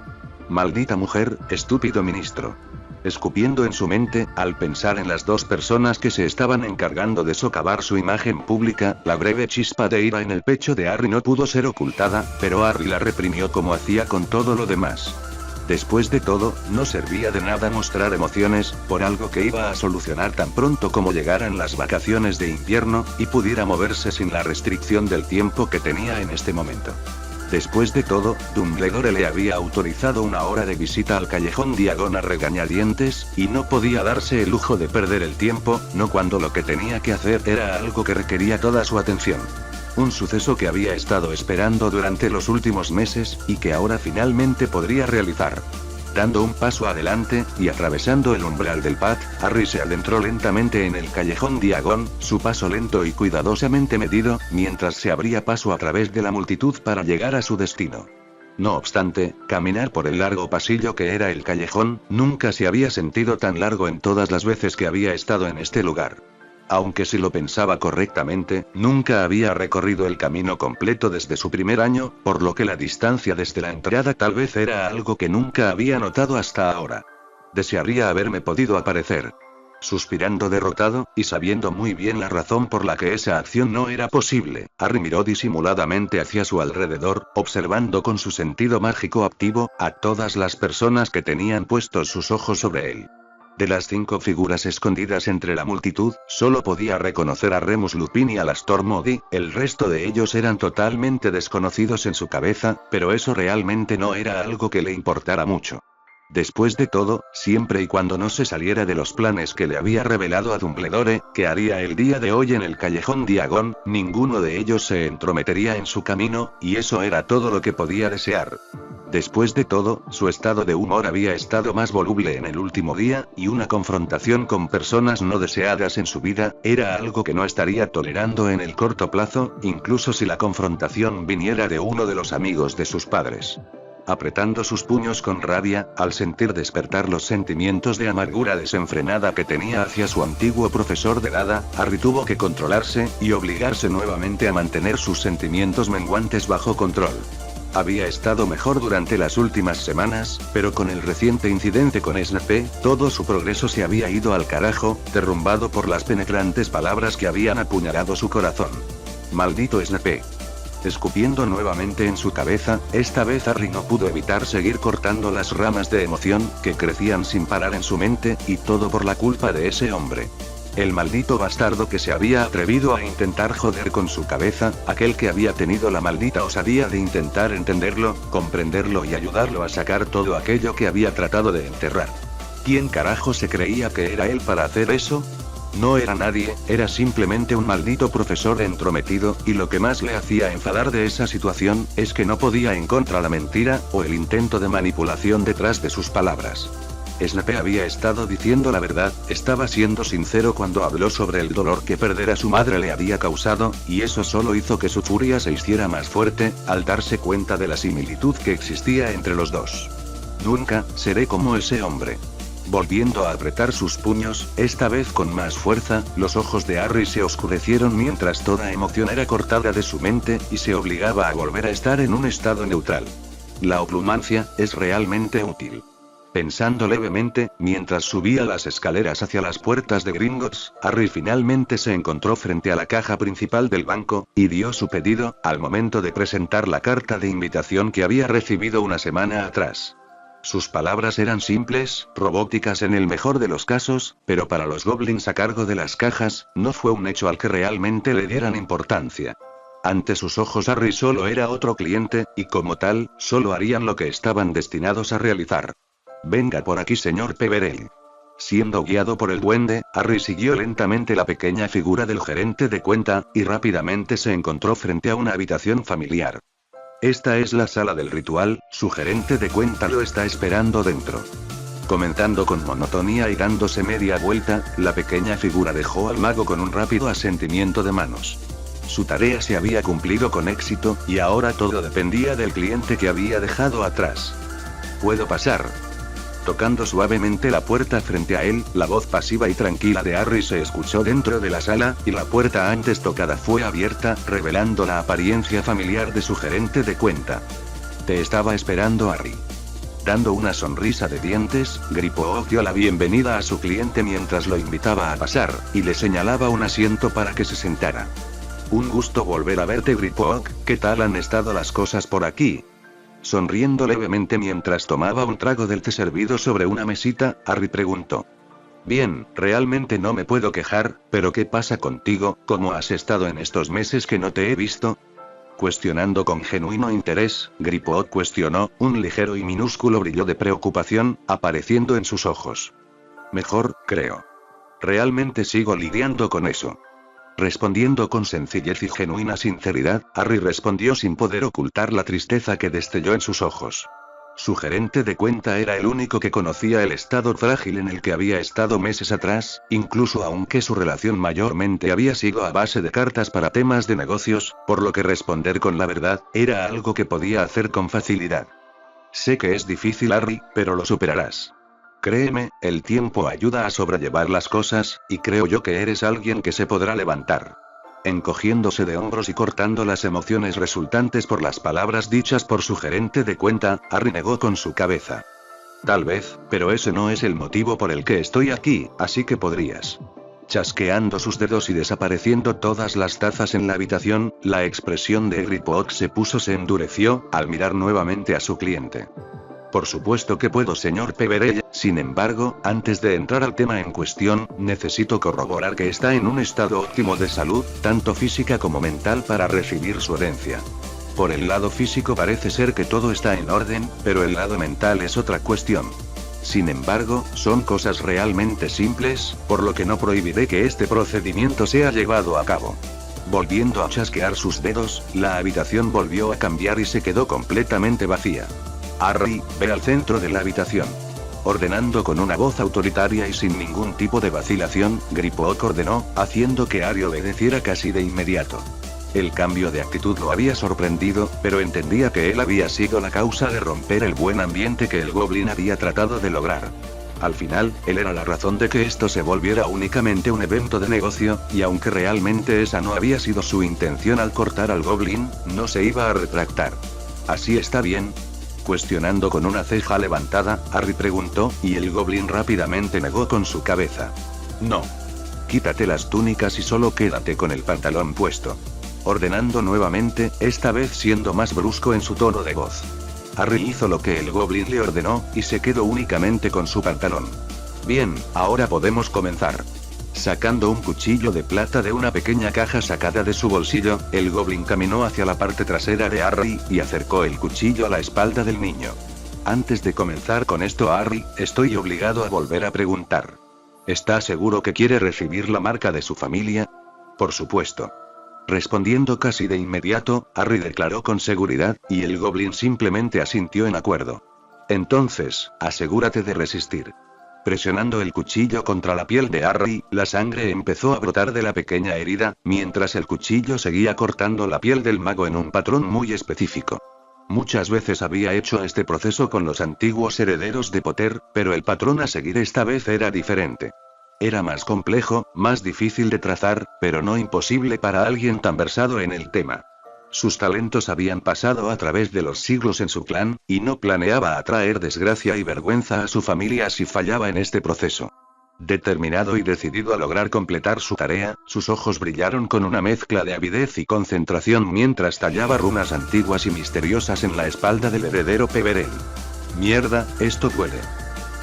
Maldita mujer, estúpido ministro. Escupiendo en su mente, al pensar en las 2 personas que se estaban encargando de socavar su imagen pública, la breve chispa de ira en el pecho de Harry no pudo ser ocultada, pero Harry la reprimió como hacía con todo lo demás. Después de todo, no servía de nada mostrar emociones, por algo que iba a solucionar tan pronto como llegaran las vacaciones de invierno, y pudiera moverse sin la restricción del tiempo que tenía en este momento. Después de todo, Dumbledore le había autorizado 1 hora de visita al callejón Diagon a regañadientes, y no podía darse el lujo de perder el tiempo, no cuando lo que tenía que hacer era algo que requería toda su atención. Un suceso que había estado esperando durante los últimos meses, y que ahora finalmente podría realizar. Dando un paso adelante, y atravesando el umbral del pub, Harry se adentró lentamente en el callejón Diagon, su paso lento y cuidadosamente medido, mientras se abría paso a través de la multitud para llegar a su destino. No obstante, caminar por el largo pasillo que era el callejón, nunca se había sentido tan largo en todas las veces que había estado en este lugar. Aunque si lo pensaba correctamente, nunca había recorrido el camino completo desde su primer año, por lo que la distancia desde la entrada tal vez era algo que nunca había notado hasta ahora. Desearía haberme podido aparecer. Suspirando derrotado, y sabiendo muy bien la razón por la que esa acción no era posible, Harry miró disimuladamente hacia su alrededor, observando con su sentido mágico activo, a todas las personas que tenían puestos sus ojos sobre él. De las 5 figuras escondidas entre la multitud, solo podía reconocer a Remus Lupin y a Alastor Moody, el resto de ellos eran totalmente desconocidos en su cabeza, pero eso realmente no era algo que le importara mucho. Después de todo, siempre y cuando no se saliera de los planes que le había revelado a Dumbledore, que haría el día de hoy en el callejón Diagon, ninguno de ellos se entrometería en su camino, y eso era todo lo que podía desear. Después de todo, su estado de humor había estado más voluble en el último día, y una confrontación con personas no deseadas en su vida, era algo que no estaría tolerando en el corto plazo, incluso si la confrontación viniera de uno de los amigos de sus padres. Apretando sus puños con rabia, al sentir despertar los sentimientos de amargura desenfrenada que tenía hacia su antiguo profesor de nada, Harry tuvo que controlarse, y obligarse nuevamente a mantener sus sentimientos menguantes bajo control. Había estado mejor durante las últimas semanas, pero con el reciente incidente con Snape, todo su progreso se había ido al carajo, derrumbado por las penetrantes palabras que habían apuñalado su corazón. Maldito Snape. Escupiendo nuevamente en su cabeza, esta vez Harry no pudo evitar seguir cortando las ramas de emoción, que crecían sin parar en su mente, y todo por la culpa de ese hombre. El maldito bastardo que se había atrevido a intentar joder con su cabeza, aquel que había tenido la maldita osadía de intentar entenderlo, comprenderlo y ayudarlo a sacar todo aquello que había tratado de enterrar. ¿Quién carajo se creía que era él para hacer eso? No era nadie, era simplemente un maldito profesor entrometido, y lo que más le hacía enfadar de esa situación, es que no podía encontrar la mentira, o el intento de manipulación detrás de sus palabras. Snape había estado diciendo la verdad, estaba siendo sincero cuando habló sobre el dolor que perder a su madre le había causado, y eso solo hizo que su furia se hiciera más fuerte, al darse cuenta de la similitud que existía entre los dos. Nunca seré como ese hombre. Volviendo a apretar sus puños, esta vez con más fuerza, los ojos de Harry se oscurecieron mientras toda emoción era cortada de su mente, y se obligaba a volver a estar en un estado neutral. La oplumancia es realmente útil. Pensando levemente, mientras subía las escaleras hacia las puertas de Gringotts, Harry finalmente se encontró frente a la caja principal del banco, y dio su pedido, al momento de presentar la carta de invitación que había recibido una semana atrás. Sus palabras eran simples, robóticas en el mejor de los casos, pero para los goblins a cargo de las cajas, no fue un hecho al que realmente le dieran importancia. Ante sus ojos Harry solo era otro cliente, y como tal, solo harían lo que estaban destinados a realizar. Venga por aquí, señor Peverell. Siendo guiado por el duende, Harry siguió lentamente la pequeña figura del gerente de cuenta, y rápidamente se encontró frente a una habitación familiar. Esta es la sala del ritual, su gerente de cuenta lo está esperando dentro. Comentando con monotonía y dándose media vuelta, la pequeña figura dejó al mago con un rápido asentimiento de manos. Su tarea se había cumplido con éxito, y ahora todo dependía del cliente que había dejado atrás. ¿Puedo pasar? Tocando suavemente la puerta frente a él, la voz pasiva y tranquila de Harry se escuchó dentro de la sala, y la puerta antes tocada fue abierta, revelando la apariencia familiar de su gerente de cuenta. Te estaba esperando, Harry. Dando una sonrisa de dientes, Gryffindor dio la bienvenida a su cliente mientras lo invitaba a pasar, y le señalaba un asiento para que se sentara. Un gusto volver a verte, Gryffindor, ¿qué tal han estado las cosas por aquí? Sonriendo levemente mientras tomaba un trago del té servido sobre una mesita, Harry preguntó. Bien, realmente no me puedo quejar, pero ¿qué pasa contigo? ¿Cómo has estado en estos meses que no te he visto? Cuestionando con genuino interés, Gryffindor cuestionó, un ligero y minúsculo brillo de preocupación, apareciendo en sus ojos. Mejor, creo. Realmente sigo lidiando con eso. Respondiendo con sencillez y genuina sinceridad, Harry respondió sin poder ocultar la tristeza que destelló en sus ojos. Su gerente de cuenta era el único que conocía el estado frágil en el que había estado meses atrás, incluso aunque su relación mayormente había sido a base de cartas para temas de negocios, por lo que responder con la verdad, era algo que podía hacer con facilidad. Sé que es difícil, Harry, pero lo superarás. Créeme, el tiempo ayuda a sobrellevar las cosas, y creo yo que eres alguien que se podrá levantar. Encogiéndose de hombros y cortando las emociones resultantes por las palabras dichas por su gerente de cuenta, Harry negó con su cabeza. Tal vez, pero ese no es el motivo por el que estoy aquí, así que podrías. Chasqueando sus dedos y desapareciendo todas las tazas en la habitación, la expresión de Griphook se endureció, al mirar nuevamente a su cliente. Por supuesto que puedo, señor Peverell. Sin embargo, antes de entrar al tema en cuestión, necesito corroborar que está en un estado óptimo de salud, tanto física como mental, para recibir su herencia. Por el lado físico parece ser que todo está en orden, pero el lado mental es otra cuestión. Sin embargo, son cosas realmente simples, por lo que no prohibiré que este procedimiento sea llevado a cabo. Volviendo a chasquear sus dedos, la habitación volvió a cambiar y se quedó completamente vacía. Harry, ve al centro de la habitación. Ordenando con una voz autoritaria y sin ningún tipo de vacilación, Griphook ordenó, haciendo que Harry obedeciera casi de inmediato. El cambio de actitud lo había sorprendido, pero entendía que él había sido la causa de romper el buen ambiente que el Goblin había tratado de lograr. Al final, él era la razón de que esto se volviera únicamente un evento de negocio, y aunque realmente esa no había sido su intención al cortar al Goblin, no se iba a retractar. ¿Así está bien? Cuestionando con una ceja levantada, Harry preguntó, y el Goblin rápidamente negó con su cabeza. No. Quítate las túnicas y solo quédate con el pantalón puesto. Ordenando nuevamente, esta vez siendo más brusco en su tono de voz. Harry hizo lo que el Goblin le ordenó, y se quedó únicamente con su pantalón. Bien, ahora podemos comenzar. Sacando un cuchillo de plata de una pequeña caja sacada de su bolsillo, el Goblin caminó hacia la parte trasera de Harry, y acercó el cuchillo a la espalda del niño. Antes de comenzar con esto, Harry, estoy obligado a volver a preguntar. ¿Está seguro que quiere recibir la marca de su familia? Por supuesto. Respondiendo casi de inmediato, Harry declaró con seguridad, y el Goblin simplemente asintió en acuerdo. Entonces, asegúrate de resistir. Presionando el cuchillo contra la piel de Harry, la sangre empezó a brotar de la pequeña herida, mientras el cuchillo seguía cortando la piel del mago en un patrón muy específico. Muchas veces había hecho este proceso con los antiguos herederos de Potter, pero el patrón a seguir esta vez era diferente. Era más complejo, más difícil de trazar, pero no imposible para alguien tan versado en el tema. Sus talentos habían pasado a través de los siglos en su clan, y no planeaba atraer desgracia y vergüenza a su familia si fallaba en este proceso. Determinado y decidido a lograr completar su tarea, sus ojos brillaron con una mezcla de avidez y concentración mientras tallaba runas antiguas y misteriosas en la espalda del heredero Peverell. Mierda, esto puede.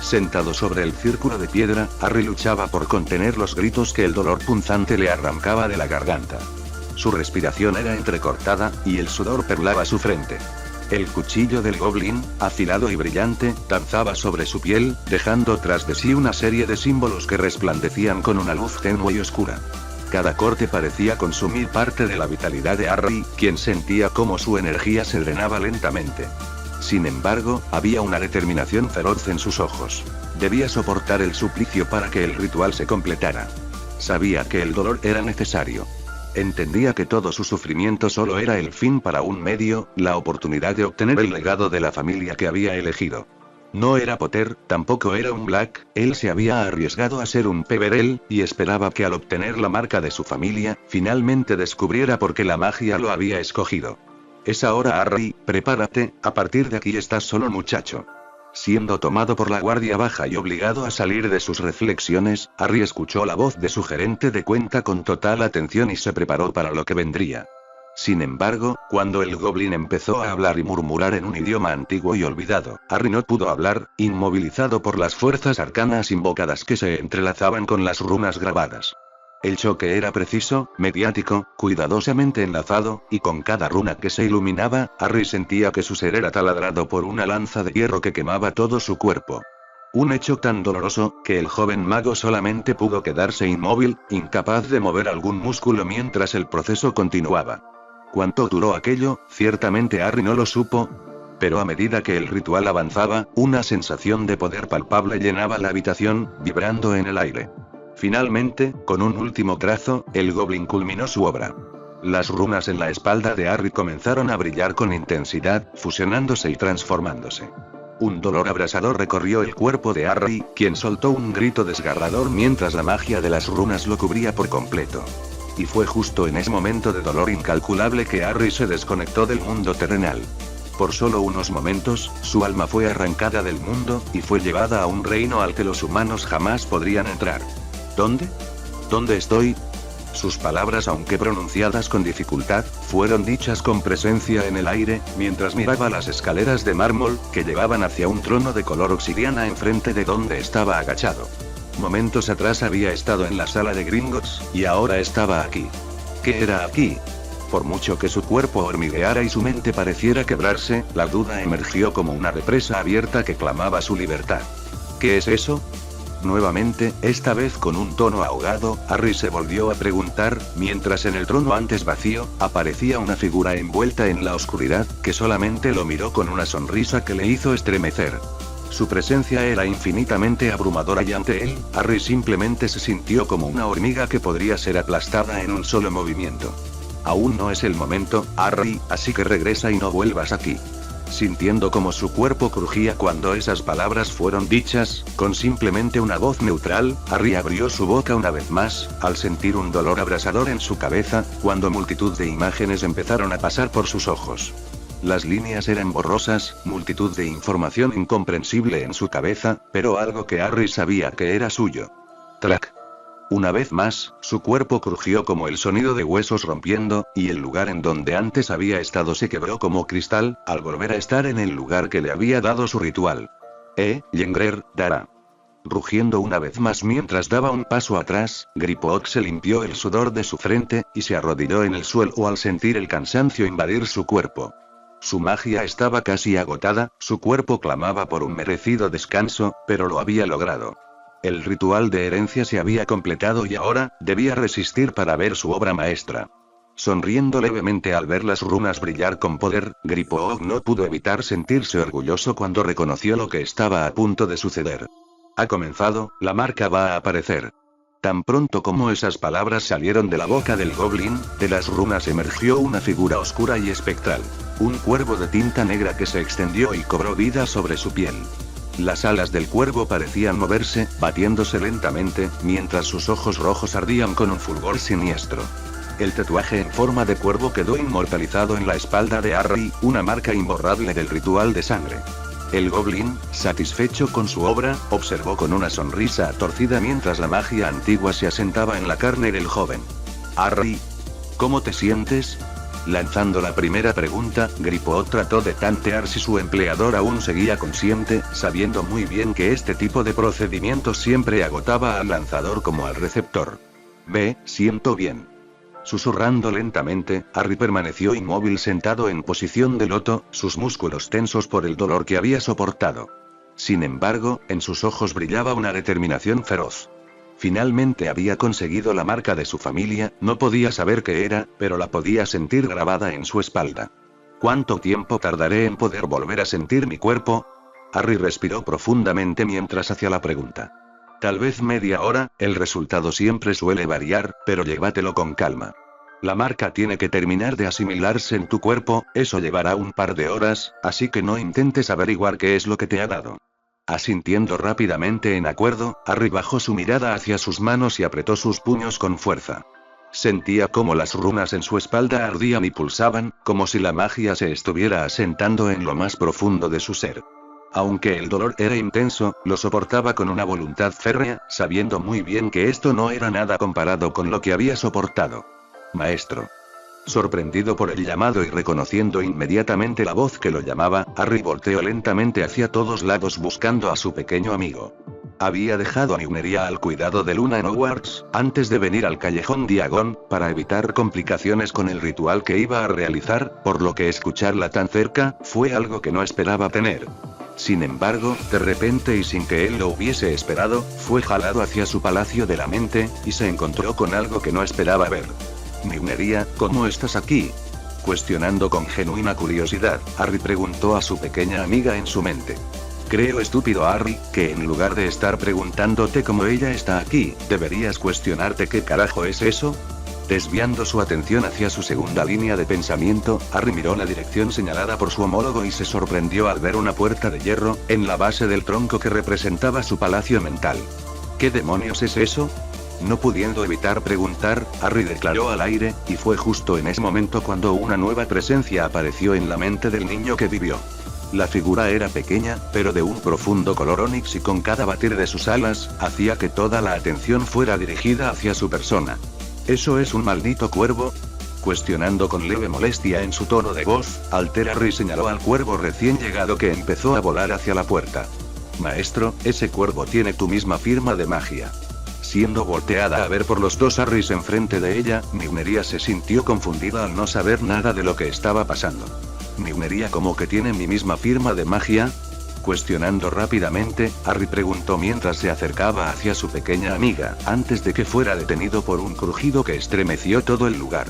Sentado sobre el círculo de piedra, Harry luchaba por contener los gritos que el dolor punzante le arrancaba de la garganta. Su respiración era entrecortada, y el sudor perlaba su frente. El cuchillo del Goblin, afilado y brillante, danzaba sobre su piel, dejando tras de sí una serie de símbolos que resplandecían con una luz tenue y oscura. Cada corte parecía consumir parte de la vitalidad de Harry, quien sentía cómo su energía se drenaba lentamente. Sin embargo, había una determinación feroz en sus ojos. Debía soportar el suplicio para que el ritual se completara. Sabía que el dolor era necesario. Entendía que todo su sufrimiento solo era el fin para un medio, la oportunidad de obtener el legado de la familia que había elegido. No era Potter, tampoco era un Black, él se había arriesgado a ser un Peverell, y esperaba que al obtener la marca de su familia, finalmente descubriera por qué la magia lo había escogido. Es ahora, Harry, prepárate, a partir de aquí estás solo, muchacho. Siendo tomado por la guardia baja y obligado a salir de sus reflexiones, Harry escuchó la voz de su gerente de cuenta con total atención y se preparó para lo que vendría. Sin embargo, cuando el Goblin empezó a hablar y murmurar en un idioma antiguo y olvidado, Harry no pudo hablar, inmovilizado por las fuerzas arcanas invocadas que se entrelazaban con las runas grabadas. El choque era preciso, mediático, cuidadosamente enlazado, y con cada runa que se iluminaba, Harry sentía que su ser era taladrado por una lanza de hierro que quemaba todo su cuerpo. Un hecho tan doloroso, que el joven mago solamente pudo quedarse inmóvil, incapaz de mover algún músculo mientras el proceso continuaba. ¿Cuánto duró aquello? Ciertamente Harry no lo supo. Pero a medida que el ritual avanzaba, una sensación de poder palpable llenaba la habitación, vibrando en el aire. Finalmente, con un último trazo, el goblin culminó su obra. Las runas en la espalda de Harry comenzaron a brillar con intensidad, fusionándose y transformándose. Un dolor abrasador recorrió el cuerpo de Harry, quien soltó un grito desgarrador mientras la magia de las runas lo cubría por completo. Y fue justo en ese momento de dolor incalculable que Harry se desconectó del mundo terrenal. Por solo unos momentos, su alma fue arrancada del mundo, y fue llevada a un reino al que los humanos jamás podrían entrar. ¿Dónde? ¿Dónde estoy? Sus palabras, aunque pronunciadas con dificultad, fueron dichas con presencia en el aire, mientras miraba las escaleras de mármol, que llevaban hacia un trono de color obsidiana enfrente de donde estaba agachado. Momentos atrás había estado en la sala de Gringotts, y ahora estaba aquí. ¿Qué era aquí? Por mucho que su cuerpo hormigueara y su mente pareciera quebrarse, la duda emergió como una represa abierta que clamaba su libertad. ¿Qué es eso? Nuevamente, esta vez con un tono ahogado, Harry se volvió a preguntar, mientras en el trono antes vacío, aparecía una figura envuelta en la oscuridad, que solamente lo miró con una sonrisa que le hizo estremecer. Su presencia era infinitamente abrumadora y ante él, Harry simplemente se sintió como una hormiga que podría ser aplastada en un solo movimiento. Aún no es el momento, Harry, así que regresa y no vuelvas aquí. Sintiendo como su cuerpo crujía cuando esas palabras fueron dichas, con simplemente una voz neutral, Harry abrió su boca una vez más, al sentir un dolor abrasador en su cabeza, cuando multitud de imágenes empezaron a pasar por sus ojos. Las líneas eran borrosas, multitud de información incomprensible en su cabeza, pero algo que Harry sabía que era suyo. Track. Una vez más, su cuerpo crujió como el sonido de huesos rompiendo, y el lugar en donde antes había estado se quebró como cristal, al volver a estar en el lugar que le había dado su ritual. Yengrer, Dara. Rugiendo una vez más mientras daba un paso atrás, Griphook se limpió el sudor de su frente, y se arrodilló en el suelo al sentir el cansancio invadir su cuerpo. Su magia estaba casi agotada, su cuerpo clamaba por un merecido descanso, pero lo había logrado. El ritual de herencia se había completado y ahora, debía resistir para ver su obra maestra. Sonriendo levemente al ver las runas brillar con poder, Griphook no pudo evitar sentirse orgulloso cuando reconoció lo que estaba a punto de suceder. Ha comenzado, la marca va a aparecer. Tan pronto como esas palabras salieron de la boca del goblin, de las runas emergió una figura oscura y espectral. Un cuervo de tinta negra que se extendió y cobró vida sobre su piel. Las alas del cuervo parecían moverse, batiéndose lentamente, mientras sus ojos rojos ardían con un fulgor siniestro. El tatuaje en forma de cuervo quedó inmortalizado en la espalda de Harry, una marca imborrable del ritual de sangre. El goblin, satisfecho con su obra, observó con una sonrisa torcida mientras la magia antigua se asentaba en la carne del joven. Harry, ¿cómo te sientes? Lanzando la primera pregunta, Griphook trató de tantear si su empleador aún seguía consciente, sabiendo muy bien que este tipo de procedimientos siempre agotaba al lanzador como al receptor. Siento bien. Susurrando lentamente, Harry permaneció inmóvil sentado en posición de loto, sus músculos tensos por el dolor que había soportado. Sin embargo, en sus ojos brillaba una determinación feroz. Finalmente había conseguido la marca de su familia, no podía saber qué era, pero la podía sentir grabada en su espalda. ¿Cuánto tiempo tardaré en poder volver a sentir mi cuerpo? Harry respiró profundamente mientras hacía la pregunta. Tal vez media hora, el resultado siempre suele variar, pero llévatelo con calma. La marca tiene que terminar de asimilarse en tu cuerpo, eso llevará un par de horas, así que no intentes averiguar qué es lo que te ha dado. Asintiendo rápidamente en acuerdo, Harry bajó su mirada hacia sus manos y apretó sus puños con fuerza. Sentía cómo las runas en su espalda ardían y pulsaban, como si la magia se estuviera asentando en lo más profundo de su ser. Aunque el dolor era intenso, lo soportaba con una voluntad férrea, sabiendo muy bien que esto no era nada comparado con lo que había soportado. Maestro. Sorprendido por el llamado y reconociendo inmediatamente la voz que lo llamaba, Harry volteó lentamente hacia todos lados buscando a su pequeño amigo. Había dejado a Mjolnir al cuidado de Luna en Hogwarts, antes de venir al Callejón Diagon, para evitar complicaciones con el ritual que iba a realizar, por lo que escucharla tan cerca, fue algo que no esperaba tener. Sin embargo, de repente y sin que él lo hubiese esperado, fue jalado hacia su palacio de la mente, y se encontró con algo que no esperaba ver. Mjolnir, ¿cómo estás aquí? Cuestionando con genuina curiosidad, Harry preguntó a su pequeña amiga en su mente. Creo, estúpido Harry, que en lugar de estar preguntándote cómo ella está aquí, deberías cuestionarte qué carajo es eso. Desviando su atención hacia su segunda línea de pensamiento, Harry miró la dirección señalada por su homólogo y se sorprendió al ver una puerta de hierro, en la base del tronco que representaba su palacio mental. ¿Qué demonios es eso? No pudiendo evitar preguntar, Harry declaró al aire, y fue justo en ese momento cuando una nueva presencia apareció en la mente del niño que vivió. La figura era pequeña, pero de un profundo color onix y con cada batir de sus alas, hacía que toda la atención fuera dirigida hacia su persona. ¿Eso es un maldito cuervo? Cuestionando con leve molestia en su tono de voz, Harry señaló al cuervo recién llegado que empezó a volar hacia la puerta. Maestro, ese cuervo tiene tu misma firma de magia. Siendo volteada a ver por los dos Harrys enfrente de ella, Mjolnir se sintió confundida al no saber nada de lo que estaba pasando. ¿Mjolnir como que tiene mi misma firma de magia? Cuestionando rápidamente, Harry preguntó mientras se acercaba hacia su pequeña amiga, antes de que fuera detenido por un crujido que estremeció todo el lugar.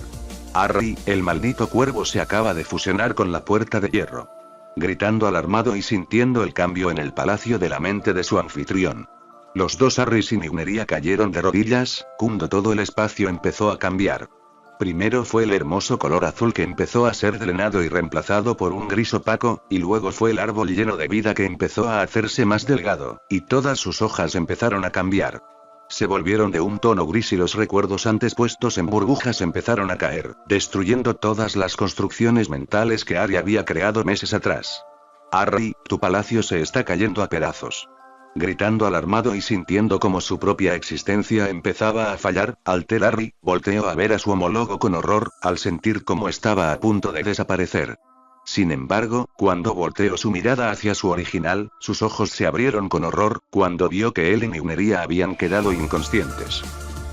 Harry, el maldito cuervo se acaba de fusionar con la puerta de hierro. Gritando alarmado y sintiendo el cambio en el palacio de la mente de su anfitrión. Los dos Harrys y Mjolnir cayeron de rodillas, cuando todo el espacio empezó a cambiar. Primero fue el hermoso color azul que empezó a ser drenado y reemplazado por un gris opaco, y luego fue el árbol lleno de vida que empezó a hacerse más delgado, y todas sus hojas empezaron a cambiar. Se volvieron de un tono gris y los recuerdos antes puestos en burbujas empezaron a caer, destruyendo todas las construcciones mentales que Harry había creado meses atrás. Harry, tu palacio se está cayendo a pedazos. Gritando alarmado y sintiendo como su propia existencia empezaba a fallar, Harry volteó a ver a su homólogo con horror, al sentir cómo estaba a punto de desaparecer. Sin embargo, cuando volteó su mirada hacia su original, sus ojos se abrieron con horror, cuando vio que él y Mjolnir habían quedado inconscientes.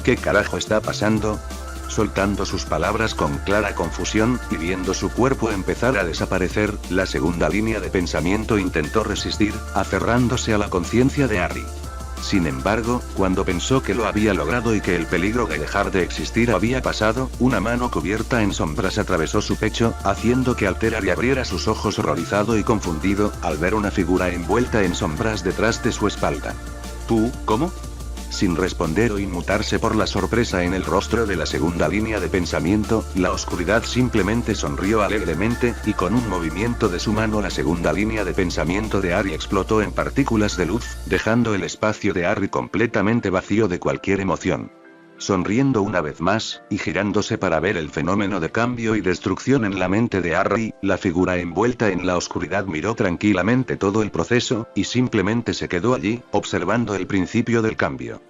¿Qué carajo está pasando? Soltando sus palabras con clara confusión, y viendo su cuerpo empezar a desaparecer, la segunda línea de pensamiento intentó resistir, aferrándose a la conciencia de Harry. Sin embargo, cuando pensó que lo había logrado y que el peligro de dejar de existir había pasado, una mano cubierta en sombras atravesó su pecho, haciendo que Harry abriera sus ojos horrorizado y confundido, al ver una figura envuelta en sombras detrás de su espalda. ¿Tú, cómo? Sin responder o inmutarse por la sorpresa en el rostro de la segunda línea de pensamiento, la oscuridad simplemente sonrió alegremente, y con un movimiento de su mano la segunda línea de pensamiento de Harry explotó en partículas de luz, dejando el espacio de Harry completamente vacío de cualquier emoción. Sonriendo una vez más, y girándose para ver el fenómeno de cambio y destrucción en la mente de Harry, la figura envuelta en la oscuridad miró tranquilamente todo el proceso, y simplemente se quedó allí, observando el principio del cambio.